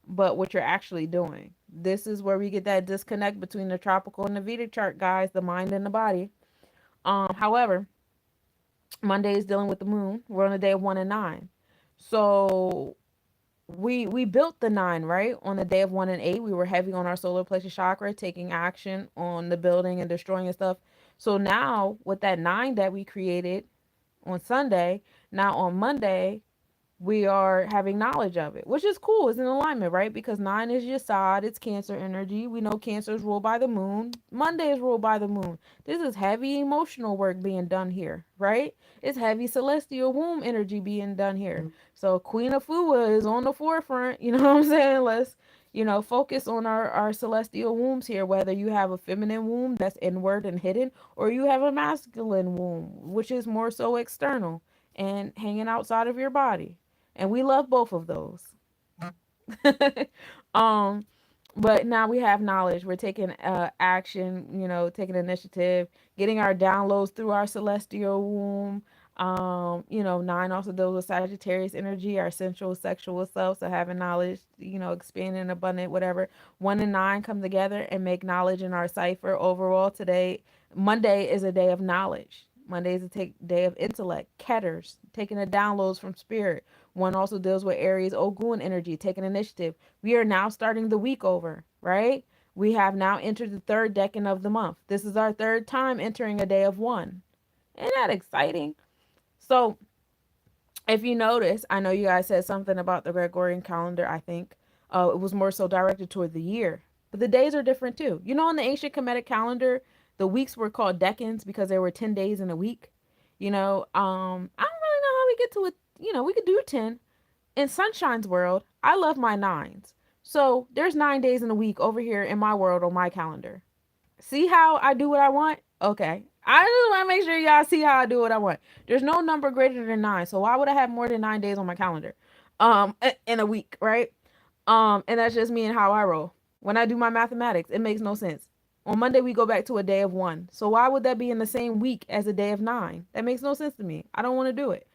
[SPEAKER 1] but what you're actually doing. This is where we get that disconnect between the tropical and the Vedic chart, guys, the mind and the body. However, Monday is dealing with the moon. We're on the day of 1 and 9. So we built the 9, right? On the day of 1 and 8, we were heavy on our solar plexus chakra, taking action on the building and destroying and stuff. So now with that 9 that we created on Sunday, now on Monday, we are having knowledge of it, which is cool. It's in alignment, right? Because 9 is your side, it's Cancer energy. We know Cancer is ruled by the moon. Monday is ruled by the moon. This is heavy emotional work being done here, right? It's heavy celestial womb energy being done here. So Queen of Fua is on the forefront. You know what I'm saying? Let's, focus on our celestial wombs here, whether you have a feminine womb that's inward and hidden, or you have a masculine womb, which is more so external and hanging outside of your body, and we love both of those. um, but now we have knowledge. We're taking action. Taking initiative, getting our downloads through our celestial womb. Nine also deals with Sagittarius energy, our sensual sexual self. So having knowledge, expanding, abundant, whatever. One and nine come together and make knowledge in our cipher. Overall, today, Monday is a day of knowledge. Monday is a day of intellect, ketters, taking the downloads from spirit. One also deals with Aries, Ogun energy, taking initiative. We are now starting the week over, right? We have now entered the third decan of the month. This is our third time entering a day of one. Isn't that exciting? So, if you notice, I know you guys said something about the Gregorian calendar, I think. It was more so directed toward the year. But the days are different too. In the ancient Kemetic calendar, the weeks were called decans because there were 10 days in a week. I don't really know how we get to it. We could do 10. In Sunshine's world, I love my nines. So there's 9 days in a week over here in my world on my calendar. See how I do what I want? Okay. I just want to make sure y'all see how I do what I want. There's no number greater than nine. So why would I have more than 9 days on my calendar? In a week, right? And that's just me and how I roll. When I do my mathematics, it makes no sense. On Monday we go back to a day of one. So why would that be in the same week as a day of nine? That makes no sense to me. I don't want to do it.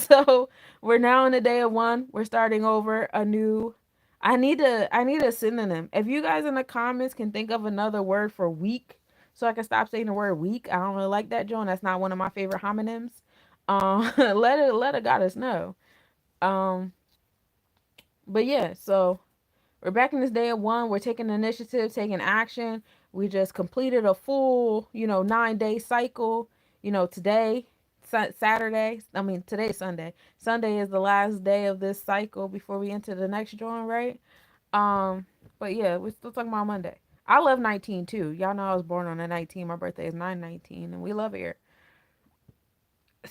[SPEAKER 1] So we're now in the day of one. We're starting over a new. I need a synonym. If you guys in the comments can think of another word for week, so I can stop saying the word week. I don't really like that, Joan. That's not one of my favorite homonyms. Let a goddess know. Um, but yeah, so we're back in this day of one. We're taking initiative, taking action. We just completed a full, 9 day cycle. Today, Saturday. I mean, today's Sunday. Sunday is the last day of this cycle before we enter the next drawing, right? Um, but yeah, we're still talking about Monday. I love 19 too. Y'all know I was born on a 19. My birthday is 9/19, and we love it here.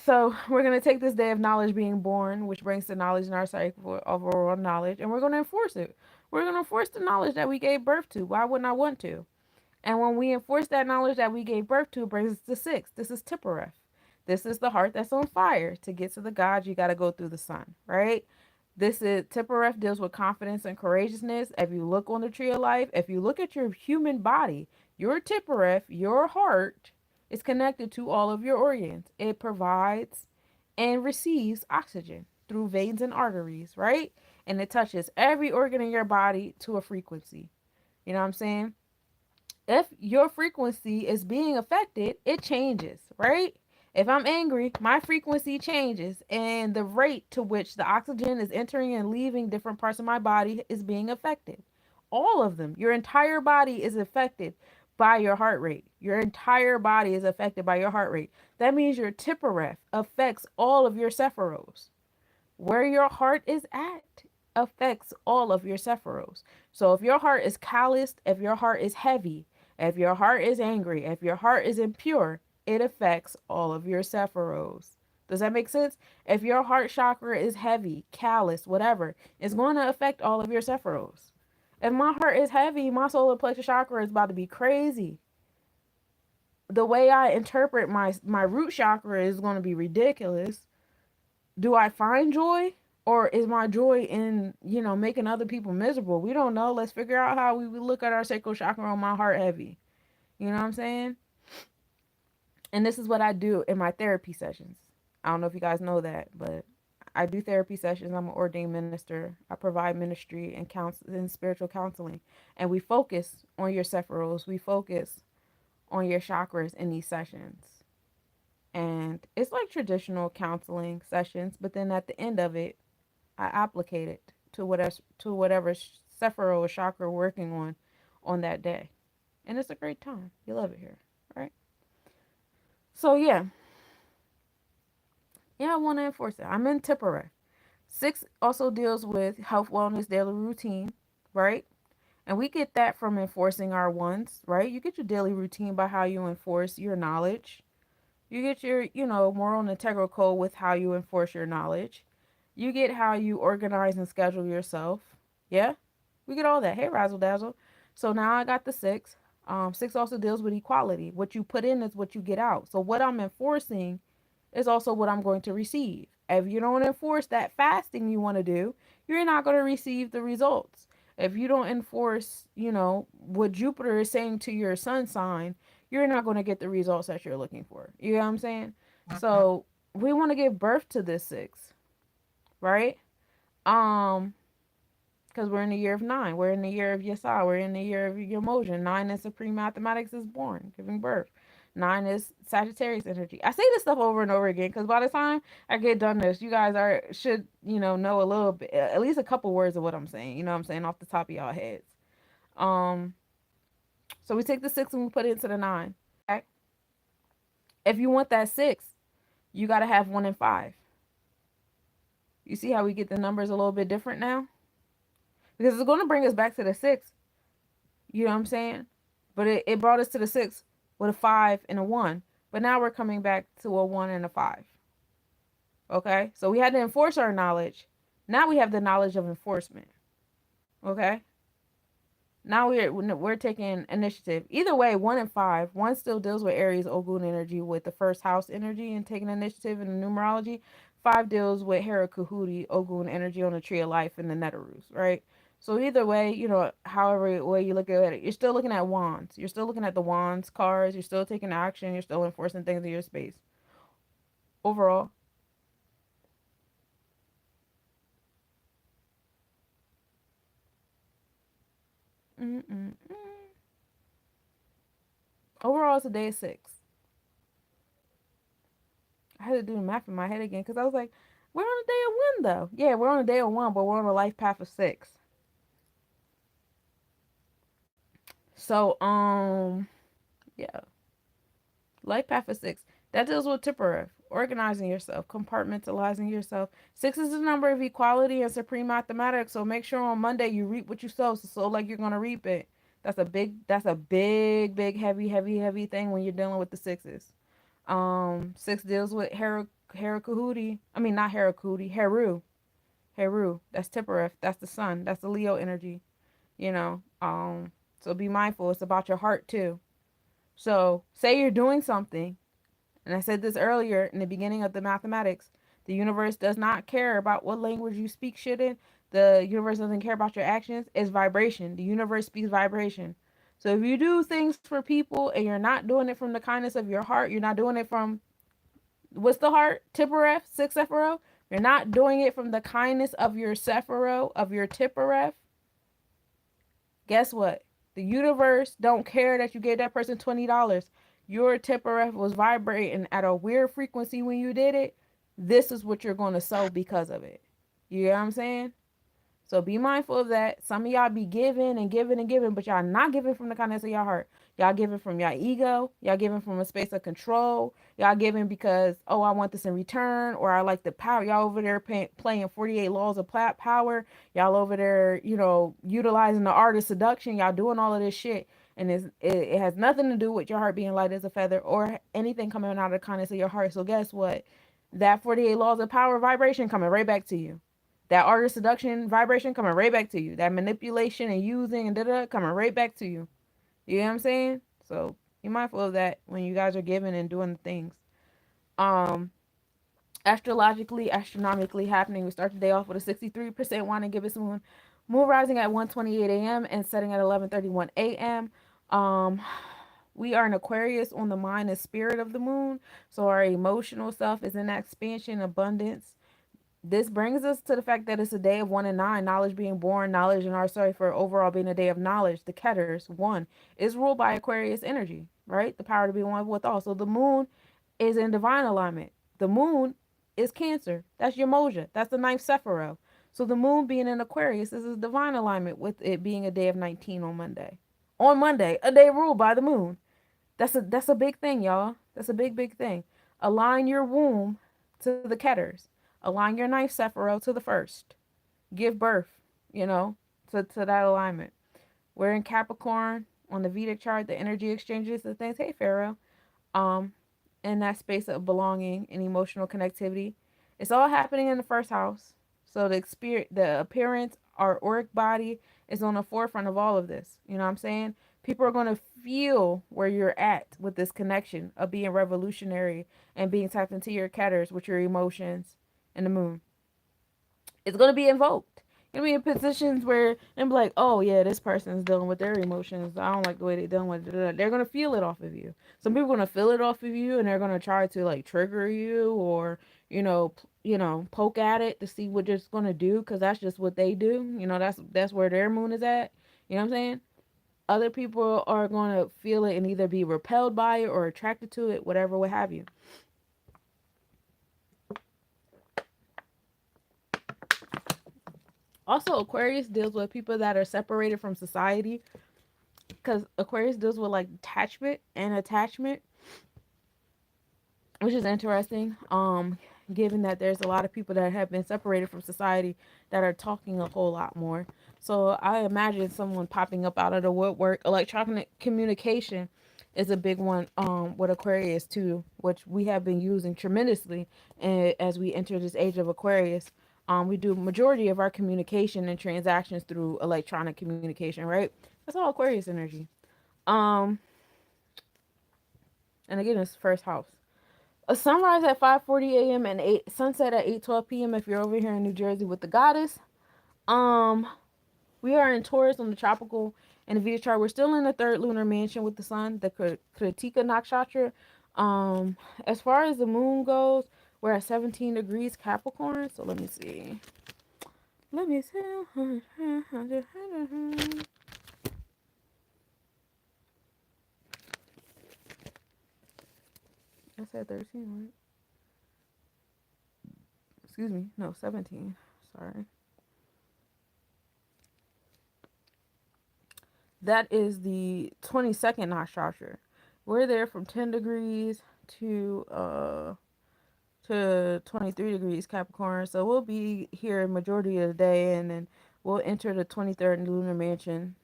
[SPEAKER 1] So we're gonna take this day of knowledge being born, which brings the knowledge in our cycle of overall knowledge, and we're gonna enforce it. We're gonna enforce the knowledge that we gave birth to. Why wouldn't I want to? And when we enforce that knowledge that we gave birth to, it brings us to six. This is Tippereth. This is the heart that's on fire. To get to the gods, you got to go through the sun, right? This is Tippereth deals with confidence and courageousness. If you look on the tree of life, if you look at your human body, your Tippereth, your heart is connected to all of your organs. It provides and receives oxygen through veins and arteries, right? And it touches every organ in your body to a frequency. You know what I'm saying? If your frequency is being affected, it changes, right? If I'm angry, my frequency changes, and the rate to which the oxygen is entering and leaving different parts of my body is being affected. All of them. Your entire body is affected by your heart rate. Your entire body is affected by your heart rate. That means your Tippereth affects all of your Sephiros. Where your heart is at affects all of your Sephiros. So if your heart is calloused, if your heart is heavy, if your heart is angry, if your heart is impure, it affects all of your Sephiros. Does that make sense? If your heart chakra is heavy, callous, whatever, it's going to affect all of your Sephiros. If my heart is heavy, my solar plexus chakra is about to be crazy. The way I interpret my root chakra is going to be ridiculous. Do I find joy, or is my joy in making other people miserable? We don't know. Let's figure out how we would look at our sacral chakra on my heart heavy. You know what I'm saying? And this is what I do in my therapy sessions. I don't know if you guys know that, but I do therapy sessions. I'm an ordained minister. I provide ministry and counsel and spiritual counseling, and we focus on your sephiros. We focus on your chakras in these sessions. And it's like traditional counseling sessions, but then at the end of it, I applicate it to whatever Sephiro or chakra we're working on that day. And it's a great time. You love it here, right? So yeah, I want to enforce it. I'm in Tipperary. Six also deals with health, wellness, daily routine, right? And we get that from enforcing our ones, right? You get your daily routine by how you enforce your knowledge. You get your, moral and integral code with how you enforce your knowledge. You get how you organize and schedule yourself. Yeah, we get all that. Hey, razzle dazzle. So now I got the six. Six also deals with equality. What you put in is what you get out. So what I'm enforcing is also what I'm going to receive. If you don't enforce that fasting you want to do, you're not going to receive the results. If you don't enforce, what Jupiter is saying to your sun sign, you're not going to get the results that you're looking for. You know what I'm saying? So we want to give birth to this six, right? Um, because we're in the year of nine. We're in the year of Yesah. We're in the year of your motion. Nine is supreme mathematics is born, giving birth. Nine is Sagittarius energy. I say this stuff over and over again because by the time I get done this, you guys are should know a little bit, at least a couple words of what I'm saying. You know what I'm saying off the top of y'all heads. Um, so we take the six and we put it into the nine. Okay? If you want that six, you got to have one and five. You see how we get the numbers a little bit different now? Because it's going to bring us back to the six. You know what I'm saying? But it brought us to the six with a five and a one. But now we're coming back to a one and a five. Okay? So we had to enforce our knowledge. Now we have the knowledge of enforcement. Okay? Now we're taking initiative. Either way, one and five. One still deals with Aries Ogun energy with the first house energy and taking initiative in the numerology. Five deals with Hera Kahuti Ogun energy on the tree of life and the Netarus, right? So either way, however way you look at it, you're still looking at wands. You're still looking at the wands cards. You're still taking action. You're still enforcing things in your space. Overall, mm-mm-mm. Overall, it's a day of six. I had to do the math in my head again because I was like, we're on a day of one though. Yeah, we're on a day of one, but we're on a life path of six. So, yeah, life path of six. That deals with Tippereth, organizing yourself, compartmentalizing yourself. Six is the number of equality and supreme mathematics. So make sure on Monday you reap what you sow. So like you're gonna reap it. That's a big, heavy, heavy, heavy thing when you're dealing with the sixes. Six deals with Hera Kahuti. I mean, not Hera Kahuti, Heru. Heru. That's Tippereth. That's the sun. That's the Leo energy. You know. So be mindful. It's about your heart too. So say you're doing something, and I said this earlier in the beginning of the mathematics. The universe does not care about what language you speak shit in. The universe doesn't care about your actions. It's vibration. The universe speaks vibration. So if you do things for people and you're not doing it from the kindness of your heart, you're not doing it from what's the heart? Tippereth, six Sephiroth. You're not doing it from the kindness of your Sephiroth, of your Tippereth. Guess what? The universe don't care that you gave that person $20. Your Tippereth was vibrating at a weird frequency when you did it. This is what you're going to sow because of it. You know what I'm saying? So be mindful of that. Some of y'all be giving and giving and giving, but y'all not giving from the kindness of your heart. Y'all giving from your ego. Y'all giving from a space of control. Y'all giving because, oh, I want this in return, or I like the power. Y'all over there playing 48 laws of power. Y'all over there, utilizing the art of seduction. Y'all doing all of this shit. And it has nothing to do with your heart being light as a feather or anything coming out of the kindness of your heart. So guess what? That 48 laws of power vibration coming right back to you. That art of seduction vibration coming right back to you. That manipulation and using and da coming right back to you. You know what I'm saying? So be mindful of that when you guys are giving and doing the things. Um, Astrologically, astronomically happening. We start the day off with a 63% wine and gibbous moon. Moon rising at 1:28 a.m. and setting at 11:31 a.m. Um, we are in Aquarius on the mind and spirit of the moon. So our emotional stuff is in expansion, abundance. This brings us to the fact that it's a day of one and nine, knowledge being born, knowledge and our sorry for overall being a day of knowledge. The Ketters, one, is ruled by Aquarius energy, right? The power to be one with all. So the moon is in divine alignment. The moon is Cancer. That's your Moja. That's the ninth Sephiroth. So the moon being in Aquarius is a divine alignment with it being a day of 19 on Monday. On Monday, a day ruled by the moon. That's a big thing, y'all. That's a big, big thing. Align your womb to the Ketters. Align your ninth Sephiroth to the first. Give birth, to that alignment. We're in Capricorn on the Vedic chart, the energy exchanges, the things. Hey, Pharaoh. Um, in that space of belonging and emotional connectivity. It's all happening in the first house. So the appearance, our auric body is on the forefront of all of this. You know what I'm saying? People are going to feel where you're at with this connection of being revolutionary and being tapped into your ketters with your emotions and the moon. It's going to be invoked. You'll be in positions where and be like, oh yeah, this person's dealing with their emotions. I don't like the way they're dealing with it. They're gonna feel it off of you. Some people are gonna feel it off of you, and they're gonna try to like trigger you or poke at it to see what it's gonna do because that's just what they do. That's where their moon is at. You know what I'm saying? Other people are gonna feel it and either be repelled by it or attracted to it, whatever, what have you. Also, Aquarius deals with people that are separated from society because Aquarius deals with like attachment and attachment, which is interesting. Given that there's a lot of people that have been separated from society that are talking a whole lot more. So I imagine someone popping up out of the woodwork. Electronic communication is a big one with Aquarius too, which we have been using tremendously as we enter this age of Aquarius. We do majority of our communication and transactions through electronic communication, right? That's all Aquarius energy. Um, and again, it's first house. A sunrise at 5:40 a.m. and sunset at 8:12 p.m. if you're over here in New Jersey with the goddess. Um, we are in Taurus on the tropical and the Vedic chart. We're still in the third lunar mansion with the sun, the Kritika Nakshatra. As far as the moon goes, we're at 17 degrees Capricorn. So let me see. Let me see. I said 13, right? Excuse me. No, 17. Sorry. That is the 22nd nakshatra. We're there from 10 degrees to 23 degrees Capricorn. So we'll be here majority of the day, and then we'll enter the 23rd lunar mansion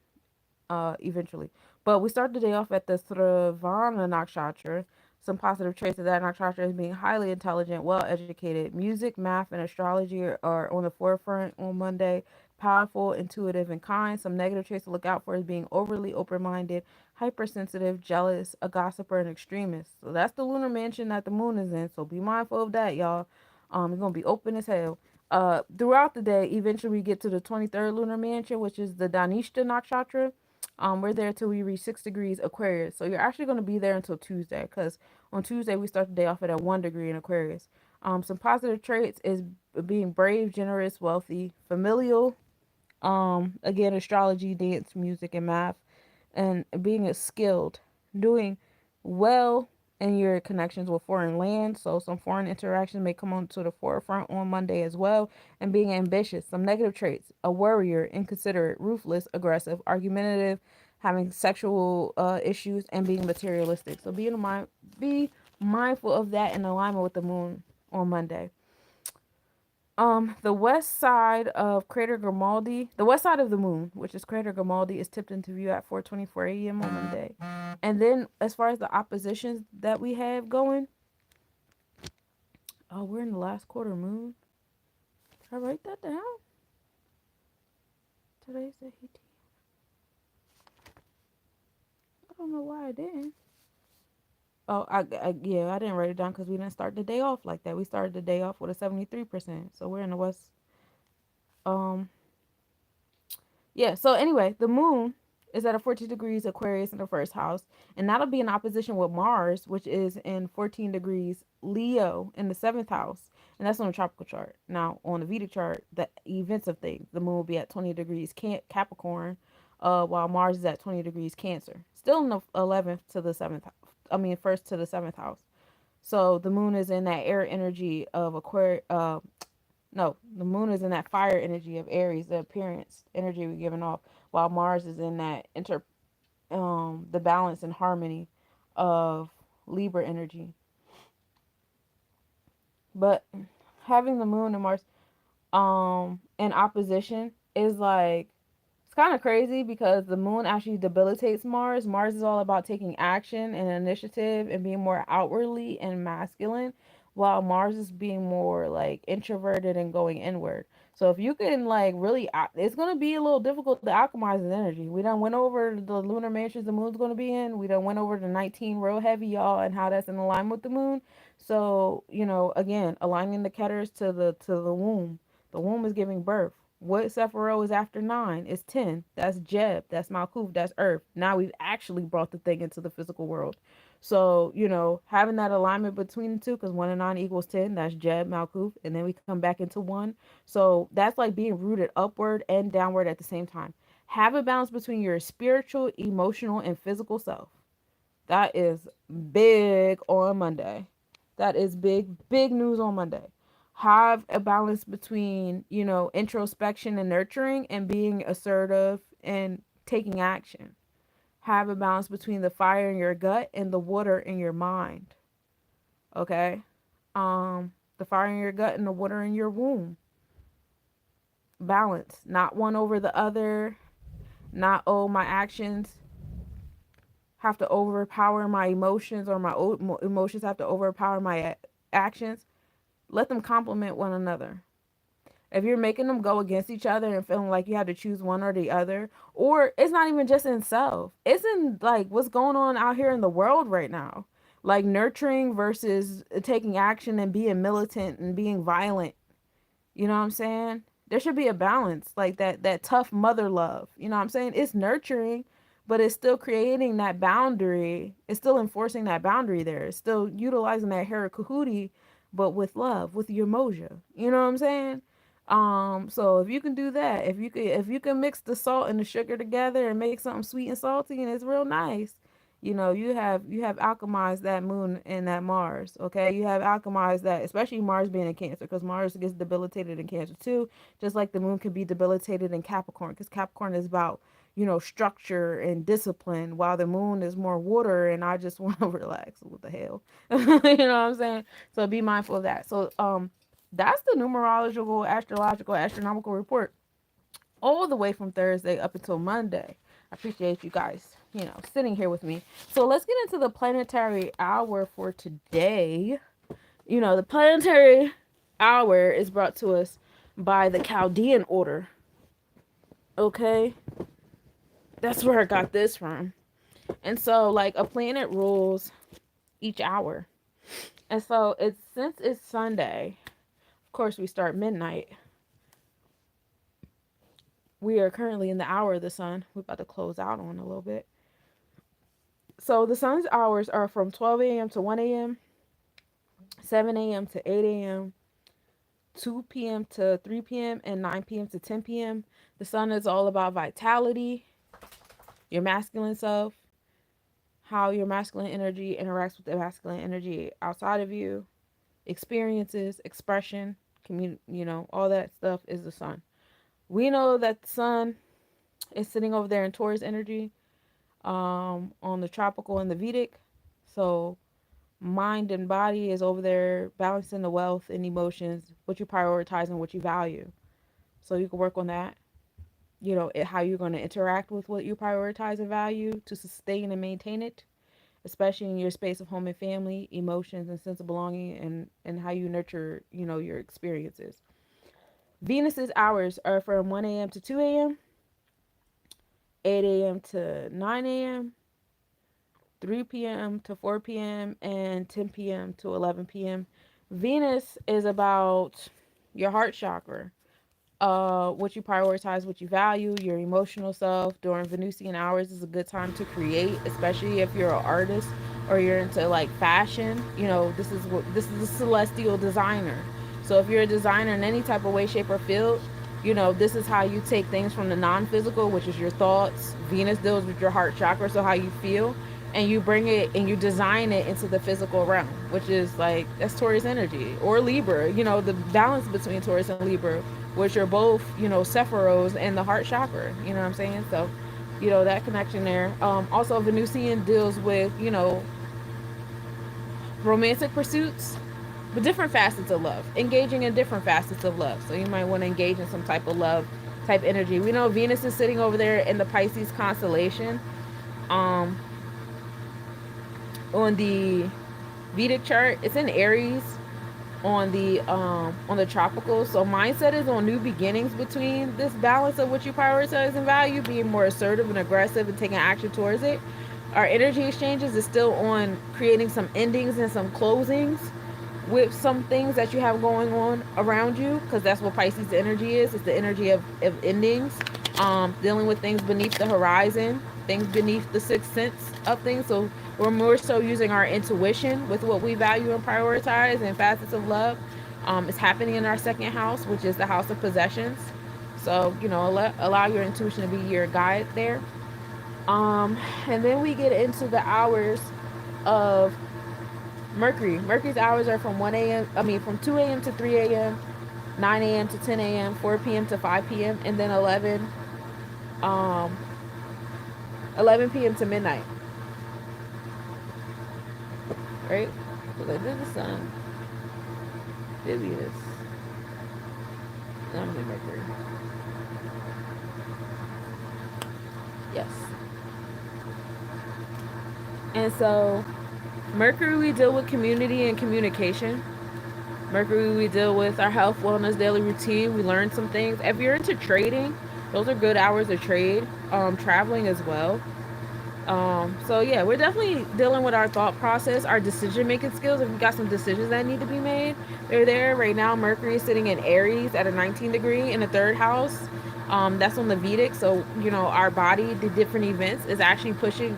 [SPEAKER 1] eventually. But we start the day off at the Sravana nakshatra. Some positive traits of that nakshatra is being highly intelligent, well educated. Music, math, and astrology are on the forefront on Monday. Powerful, intuitive, and kind. Some negative traits to look out for is being overly open minded, hypersensitive, jealous, a gossiper, and extremist. So that's the lunar mansion that the moon is in. So be mindful of that, y'all. It's gonna be open as hell. Throughout the day, eventually we get to the 23rd lunar mansion, which is the Danishta nakshatra. We're there till we reach 6 degrees Aquarius. So you're actually going to be there until Tuesday, because on Tuesday we start the day off at a 1 degree in Aquarius. Some positive traits is being brave, generous, wealthy, familial. Again, astrology, dance, music, and math, and being a skilled, doing well in your connections with foreign lands. So some foreign interactions may come onto the forefront on Monday as well. And being ambitious. Some negative traits: a worrier, inconsiderate, ruthless, aggressive, argumentative, having sexual issues, and being materialistic. So be mindful of that in alignment with the moon on Monday. The west side of Crater Grimaldi, the west side of the moon, which is Crater Grimaldi, is tipped into view at 4:24 a.m. on Monday. And then, as far as the oppositions that we have going, oh, we're in the last quarter moon. Did I write that down? Today's the 18th. I don't know why I didn't. Oh, yeah, I didn't write it down because we didn't start the day off like that. We started the day off with a 73%. So we're in the west. Um, Yeah, so anyway, the moon is at a 14 degrees Aquarius in the first house, and that'll be in opposition with Mars, which is in 14 degrees Leo in the seventh house, and that's on the tropical chart. Now, on the Vedic chart, the events of things, the moon will be at 20 degrees Capricorn, while Mars is at 20 degrees Cancer. Still in the 11th to the 7th, first to the 7th house. So the moon is in that air energy of Aquarius, no, the moon is in that fire energy of Aries, the appearance energy we're giving off, while Mars is in that the balance and harmony of Libra energy. But having the moon and Mars in opposition is like, it's kind of crazy because the moon actually debilitates Mars. Mars is all about taking action and initiative and being more outwardly and masculine, while Mars is being more like introverted and going inward. So if you can like really, it's gonna be a little difficult to alchemize his energy. We done went over the lunar mansions the moon's gonna be in. We done went over the 19 real heavy, y'all, and how that's in alignment with the moon. So again, aligning the ketters to the womb. The womb is giving birth. What Sephiroth is after 9? It's 10. That's Jeb. That's Malkuth. That's Earth. Now we've actually brought the thing into the physical world. So, having that alignment between the two, because 1 and 9 equals 10, that's Jeb, Malkuth, and then we come back into 1. So that's like being rooted upward and downward at the same time. Have a balance between your spiritual, emotional, and physical self. That is big on Monday. That is big, big news on Monday. Have a balance between, introspection and nurturing and being assertive and taking action. Have a balance between the fire in your gut and the water in your mind. Okay? The fire in your gut and the water in your womb. Balance. Not one over the other. Not, oh, my actions have to overpower my emotions, or my emotions have to overpower my actions. Let them complement one another. If you're making them go against each other and feeling like you have to choose one or the other, or it's not even just in self, it's in like what's going on out here in the world right now, like nurturing versus taking action and being militant and being violent. You know what I'm saying? There should be a balance, like that tough mother love. You know what I'm saying? It's nurturing, but it's still creating that boundary. It's still enforcing that boundary there. It's still utilizing that Harakuhuti, but with love, with your moja. You know what I'm saying? So if you can do that, if you can mix the salt and the sugar together and make something sweet and salty and it's real nice, you have alchemized that moon and that Mars. Okay, you have alchemized that, especially Mars being in Cancer, because Mars gets debilitated in Cancer too, just like the moon can be debilitated in Capricorn, because Capricorn is about structure and discipline, while the moon is more water and I just want to relax. What the hell? You know what I'm saying? So be mindful of that. So that's the numerological, astrological, astronomical report all the way from Thursday up until Monday. I appreciate you guys, sitting here with me. So let's get into the planetary hour for today. The planetary hour is brought to us by the Chaldean order. Okay? That's where I got this from. And so, like, a planet rules each hour. And so, since it's Sunday, of course, we start midnight. We are currently in the hour of the sun. We're about to close out on a little bit. So the sun's hours are from 12 a.m. to 1 a.m., 7 a.m. to 8 a.m., 2 p.m. to 3 p.m., and 9 p.m. to 10 p.m. The sun is all about vitality, your masculine self, how your masculine energy interacts with the masculine energy outside of you, experiences, expression, all that stuff is the sun. We know that the sun is sitting over there in Taurus energy, on the tropical and the Vedic. So mind and body is over there balancing the wealth and emotions, what you prioritize and what you value. So you can work on that. How you're going to interact with what you prioritize and value to sustain and maintain it, especially in your space of home and family, emotions and sense of belonging, and how you nurture, your experiences. Venus's hours are from 1 a.m. to 2 a.m., 8 a.m. to 9 a.m., 3 p.m. to 4 p.m., and 10 p.m. to 11 p.m. Venus is about your heart chakra, what you prioritize, what you value, your emotional self. During Venusian hours is a good time to create, especially if you're an artist or you're into like fashion. This is a celestial designer. So if you're a designer in any type of way, shape, or field, this is how you take things from the non-physical, which is your thoughts. Venus deals with your heart chakra, so how you feel, and you bring it and you design it into the physical realm, which is like, that's Taurus energy, or Libra. The balance between Taurus and Libra, which are both, Sephiroths and the heart chakra. You know what I'm saying? So, that connection there. Also, Venusian deals with, romantic pursuits, but different facets of love, engaging in different facets of love. So you might want to engage in some type of love type energy. We know Venus is sitting over there in the Pisces constellation. On the Vedic chart, it's in Aries on the tropical. So mindset is on new beginnings between this balance of what you prioritize and value, being more assertive and aggressive and taking action towards it. Our energy exchanges is still on creating some endings and some closings. with some things that you have going on around you, because that's what Pisces energy is. It's the energy of endings, dealing with things beneath the horizon, things beneath the sixth sense of things. So we're more so using our intuition with what we value and prioritize and facets of love. It's happening in our second house, which is the house of possessions. So, allow your intuition to be your guide there. And then we get into the hours of Mercury. Mercury's hours are from 1 a.m. I mean, from 2 a.m. to 3 a.m., 9 a.m. to 10 a.m., 4 p.m. to 5 p.m., and then um, 11 p.m. to midnight, right? So they did the sun, did Venus, and I'm in Mercury. Yes. And so Mercury, we deal with community and communication. Mercury, we deal with our health, wellness, daily routine. We learn some things. If you're into trading, those are good hours to trade. Traveling as well. So yeah, we're definitely dealing with our thought process, our decision making skills. If we got some decisions that need to be made, they're there right now. Mercury is sitting in Aries at a 19 degree in the third house. That's on the Vedic. So our body, the different events is actually pushing.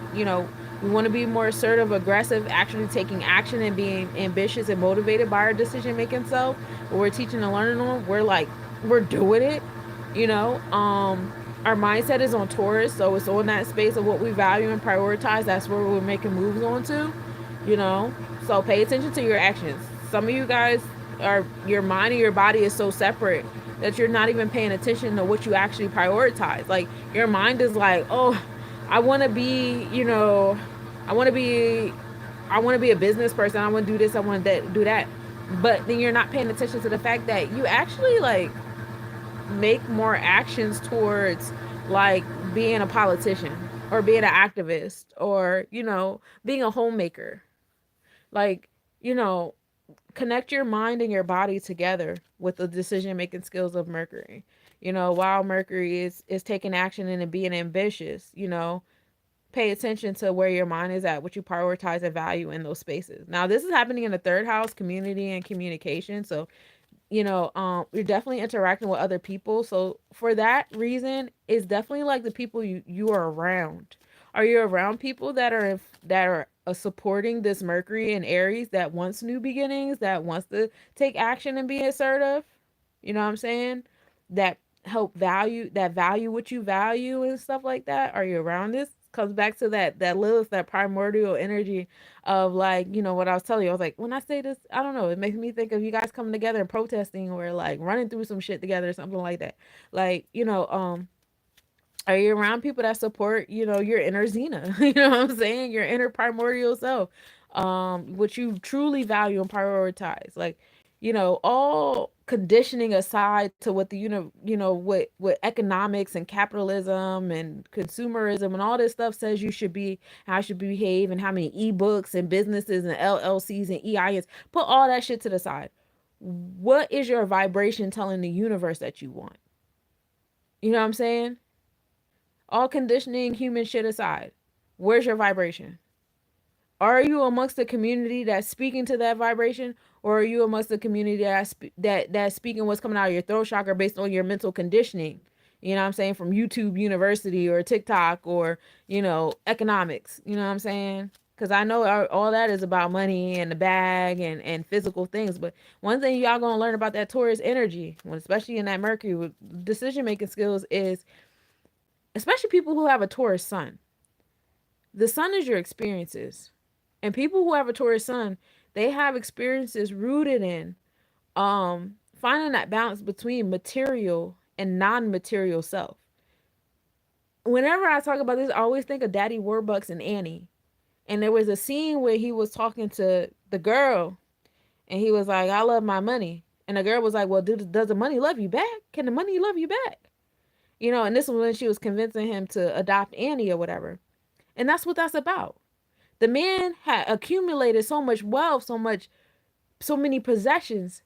[SPEAKER 1] We want to be more assertive, aggressive, actually taking action and being ambitious and motivated by our decision making self. But we're teaching and learning on. We're doing it. You know. Our mindset is on Taurus, so it's on that space of what we value and prioritize. That's where we're making moves on to, you know. So pay attention to your actions. Some of you guys are, your mind and your body is so separate that you're not even paying attention to what you actually prioritize. Like your mind is like, oh, I want to be, I want to be, I want to be a business person. I want to do this. I want to do that. But then you're not paying attention to the fact that you actually like make more actions towards like being a politician or being an activist or being a homemaker, like you know connect your mind and your body together with the decision making skills of Mercury. While Mercury is taking action and being ambitious, pay attention to where your mind is at, what you prioritize and value in those spaces. Now this is happening in the third house, community and communication. So you're definitely interacting with other people. So for that reason, it's definitely like the people you are around. Are you around people that are supporting this Mercury and Aries that wants new beginnings, that wants to take action and be assertive? You know what I'm saying? That value what you value and stuff like that. Are you around this? Comes back to that Lilith, that primordial energy of like, what I was telling you. I was like, when I say this, I don't know, it makes me think of you guys coming together and protesting or like running through some shit together or something like that. Like, are you around people that support, your inner Xena? You know what I'm saying? Your inner primordial self. What you truly value and prioritize. Like, all conditioning aside to what what economics and capitalism and consumerism and all this stuff says you should be, how you should behave, and how many ebooks and businesses and LLCs and EINs. Put all that shit to the side. What is your vibration telling the universe that you want? You know what I'm saying? All conditioning human shit aside, where's your vibration? Are you amongst the community that's speaking to that vibration, or are you amongst the community that's speaking what's coming out of your throat chakra based on your mental conditioning? You know what I'm saying? From YouTube University or TikTok or economics. You know what I'm saying? Because I know all that is about money and the bag and physical things. But one thing y'all gonna learn about that Taurus energy, especially in that Mercury with decision making skills, is especially people who have a Taurus sun. The sun is your experiences. And people who have a Taurus sun, they have experiences rooted in finding that balance between material and non-material self. Whenever I talk about this, I always think of Daddy Warbucks and Annie. And there was a scene where he was talking to the girl and he was like, I love my money. And the girl was like, well, does the money love you back? Can the money love you back? And this was when she was convincing him to adopt Annie or whatever. And that's what that's about. The man had accumulated so much wealth, so many possessions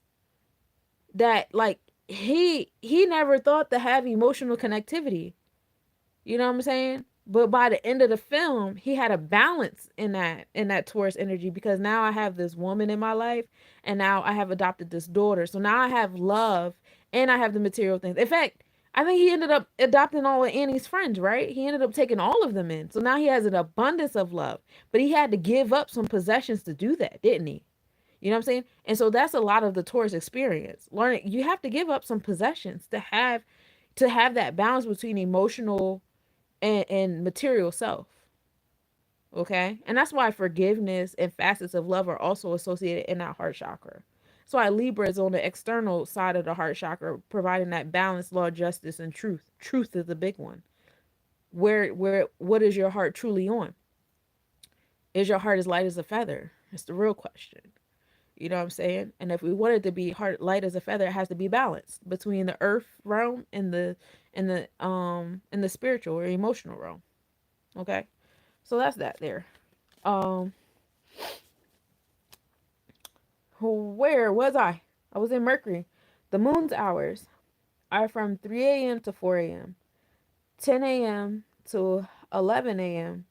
[SPEAKER 1] that like he never thought to have emotional connectivity. You know what I'm saying? But by the end of the film, he had a balance in that Taurus energy, because now I have this woman in my life, and now I have adopted this daughter. So now I have love and I have the material things. In fact, I think he ended up adopting all of Annie's friends, right? He ended up taking all of them in. So now he has an abundance of love. But he had to give up some possessions to do that, didn't he? You know what I'm saying? And so that's a lot of the Taurus experience. Learning, you have to give up some possessions to have that balance between emotional and material self. Okay. And that's why forgiveness and facets of love are also associated in that heart chakra. That's why Libra is on the external side of the heart chakra, providing that balance, law, justice, and truth. Truth is the big one. What is your heart truly on? Is your heart as light as a feather? It's the real question. You know what I'm saying? And if we want it to be heart light as a feather, it has to be balanced between the earth realm and the spiritual or emotional realm. Okay. So that's that there. Um, where was I? I was in Mercury. The moon's hours are from 3 a.m. to 4 a.m., 10 a.m. to 11 a.m.,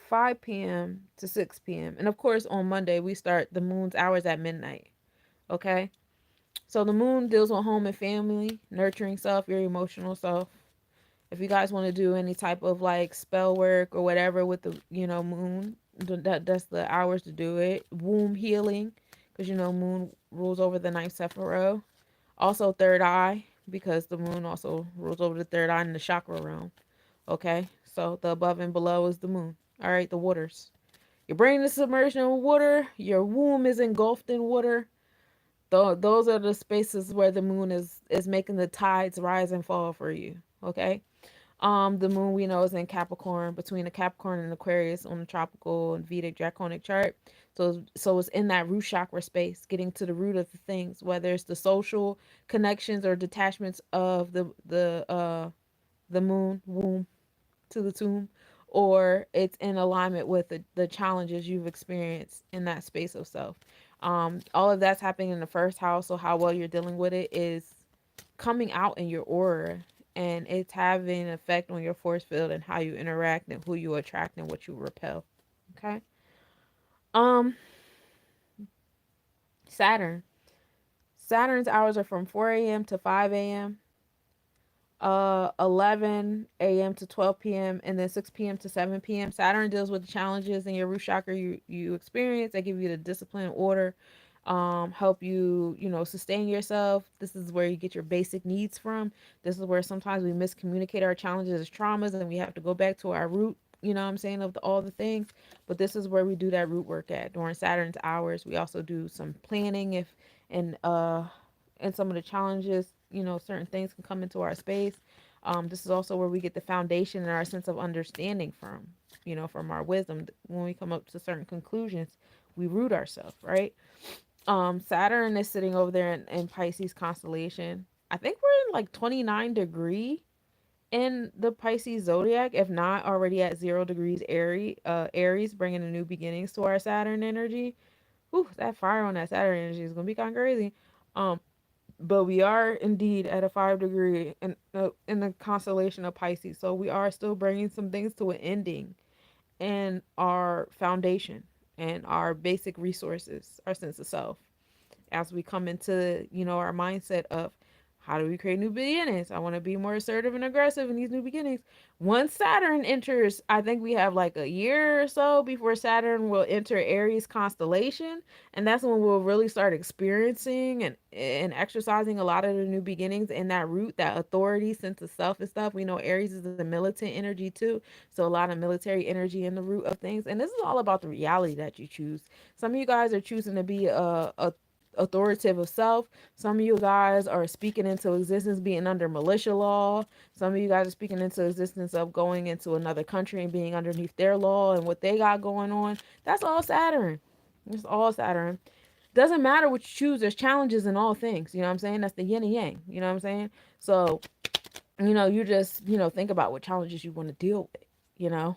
[SPEAKER 1] 5 p.m. to 6 p.m. And of course, on Monday, we start the moon's hours at midnight. Okay? So the moon deals with home and family, nurturing self, your emotional self. If you guys want to do any type of like spell work or whatever with the moon, that's the hours to do it. Womb healing, because moon rules over the ninth Sephiroth. Also third eye, because the moon also rules over the third eye in the chakra realm. Okay, so the above and below is the moon. All right, the waters. Your brain is submerged in water. Your womb is engulfed in water. Those are the spaces where the moon is making the tides rise and fall for you. Okay. The moon we know is in Capricorn, between the Capricorn and Aquarius on the tropical and Vedic draconic chart. So it's in that root chakra space, getting to the root of the things, whether it's the social connections or detachments of the moon womb to the tomb, or it's in alignment with the challenges you've experienced in that space of self. All of that's happening in the first house, so how well you're dealing with it is coming out in your aura, and it's having an effect on your force field and how you interact and who you attract and what you repel. Okay. Um, Saturn. Saturn's hours are from 4 a.m. to 5 a.m., 11 a.m. to 12 p.m., and then 6 p.m. to 7 p.m. Saturn deals with the challenges in your root chakra you experience. They give you the discipline, order, help you, sustain yourself. This is where you get your basic needs from. This is where sometimes we miscommunicate our challenges as traumas, and we have to go back to our root, you know what I'm saying, of all the things. But this is where we do that root work at during Saturn's hours. We also do some planning if and and some of the challenges, certain things can come into our space. This is also where we get the foundation and our sense of understanding from, from our wisdom. When we come up to certain conclusions, we root ourselves, right? Saturn is sitting over there in Pisces constellation. I think we're in like 29 degree in the Pisces zodiac, if not already at 0 degrees Aries, bringing the new beginnings to our Saturn energy. Whew, that fire on that Saturn energy is gonna be kind of crazy. Um, but we are indeed at a 5 degree in the constellation of Pisces, so we are still bringing some things to an ending, and our foundation and our basic resources, our sense of self, as we come into our mindset of how do we create new beginnings. I want to be more assertive and aggressive in these new beginnings. Once Saturn enters, I think we have like a year or so before Saturn will enter Aries constellation, and that's when we'll really start experiencing and exercising a lot of the new beginnings in that root, that authority, sense of self and stuff. We know Aries is a militant energy too, so a lot of military energy in the root of things. And this is all about the reality that you choose. Some of you guys are choosing to be a authoritative of self. Some of you guys are speaking into existence being under militia law. Some of you guys are speaking into existence of going into another country and being underneath their law and what they got going on. That's all Saturn. It's all Saturn. Doesn't matter what you choose. There's challenges in all things. You know what I'm saying? That's the yin and yang. You know what I'm saying? So, you just, think about what challenges you want to deal with.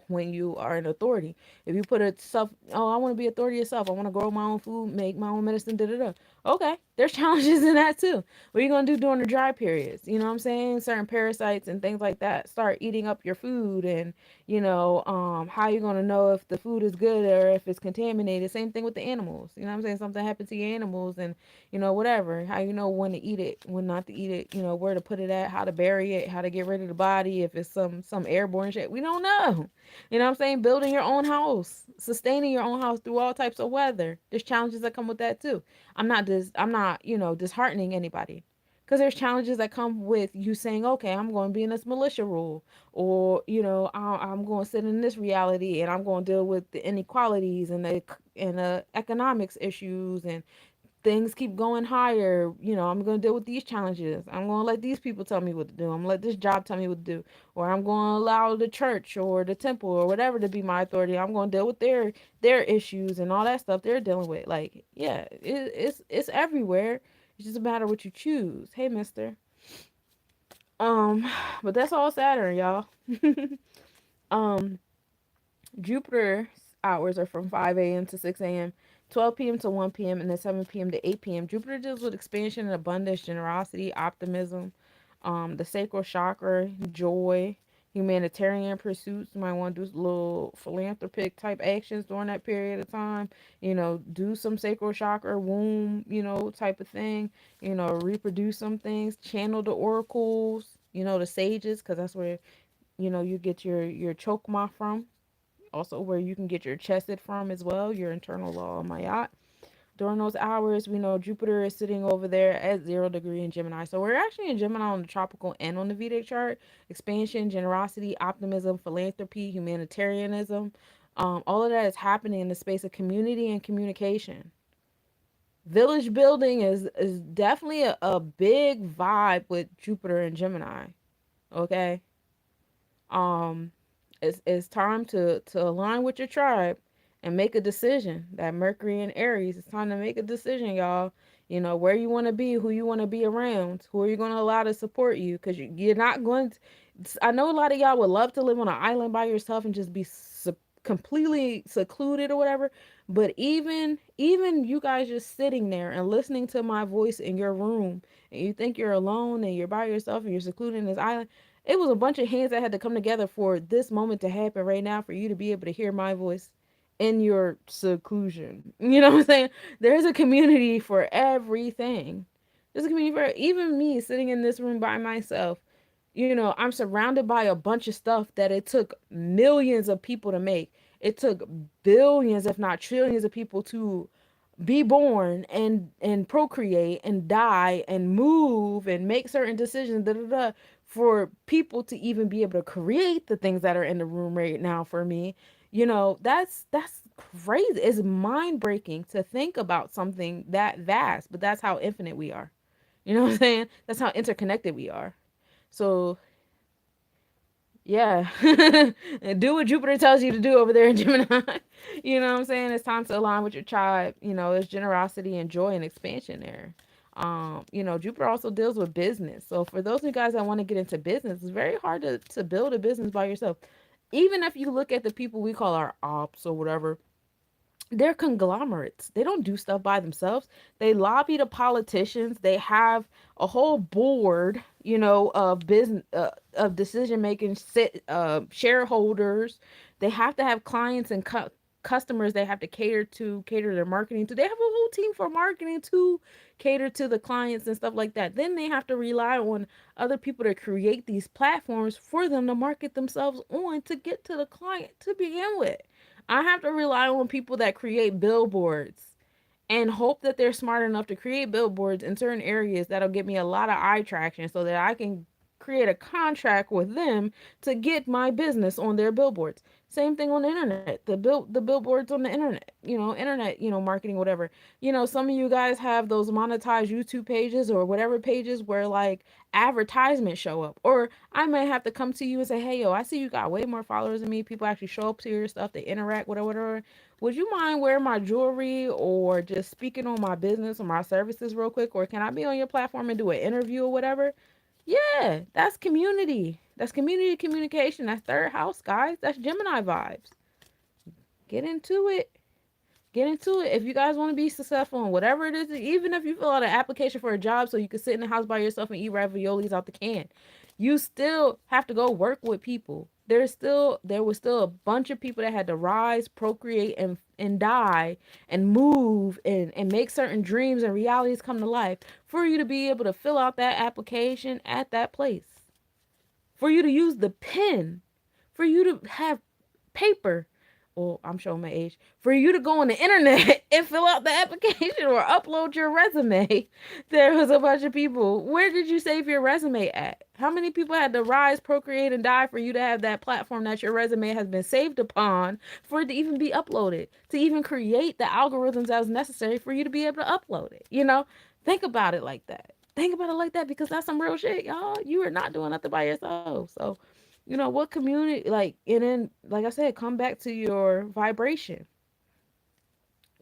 [SPEAKER 1] When you are an authority, if you put a self, oh, I want to be authority yourself. I want to grow my own food, make my own medicine, da da da. Okay, There's challenges in that too. What are you gonna do during the dry periods? You know what I'm saying? Certain parasites and things like that start eating up your food, and how you gonna know if the food is good or if it's contaminated? Same thing with the animals. You know what I'm saying? Something happened to your animals, and whatever. How you know when to eat it, when not to eat it? Where to put it at, how to bury it, how to get rid of the body if it's some airborne shit. We don't know. You know what I'm saying? Building your own house, sustaining your own house through all types of weather. There's challenges that come with that too. I'm not disheartening anybody, because there's challenges that come with you saying, okay, I'm going to be in this militia rule, or I'm going to sit in this reality, and I'm going to deal with the inequalities and the economics issues, and things keep going higher. I'm going to deal with these challenges. I'm going to let these people tell me what to do. I'm going to let this job tell me what to do. Or I'm going to allow the church or the temple or whatever to be my authority. I'm going to deal with their issues and all that stuff they're dealing with. Like, yeah, it's everywhere. It's just a matter what you choose. Hey, mister. Um, but that's all Saturn, y'all. um, Jupiter's hours are from 5 a.m. to 6 a.m., 12 p.m. to 1 p.m., and then 7 p.m. to 8 p.m. Jupiter deals with expansion and abundance, generosity, optimism, the sacral chakra, joy, humanitarian pursuits. You might want to do little philanthropic type actions during that period of time. Do some sacral chakra, womb, type of thing. Reproduce some things, channel the oracles, the sages, because that's where, you get your chokmah from, also where you can get your chesed from as well, your internal law of Mayat. During those hours, we know Jupiter is sitting over there at 0 degree in Gemini. So we're actually in Gemini on the tropical and on the Vedic chart. Expansion, generosity, optimism, philanthropy, humanitarianism. All of that is happening in the space of community and communication. Village building is definitely a big vibe with Jupiter and Gemini. Okay. um it's time to align with your tribe and make a decision. That Mercury and Aries, it's time to make a decision, y'all. Where you want to be, who you want to be around, who are you going to allow to support you, because you're not going to. I know a lot of y'all would love to live on an island by yourself and just be completely secluded or whatever, but even you guys just sitting there and listening to my voice in your room, and you think you're alone and you're by yourself and you're secluded in this island. It was a bunch of hands that had to come together for this moment to happen right now, for you to be able to hear my voice in your seclusion. You know what I'm saying? There's a community for everything. There's a community for even me sitting in this room by myself. I'm surrounded by a bunch of stuff that it took millions of people to make. It took billions, if not trillions, of people to be born and procreate and die and move and make certain decisions, da, da, da, for people to even be able to create the things that are in the room right now. For me, that's crazy. It's mind breaking to think about something that vast, but that's how infinite we are. You know what I'm saying? That's how interconnected we are. So yeah. Do what Jupiter tells you to do over there in Gemini. You know what I'm saying? It's time to align with your tribe. There's generosity and joy and expansion there. Jupiter also deals with business. So for those of you guys that want to get into business, it's very hard to build a business by yourself. Even if you look at the people we call our ops or whatever, they're conglomerates. They don't do stuff by themselves. They lobby the politicians. They have a whole board, of business, of decision making, shareholders. They have to have clients and customers they have to cater their marketing to. They have a whole team for marketing to cater to the clients and stuff like that. Then they have to rely on other people to create these platforms for them to market themselves on to get to the client to begin with. I have to rely on people that create billboards and hope that they're smart enough to create billboards in certain areas that'll get me a lot of eye traction so that I can create a contract with them to get my business on their billboards. Same thing on the internet. The billboards on the internet, marketing, whatever. Some of you guys have those monetized YouTube pages or whatever pages where like advertisements show up. Or I may have to come to you and say, "Hey, yo, I see you got way more followers than me. People actually show up to your stuff, they interact, whatever, whatever. Would you mind wearing my jewelry or just speaking on my business or my services real quick? Or can I be on your platform and do an interview or whatever?" Yeah, that's community. That's community communication. That's third house, guys. That's Gemini vibes. Get into it. Get into it. If you guys want to be successful in whatever it is, even if you fill out an application for a job so you can sit in the house by yourself and eat raviolis out the can, you still have to go work with people. There was still a bunch of people that had to rise, procreate, and die and move and make certain dreams and realities come to life for you to be able to fill out that application at that place. For you to use the pen, for you to have paper. Well, I'm showing my age. For you to go on the internet and fill out the application or upload your resume, there was a bunch of people. Where did you save your resume at? How many people had to rise, procreate, and die for you to have that platform that your resume has been saved upon for it to even be uploaded, to even create the algorithms that was necessary for you to be able to upload it? Think about it like that. Think about it like that because that's some real shit, y'all. You are not doing nothing by yourself. So, what community, like, and then, like I said, come back to your vibration.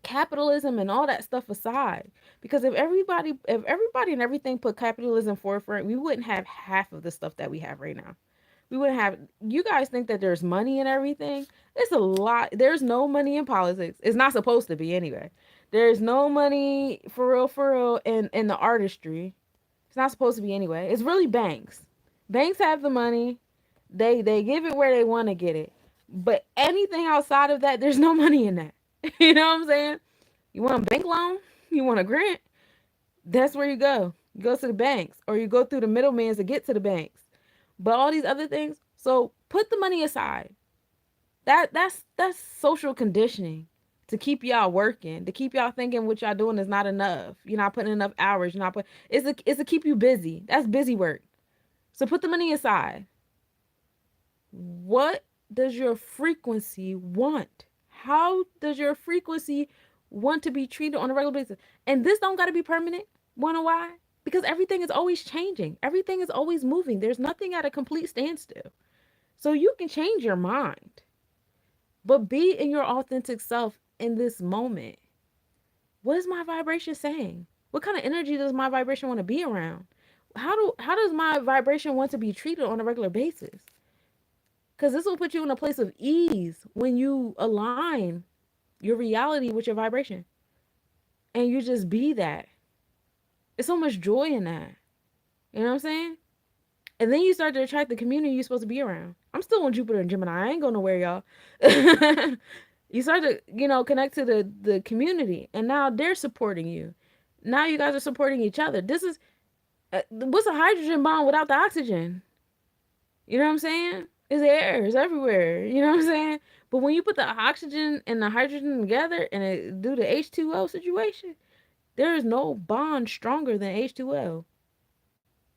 [SPEAKER 1] Capitalism and all that stuff aside, because if everybody and everything put capitalism forefront, we wouldn't have half of the stuff that we have right now. We wouldn't have. You guys think that there's money in everything? It's a lot. There's no money in politics. It's not supposed to be anyway. There's no money for real in the artistry. It's not supposed to be anyway. It's really banks. Banks have the money. They give it where they want to get it. But anything outside of that, there's no money in that. You know what I'm saying? You want a bank loan? You want a grant? That's where you go. You go to the banks or you go through the middlemen to get to the banks. But all these other things, so put the money aside. That's social conditioning to keep y'all working, to keep y'all thinking what y'all doing is not enough. You're not putting enough hours. You're not put it's to keep you busy. That's busy work. So put the money aside. What does your frequency want? How does your frequency want to be treated on a regular basis? And this don't got to be permanent. Wanna why? Because everything is always changing. Everything is always moving. There's nothing at a complete standstill. So you can change your mind, but be in your authentic self in this moment. What is my vibration saying? What kind of energy does my vibration want to be around? How does my vibration want to be treated on a regular basis? Because this will put you in a place of ease when you align your reality with your vibration. And you just be that. There's so much joy in that. You know what I'm saying? And then you start to attract the community you're supposed to be around. I'm still on Jupiter and Gemini. I ain't going nowhere, y'all. You start to, connect to the community. And now they're supporting you. Now you guys are supporting each other. This is, what's a hydrogen bomb without the oxygen? You know what I'm saying? It's air. It's everywhere. You know what I'm saying? But when you put the oxygen and the hydrogen together and it do the H2O situation, there is no bond stronger than H2O.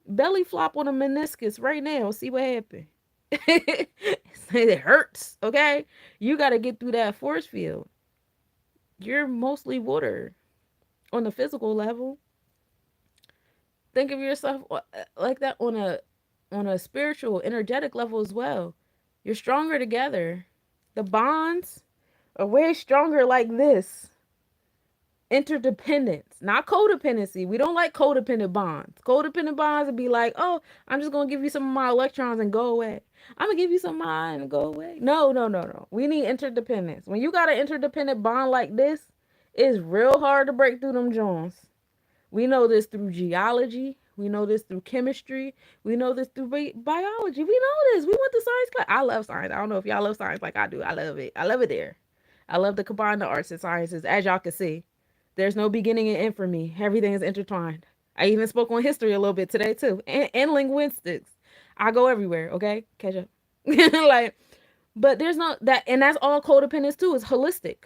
[SPEAKER 1] Belly flop on a meniscus right now. See what happened. It hurts. Okay? You got to get through that force field. You're mostly water on the physical level. Think of yourself like that on a spiritual, energetic level as well. You're stronger together. The bonds are way stronger like this. Interdependence, not codependency. We don't like codependent bonds. Codependent bonds would be like, oh, I'm just going to give you some of my electrons and go away. I'm going to give you some of mine and go away. No, no, no, no. We need interdependence. When you got an interdependent bond like this, it's real hard to break through them joints. We know this through geology. We know this through chemistry. We know this through biology. We know this. We went to science class. I love science. I don't know if y'all love science like I do. I love it. I love it there. I love to combine the arts and sciences, as y'all can see. There's no beginning and end for me. Everything is intertwined. I even spoke on history a little bit today too, and linguistics. I go everywhere. Okay, catch up. Like, but there's no that, and that's all codependence too. It's holistic.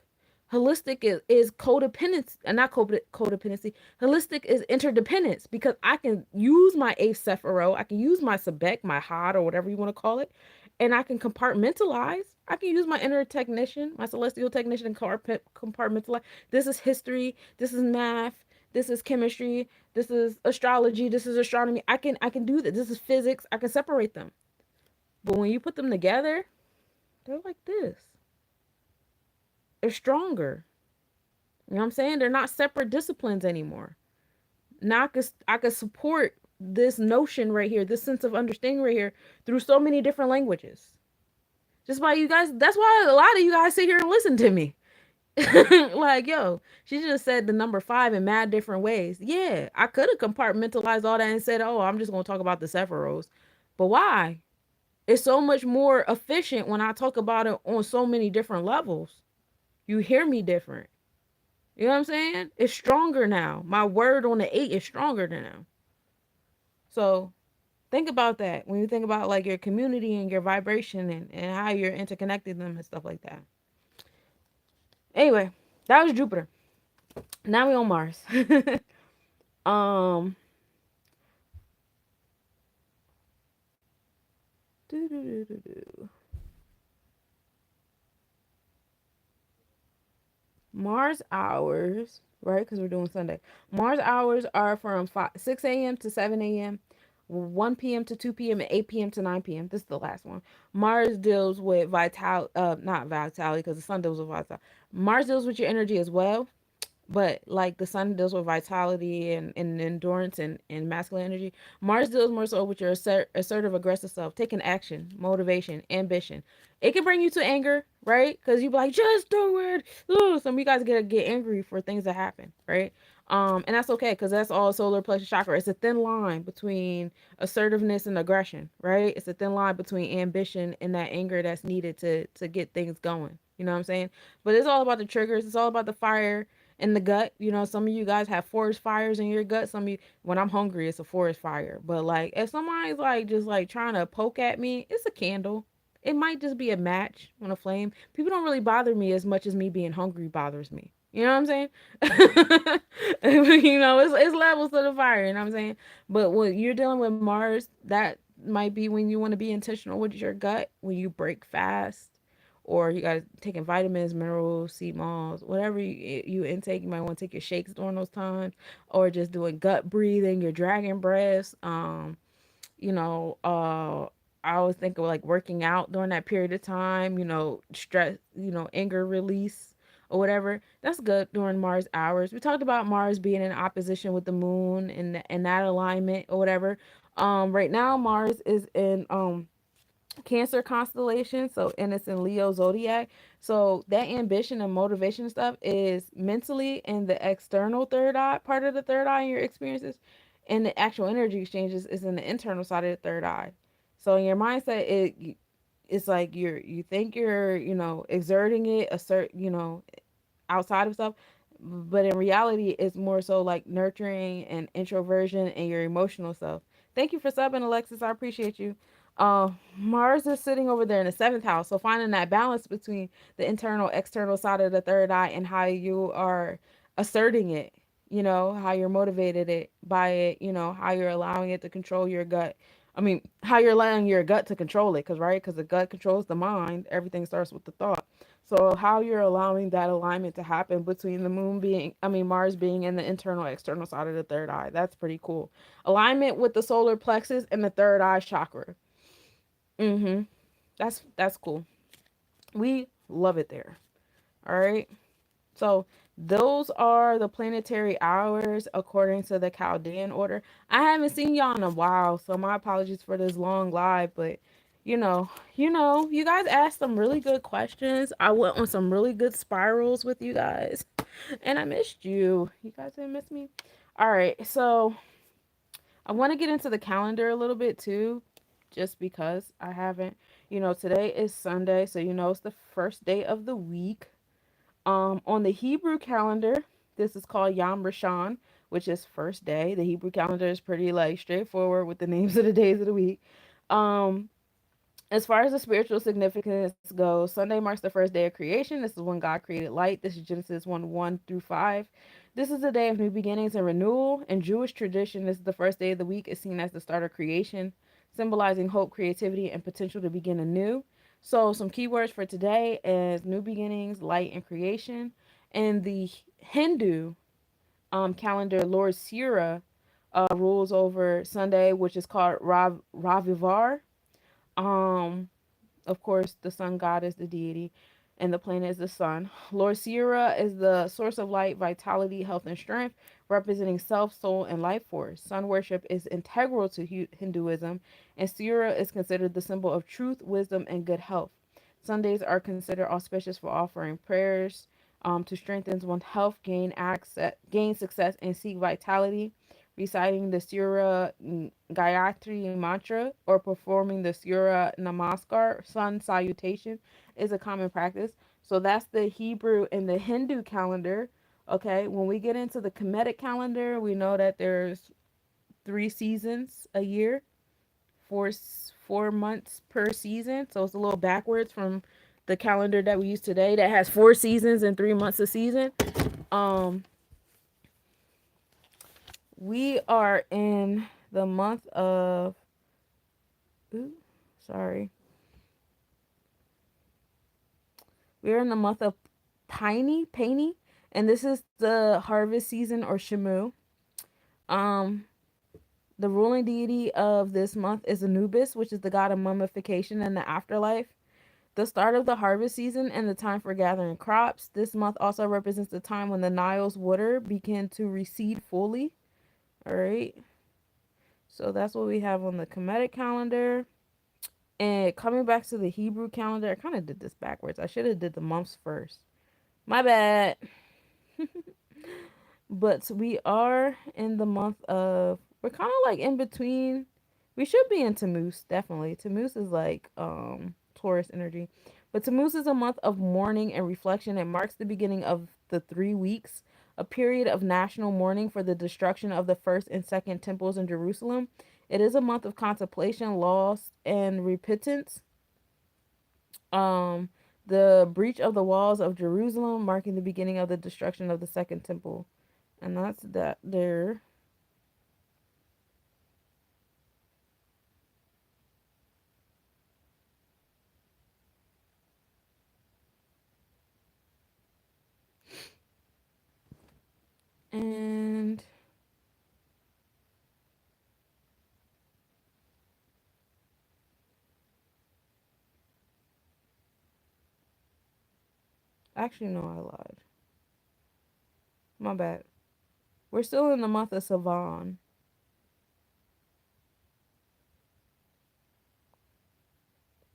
[SPEAKER 1] Holistic is codependence, and not codependency. Holistic is interdependence because I can use my eighth Sephiro, I can use my Sebek, my Had, or whatever you want to call it, and I can compartmentalize. I can use my inner technician, my celestial technician, and compartmentalize. This is history. This is math. This is chemistry. This is astrology. This is astronomy. I can do that. This is physics. I can separate them. But when you put them together, they're like this. They're stronger. You know what I'm saying? They're not separate disciplines anymore. Now I could support this notion right here, this sense of understanding right here through so many different languages. Just by you guys, that's why a lot of you guys sit here and listen to me. Like, yo, she just said the number five in mad different ways. Yeah, I could have compartmentalized all that and said, oh, I'm just going to talk about the Sephiros. But why? It's so much more efficient when I talk about it on so many different levels. You hear me different. You know what I'm saying? It's stronger now. My word on the eight is stronger than now. So think about that when you think about like your community and your vibration and how you're interconnecting them and stuff like that. Anyway, that was Jupiter. Now we on Mars. um Mars hours, right? Because we're doing Sunday. Mars hours are from 6 a.m. to 7 a.m., 1 p.m. to 2 p.m., and 8 p.m. to 9 p.m. This is the last one. Mars deals with not vitality, because the sun deals with vitality. Mars deals with your energy as well, but like the sun deals with vitality and endurance and masculine energy. Mars deals more so with your assertive, aggressive self, taking action, motivation, ambition. It can bring you to anger, right? Because you be like, just do it. Ooh, some of you guys get angry for things that happen, right? And that's okay because that's all solar plexus chakra. It's a thin line between assertiveness and aggression, right? It's a thin line between ambition and that anger that's needed to get things going. You know what I'm saying? But it's all about the triggers. It's all about the fire in the gut. You know, some of you guys have forest fires in your gut. Some of you, when I'm hungry, it's a forest fire. But like, if somebody's like just like trying to poke at me, it's a candle. It might just be a match on a flame. People don't really bother me as much as me being hungry bothers me. You know what I'm saying? You know, it's levels to the fire. You know what I'm saying? But when you're dealing with Mars, that might be when you want to be intentional with your gut, when you break fast, or you got to taking vitamins, minerals, sea moss, whatever you intake. You might want to take your shakes during those times, or just doing gut breathing, your dragon breaths. You know, I always think of like working out during that period of time. You know, stress, you know, anger release or whatever. That's good during Mars hours. We talked about Mars being in opposition with the moon and that alignment or whatever. Right now Mars is in Cancer constellation, so and it's in Leo zodiac. So that ambition and motivation stuff is mentally in the external third eye, part of the third eye in your experiences, and the actual energy exchanges is in the internal side of the third eye. So in your mindset, it's like you think you're exerting it, outside of stuff, but in reality it's more so like nurturing and introversion and your emotional self. Thank you for subbing, Alexis. I appreciate you. Mars is sitting over there in the seventh house, so finding that balance between the internal external side of the third eye and how you are asserting it, how you're motivated it by it, how you're allowing it to control your gut. I mean, how you're allowing your gut to control it, because the gut controls the mind. Everything starts with the thought. So how you're allowing that alignment to happen between Mars being in the internal external side of the third eye. That's pretty cool. Alignment with the solar plexus and the third eye chakra. Mhm. That's cool. We love it there. All right. So those are the planetary hours according to the Chaldean order. I haven't seen y'all in a while, so my apologies for this long live, but you guys asked some really good questions. I went on some really good spirals with you guys, and I missed you. You guys didn't miss me. All right, so I want to get into the calendar a little bit too, just because I haven't. Today is Sunday, so it's the first day of the week. On the Hebrew calendar, this is called Yom Rishon, which is first day. The Hebrew calendar is pretty like straightforward with the names of the days of the week. Um, as far as the spiritual significance goes, Sunday marks the first day of creation. This is when God created light. This is Genesis 1 through 5. This is a day of new beginnings and renewal. In Jewish tradition, this is the first day of the week, is seen as the start of creation, symbolizing hope, creativity, and potential to begin anew. So, some keywords for today is new beginnings, light, and creation. In the Hindu calendar, Lord Sira rules over Sunday, which is called Ravivar. Um, of course, the sun god is the deity, and the planet is the sun. Lord Sira is the source of light, vitality, health, and strength, representing self, soul, and life force. Sun worship is integral to Hinduism, and Sira is considered the symbol of truth, wisdom, and good health. Sundays are considered auspicious for offering prayers, to strengthen one's health, gain success, and seek vitality. Reciting the Surya Gayatri mantra or performing the Surya Namaskar, sun salutation, is a common practice. So that's the Hebrew and the Hindu calendar. Okay, when we get into the Kemetic calendar, we know that there's 3 seasons a year, four months per season. So it's a little backwards from the calendar that we use today that has 4 seasons and 3 months a season. Um, we are in the month of, ooh, sorry, we're in the month of Piney, and this is the harvest season or Shamu. Um, the ruling deity of this month is Anubis, which is the god of mummification and the afterlife. The start of the harvest season and the time for gathering crops. This month also represents the time when the Nile's water begin to recede fully. All right. So that's what we have on the Kemetic calendar. And coming back to the Hebrew calendar, I kind of did this backwards. I should have did the months first. My bad. But we are in the month of, we're kind of like in between. We should be in Tammuz, definitely. Tammuz is like Taurus energy. But Tammuz is a month of mourning and reflection. It marks the beginning of the 3 weeks, a period of national mourning for the destruction of the first and second temples in Jerusalem. It is a month of contemplation, loss, and repentance. Um, the breach of the walls of Jerusalem, marking the beginning of the destruction of the second temple. And that's that there. And actually, no, I lied. My bad. We're still in the month of Savan,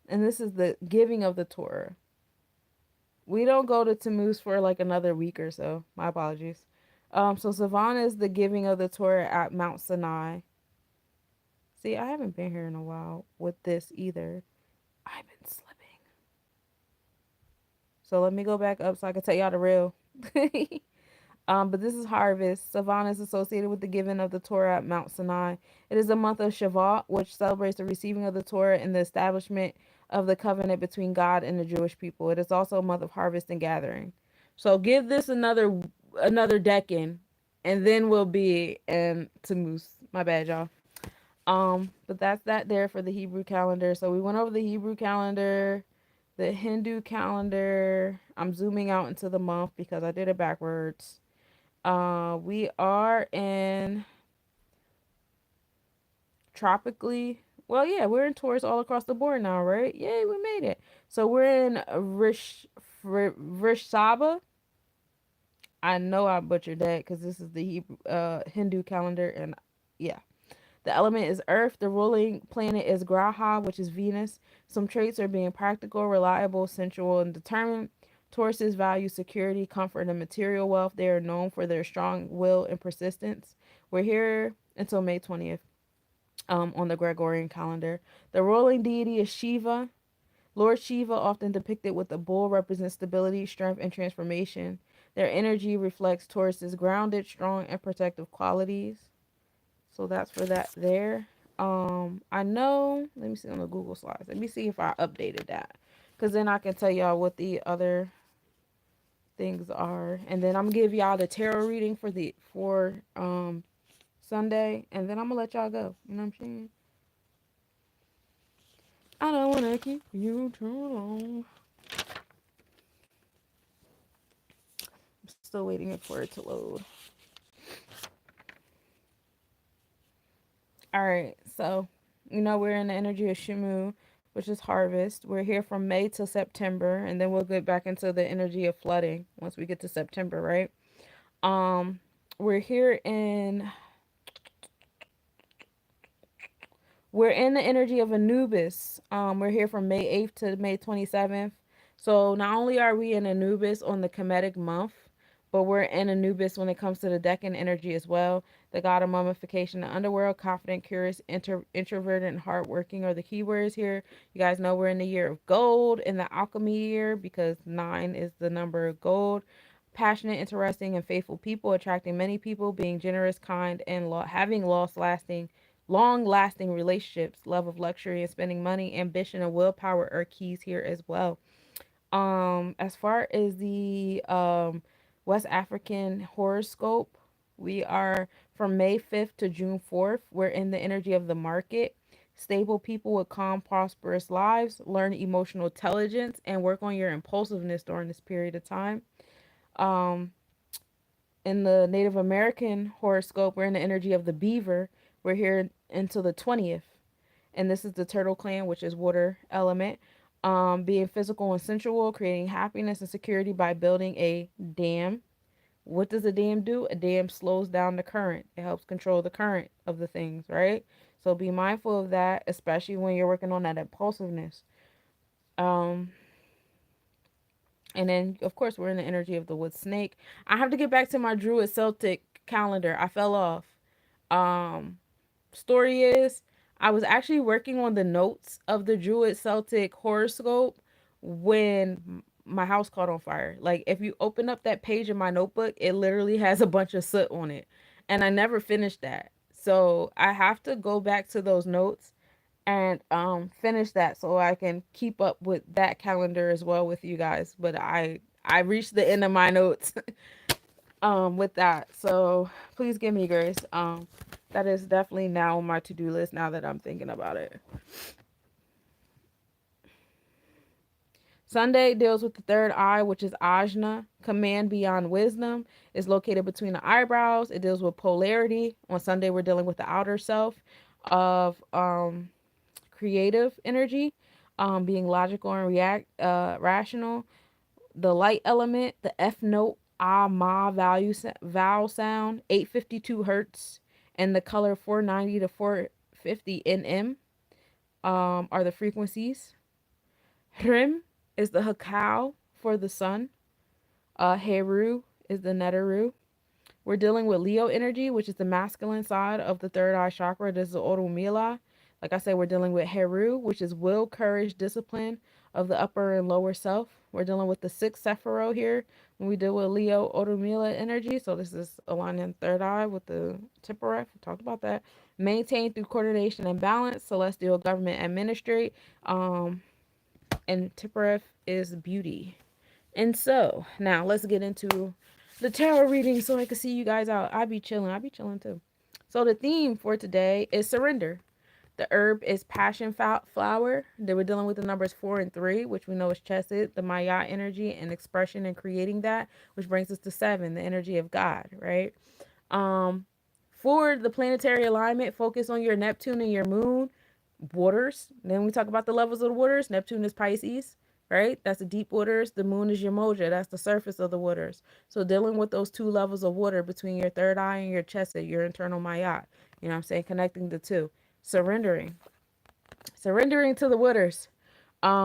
[SPEAKER 1] and this is the giving of the Torah. We don't go to Tammuz for like another week or so. My apologies. So Savan is the giving of the Torah at Mount Sinai. See, I haven't been here in a while with this either. I've been slipping. So let me go back up so I can tell y'all the real. But this is harvest. Savan is associated with the giving of the Torah at Mount Sinai. It is a month of Shavuot, which celebrates the receiving of the Torah and the establishment of the covenant between God and the Jewish people. It is also a month of harvest and gathering. So give this another decan, and then we'll be in Tammuz. My bad, y'all. But that's that there for the Hebrew calendar. So we went over the Hebrew calendar, the Hindu calendar. I'm zooming out into the month because I did it backwards. We are in tropically. Well, yeah, we're in Taurus all across the board now, right? Yay, we made it. So we're in Vrishsaba. I know I butchered that because this is the Hindu calendar, and yeah. The element is Earth. The ruling planet is Graha, which is Venus. Some traits are being practical, reliable, sensual, and determined. Tauruses value security, comfort, and material wealth. They are known for their strong will and persistence. We're here until May 20th on the Gregorian calendar. The ruling deity is Shiva. Lord Shiva, often depicted with a bull, represents stability, strength, and transformation. Their energy reflects Taurus's grounded, strong, and protective qualities. So that's for that there. I know. Let me see on the Google slides. Let me see if I updated that, because then I can tell y'all what the other things are, and then I'm gonna give y'all the tarot reading for Sunday, and then I'm gonna let y'all go. You know what I'm saying? I don't wanna keep you too long. I'm still waiting for it to load. All right, so we're in the energy of Shimu, which is harvest. We're here from May to September, and then we'll get back into the energy of flooding once we get to September, right? Um, we're in the energy of Anubis. We're here from May 8th to May 27th. So not only are we in Anubis on the Kemetic month, but we're in Anubis when it comes to the Decan energy as well. The god of mummification, the underworld, confident, curious, introverted, and hardworking are the keywords here. You guys know we're in the year of gold, in the alchemy year, because 9 is the number of gold. Passionate, interesting, and faithful people, attracting many people, being generous, kind, and having long lasting relationships. Love of luxury and spending money, ambition, and willpower are keys here as well. As far as the West African horoscope, we are from May 5th to June 4th. We're in the energy of the market. Stable people with calm, prosperous lives. Learn emotional intelligence and work on your impulsiveness during this period of time. Um, in the Native American horoscope, we're in the energy of the beaver. We're here until the 20th. And this is the turtle clan, which is water element. Being physical and sensual, creating happiness and security by building a dam. What does a dam do? A dam slows down the current. It helps control the current of the things, right? So be mindful of that, especially when you're working on that impulsiveness. Um, and then, of course, we're in the energy of the wood snake. I have to get back to my Druid Celtic calendar. I fell off. Um, Story is, I was actually working on the notes of the Druid Celtic horoscope when my house caught on fire. Like, if you open up that page in my notebook, it literally has a bunch of soot on it. And I never finished that. So I have to go back to those notes and finish that so I can keep up with that calendar as well with you guys. But I reached the end of my notes with that. So please give me grace. That is definitely now on my to-do list now that I'm thinking about it. Sunday deals with the third eye, which is ajna, command beyond wisdom, is located between the eyebrows. It deals with polarity. On Sunday we're dealing with the outer self of creative energy, being logical and rational. The light element, the F note, ah ma vowel sound, 852 hertz, and the color 490 to 450 nm are the frequencies. Hrim is the hakao for the sun. Heru is the netaru. We're dealing with Leo energy, which is the masculine side of the third eye chakra. This is the Oromila. Like I said, we're dealing with Heru, which is will, courage, discipline of the upper and lower self. We're dealing with the sixth Sephiro here when we deal with Leo Oromila energy. So this is aligning third eye with the Tippereth. We talked about that. Maintain through coordination and balance. Celestial government administrate. And Tippereth is beauty. And so now let's get into the tarot reading so I can see you guys out. I be chilling. I be chilling too. So the theme for today is surrender. The herb is passion flower. They were dealing with the numbers 4 and 3, which we know is chesed, the Maya energy and expression and creating that, which brings us to 7, the energy of God, right? Um, for the planetary alignment, focus on your Neptune and your moon waters. Then we talk about the levels of the waters. Neptune is Pisces, right? That's the deep waters. The moon is your moja. That's the surface of the waters. So dealing with those two levels of water between your third eye and your chest, your internal mayat. You know what I'm saying? Connecting the two. Surrendering. Surrendering to the waters.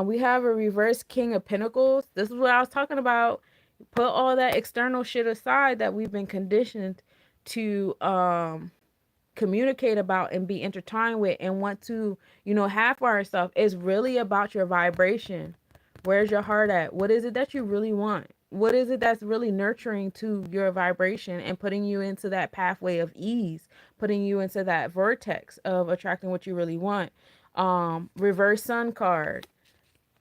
[SPEAKER 1] We have a reverse King of Pentacles. This is what I was talking about. Put all that external shit aside that we've been conditioned to communicate about and be intertwined with and want to, have for ourselves. It's really about your vibration. Where's your heart at? What is it that you really want? What is it that's really nurturing to your vibration and putting you into that pathway of ease, putting you into that vortex of attracting what you really want? Reverse sun card.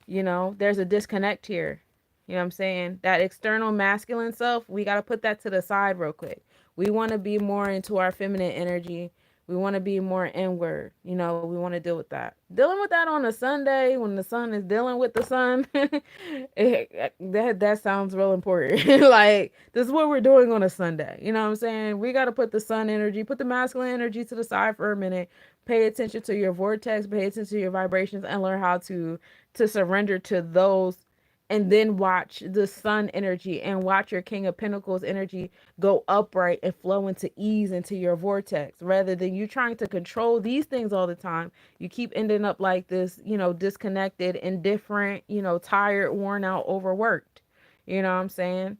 [SPEAKER 1] There's a disconnect here. You know what I'm saying? That external masculine self, we got to put that to the side real quick. We want to be more into our feminine energy. We want to be more inward. We want to deal with that. Dealing with that on a Sunday when the sun is dealing with the sun, that sounds real important. Like, this is what we're doing on a Sunday. You know what I'm saying? We got to put the sun energy, put the masculine energy to the side for a minute. Pay attention to your vortex, pay attention to your vibrations, and learn how to surrender to those and then watch the sun energy and watch your king of pentacles energy go upright and flow into ease into your vortex, rather than you trying to control these things all the time. You keep ending up like this, disconnected, indifferent, tired, worn out, overworked. You know what I'm saying?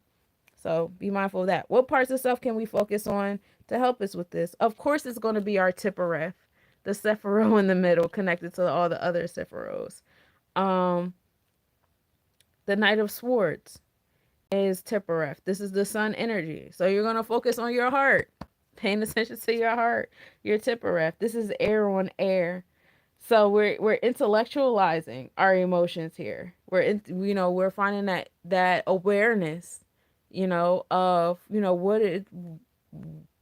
[SPEAKER 1] So be mindful of that. What parts of stuff can we focus on to help us with this? Of course, it's going to be our Tippereth, the Sephiroth in the middle, connected to all the other Sephiroths. Um, the Knight of Swords is Tippereth. This is the sun energy. So you're going to focus on your heart, paying attention to your heart, your Tippereth. This is air on air. So we're intellectualizing our emotions here. We're finding that awareness, of what it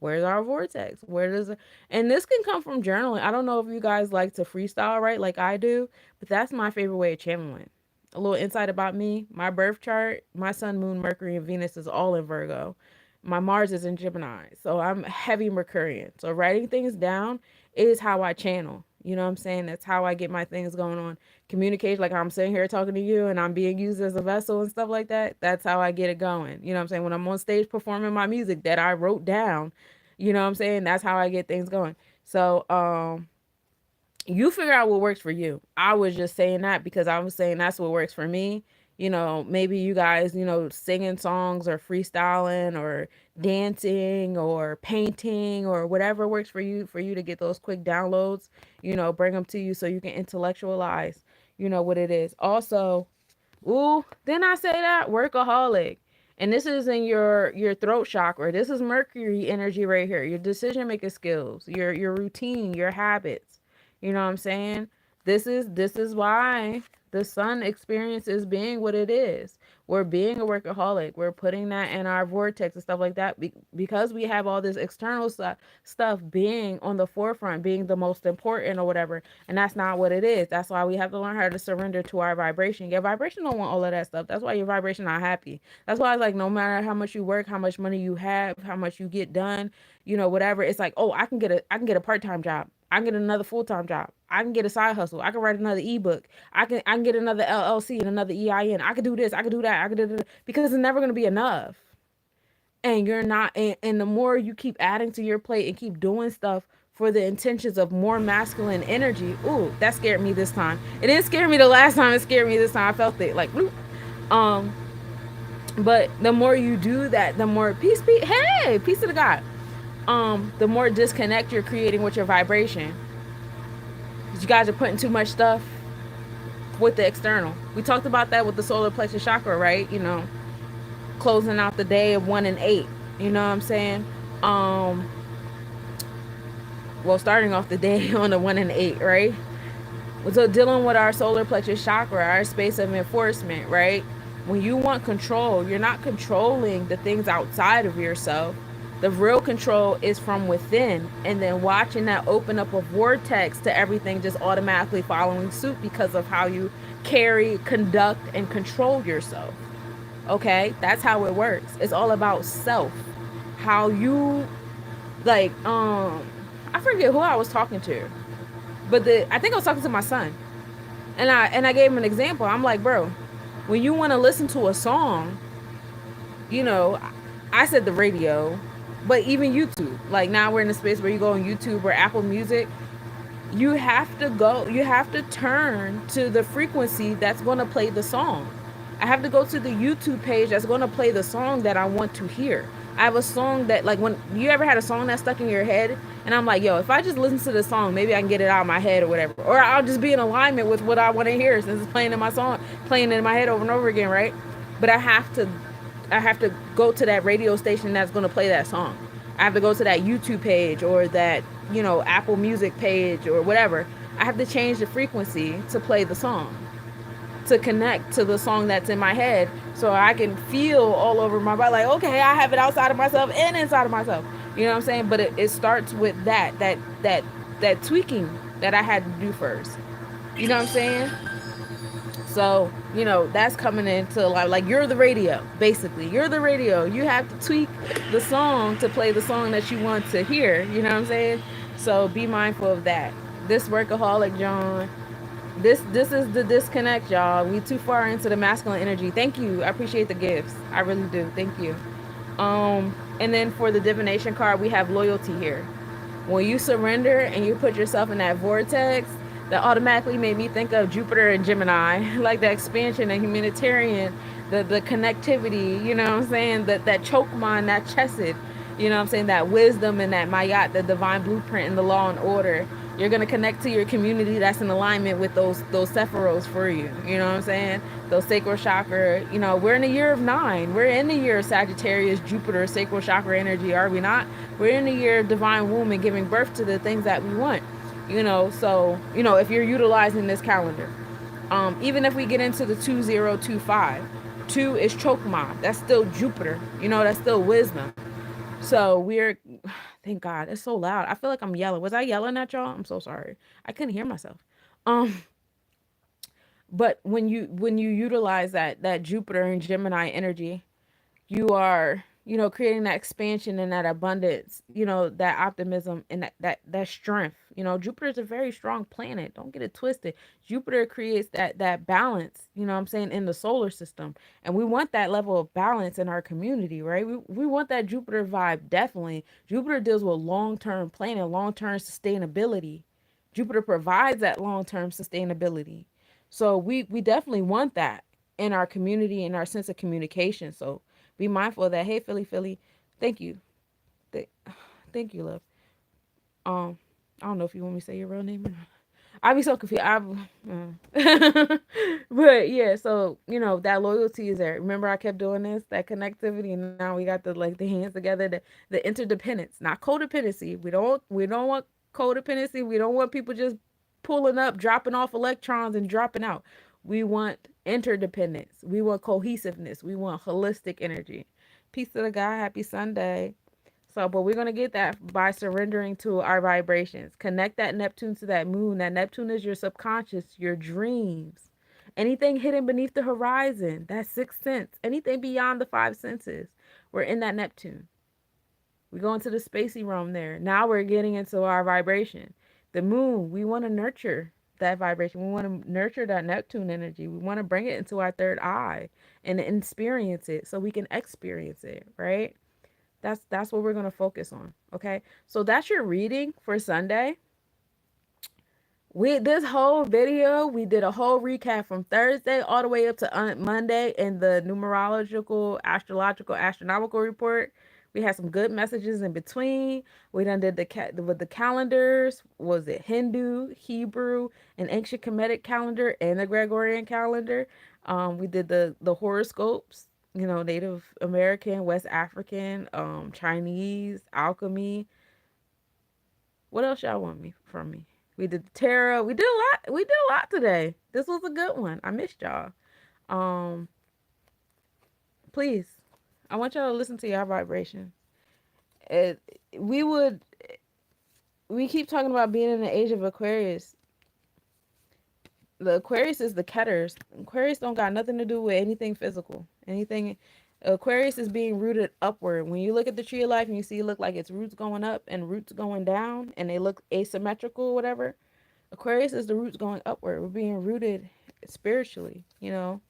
[SPEAKER 1] where's our vortex? Where does it, and this can come from journaling. I don't know if you guys like to freestyle, right? Like I do, but that's my favorite way of channeling. A little insight about me: my birth chart, my sun, moon, Mercury, and Venus is all in Virgo. My Mars is in Gemini, so I'm heavy Mercurian. So writing things down is how I channel. You know what I'm saying? That's how I get my things going on. Communication, like I'm sitting here talking to you and I'm being used as a vessel and stuff like that. That's how I get it going. You know what I'm saying? When I'm on stage performing my music that I wrote down, you know what I'm saying? That's how I get things going. So, you figure out what works for you. I was just saying that because I was saying that's what works for me. Maybe you guys, singing songs or freestyling or dancing or painting or whatever works for you to get those quick downloads, bring them to you so you can intellectualize, what it is. Also, ooh, then I say that workaholic. And this is in your throat chakra. This is Mercury energy right here. Your decision making skills, your routine, your habits. You know what I'm saying? This is why the sun experience is being what it is. We're being a workaholic. We're putting that in our vortex and stuff like that because we have all this external stuff being on the forefront, being the most important or whatever. And that's not what it is. That's why we have to learn how to surrender to our vibration. Your vibration don't want all of that stuff. That's why your vibration not happy. That's why it's like no matter how much you work, how much money you have, how much you get done, whatever. It's like, oh, I can get a part-time job. I can get another full-time job. I can get a side hustle. I can write another ebook. I can get another LLC and another EIN. I can do this. I can do that. I can do that because it's never going to be enough. And you're not. And the more you keep adding to your plate and keep doing stuff for the intentions of more masculine energy. Ooh, that scared me this time. It didn't scare me the last time. It scared me this time. I felt it like, bloop. um. But the more you do that, the more peace. Hey, peace to the God. The more disconnect you're creating with your vibration. You guys are putting too much stuff with the external. We talked about that with the solar plexus chakra, right? Closing out the day of 1 and 8. You know what I'm saying? Well, starting off the day on the 1 and 8, right? So dealing with our solar plexus chakra, our space of enforcement, right? When you want control, you're not controlling the things outside of yourself. The real control is from within, and then watching that open up a vortex to everything just automatically following suit because of how you carry, conduct, and control yourself. Okay, that's how it works. It's all about self. How you like I forget who I was talking to, but I think I was talking to my son, and I gave him an example. I'm like, bro, when you want to listen to a song, you know, I said the radio, but even YouTube. Like now we're in a space where you go on YouTube or Apple Music. You have to turn to the frequency that's going to play the song. I have to go to the YouTube page that's going to play the song that I want to hear. I have a song that, like, when you ever had a song that's stuck in your head, and I'm like, yo, if I just listen to the song, maybe I can get it out of my head or whatever. Or I'll just be in alignment with what I want to hear since it's playing in my song, playing in my head over and over again, right? But I have to go to that radio station that's going to play that song. I have to go to that YouTube page or that, Apple Music page or whatever. I have to change the frequency to play the song, to connect to the song that's in my head so I can feel all over my body like, okay, I have it outside of myself and inside of myself. You know what I'm saying? But it starts with that tweaking that I had to do first. You know what I'm saying? So, that's coming into like you're the radio, basically. You're the radio. You have to tweak the song to play the song that you want to hear. You know what I'm saying? So be mindful of that. This workaholic, John, This is the disconnect, y'all. We too far into the masculine energy. Thank you. I appreciate the gifts. I really do. Thank you. And then for the divination card, we have loyalty here. When you surrender and you put yourself in that vortex, that automatically made me think of Jupiter and Gemini, like the expansion and humanitarian, the connectivity, you know what I'm saying? That chokman, that chesed, you know what I'm saying? That wisdom and that mayat, the divine blueprint and the law and order. You're gonna connect to your community that's in alignment with those sephiros for you. You know what I'm saying? Those sacral chakra. You know, we're in the year of 9. We're in the year of Sagittarius, Jupiter, sacral chakra energy. Are we not? We're in the year of divine womb and giving birth to the things that we want. You know, so if you're utilizing this calendar, even if we get into the 2025, 2 is Chokma. That's still Jupiter. That's still wisdom. So we're, thank God, it's so loud. I feel like I'm yelling. Was I yelling at y'all? I'm so sorry. I couldn't hear myself. Um, but when you utilize that Jupiter and Gemini energy, you are creating that expansion and that abundance, that optimism and that strength. Jupiter is a very strong planet, don't get it twisted. Jupiter creates that balance, what I'm saying, in the solar system, and we want that level of balance in our community, right? We want that Jupiter vibe. Definitely Jupiter deals with long-term planning, long-term sustainability. Jupiter provides that long-term sustainability. So we definitely want that in our community and our sense of communication. So be mindful of that. Hey, Philly, thank you. Th- Thank you, love. I don't know if you want me to say your real name or not. I be so confused. But yeah, so that loyalty is there. Remember, I kept doing this, that connectivity, and now we got the hands together, the interdependence, not codependency. We don't want codependency. We don't want people just pulling up, dropping off electrons and dropping out. We want interdependence. We want cohesiveness. We want holistic energy. Peace to the God. Happy Sunday. So, but we're going to get that by surrendering to our vibrations. Connect that Neptune to that moon. That Neptune is your subconscious, your dreams. Anything hidden beneath the horizon, that sixth sense, anything beyond the five senses. We're in that Neptune. We go into the spacey realm there. Now we're getting into our vibration. The moon, we want to nurture that vibration. We want to nurture that Neptune energy. We want to bring it into our third eye and experience it so we can experience it, right? That's what we're going to focus on. Okay, so that's your reading for Sunday. We This whole video, we did a whole recap from Thursday all the way up to Monday in the numerological, astrological, astronomical report. We had some good messages in between. We done did with the calendars. Was it Hindu, Hebrew, and ancient Kemetic calendar and the Gregorian calendar? We did the horoscopes. Native American, West African, Chinese, alchemy. What else y'all want me from me? We did the tarot. We did a lot. We did a lot today. This was a good one. I missed y'all. Um, Please, I want y'all to listen to your vibration. It, we would. We keep talking about being in the age of Aquarius. The Aquarius is the Ketters. Aquarius don't got nothing to do with anything physical. Anything. Aquarius is being rooted upward. When you look at the tree of life and you see it look like its roots going up and roots going down, and they look asymmetrical, or whatever. Aquarius is the roots going upward. We're being rooted spiritually,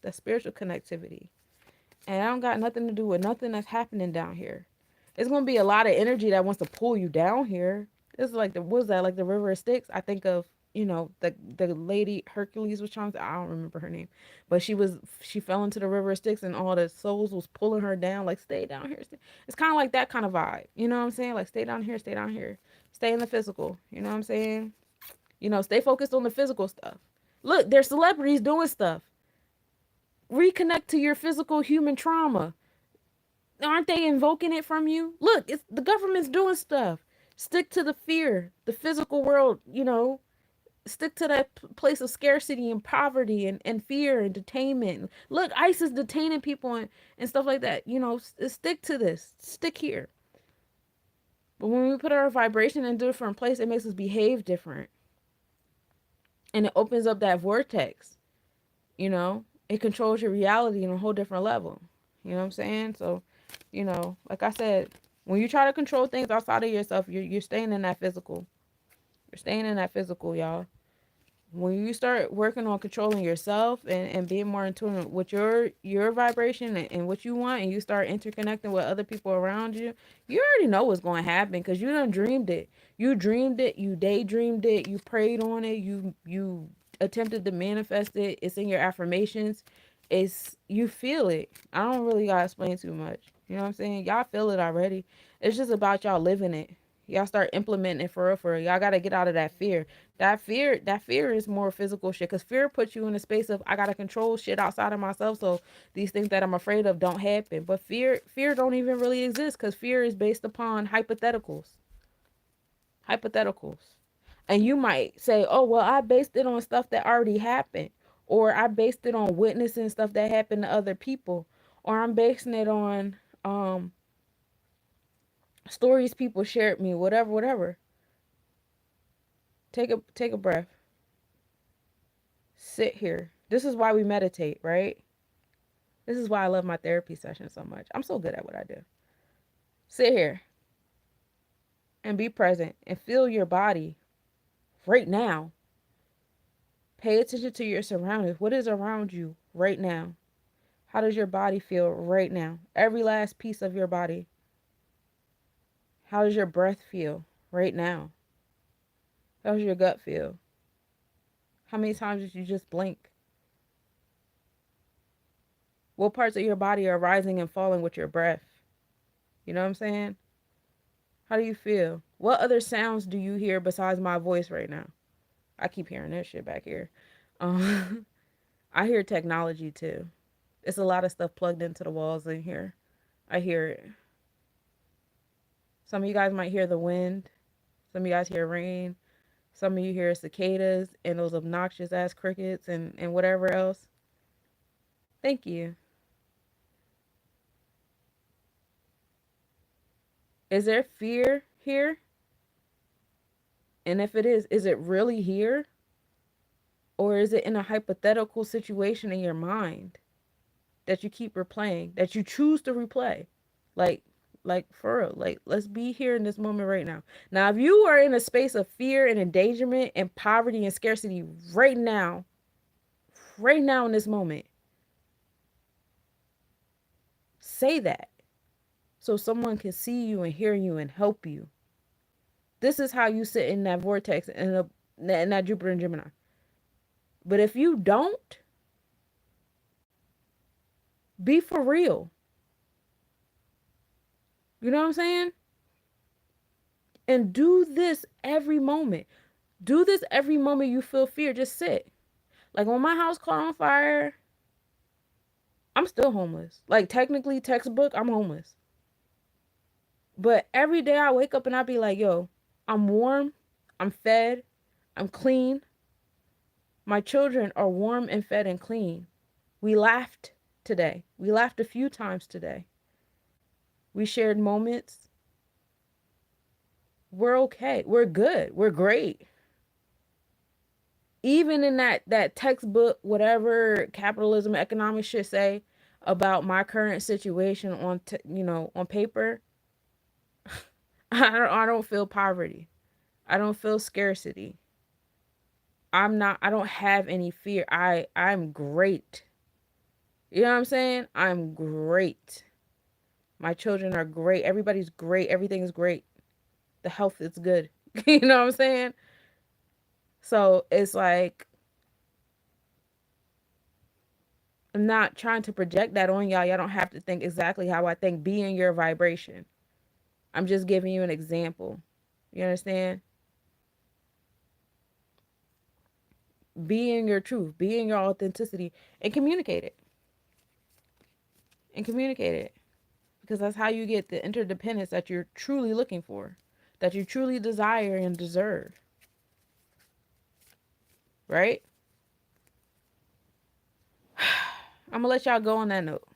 [SPEAKER 1] that spiritual connectivity. And I don't got nothing to do with nothing that's happening down here. It's gonna be a lot of energy that wants to pull you down here. This is like what is that, like the River of Styx? I think of, the lady Hercules was trying to, I don't remember her name. But she fell into the River of Styx and all the souls was pulling her down, like stay down here. It's kinda like that kind of vibe. You know what I'm saying? Like stay down here, stay down here. Stay in the physical. You know what I'm saying? Stay focused on the physical stuff. Look, there's celebrities doing stuff. Reconnect to your physical human trauma. Aren't they invoking it from you? Look, it's the government's doing stuff. Stick to the fear, the physical world, stick to that place of scarcity and poverty and fear and detainment. Look, ICE is detaining people and stuff like that. Stick to this. Stick here. But when we put our vibration in a different place, it makes us behave different. And it opens up that vortex. It controls your reality on a whole different level. You know what I'm saying? So, like I said, when you try to control things outside of yourself, you're staying in that physical. You're staying in that physical, y'all. When you start working on controlling yourself and being more in tune with your vibration and what you want, and you start interconnecting with other people around you, you already know what's going to happen because you done dreamed it. You dreamed it, you daydreamed it, you prayed on it, you attempted to manifest it. It's in your affirmations. It's you feel it. I don't really gotta explain too much. You know what I'm saying? Y'all feel it already. It's just about y'all living it. Y'all start implementing it for real, for real. Y'all gotta get out of that fear. That fear is more physical shit. Cause fear puts you in a space of I gotta control shit outside of myself, so these things that I'm afraid of don't happen. But fear don't even really exist, cause fear is based upon hypotheticals. And you might say, oh well, I based it on stuff that already happened, or I based it on witnessing stuff that happened to other people, or I'm basing it on um stories people shared me, whatever, whatever. Take a breath. Sit here. This is why we meditate, right? This is why I love my therapy session so much. I'm so good at what I do. Sit here and be present and feel your body right now. Pay attention to your surroundings. What is around you right now? How does your body feel right now? Every last piece of your body. How does your breath feel right now? How does your gut feel? How many times did you just blink? What parts of your body are rising and falling with your breath? You know what I'm saying? How do you feel? What other sounds do you hear besides my voice right now? I keep hearing that shit back here. Um, I hear technology too. It's a lot of stuff plugged into the walls in here. I hear it. Some of you guys might hear the wind. Some of you guys hear rain. Some of you hear cicadas and those obnoxious ass crickets and whatever else. Thank you. Is there fear here? And if it is it really here? Or is it in a hypothetical situation in your mind that you keep replaying, that you choose to replay? Like, like for real. Like, let's be here in this moment right now. Now, if you are in a space of fear and endangerment and poverty and scarcity right now in this moment, say that so someone can see you and hear you and help you. This is how you sit in that vortex in that Jupiter and Gemini. But if you don't, be for real. You know what I'm saying? And do this every moment. Do this every moment you feel fear. Just sit. Like when my house caught on fire, I'm still homeless. Like technically, textbook, I'm homeless. But every day I wake up and I be like, yo, I'm warm, I'm fed, I'm clean. My children are warm and fed and clean. We laughed today. We laughed a few times today. We shared moments. We're okay. We're good. We're great. Even in that textbook, whatever capitalism, economics should say about my current situation on paper, I don't feel poverty. I don't feel scarcity. I don't have any fear. I'm great. You know what I'm saying? I'm great. My children are great. Everybody's great. Everything is great. The health is good. You know what I'm saying? So it's like I'm not trying to project that on y'all. Y'all don't have to think exactly how I think. Be in your vibration. I'm just giving you an example. You understand? Be in your truth. Be in your authenticity and communicate it. And communicate it. Because that's how you get the interdependence that you're truly looking for, that you truly desire and deserve. Right? I'm going to let y'all go on that note.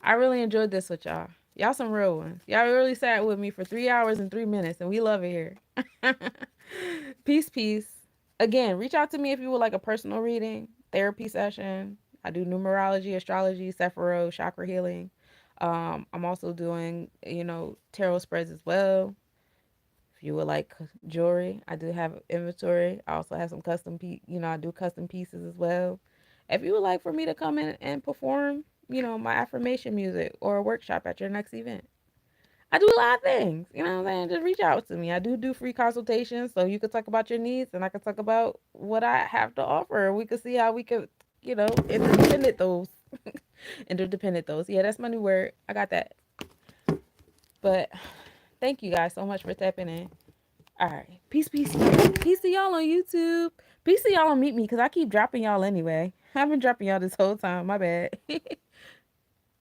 [SPEAKER 1] I really enjoyed this with y'all. Y'all some real ones. Y'all really sat with me for 3 hours and 3 minutes, and we love it here. Peace, peace. Again, reach out to me if you would like a personal reading, therapy session. I do numerology, astrology, Sephiroth, chakra healing. I'm also doing, tarot spreads as well. If you would like jewelry, I do have inventory. I also have some I do custom pieces as well. If you would like for me to come in and perform, my affirmation music or a workshop at your next event, I do a lot of things. You know what I'm saying? Just reach out to me. I do free consultations, so you could talk about your needs, and I could talk about what I have to offer. We could see how we could, interdependent those, interdependent those. Yeah, that's my new word. I got that. But thank you guys so much for tapping in. All right, peace, peace, peace to y'all on YouTube. Peace to y'all on Meet Me, because I keep dropping y'all anyway. I've been dropping y'all this whole time. My bad.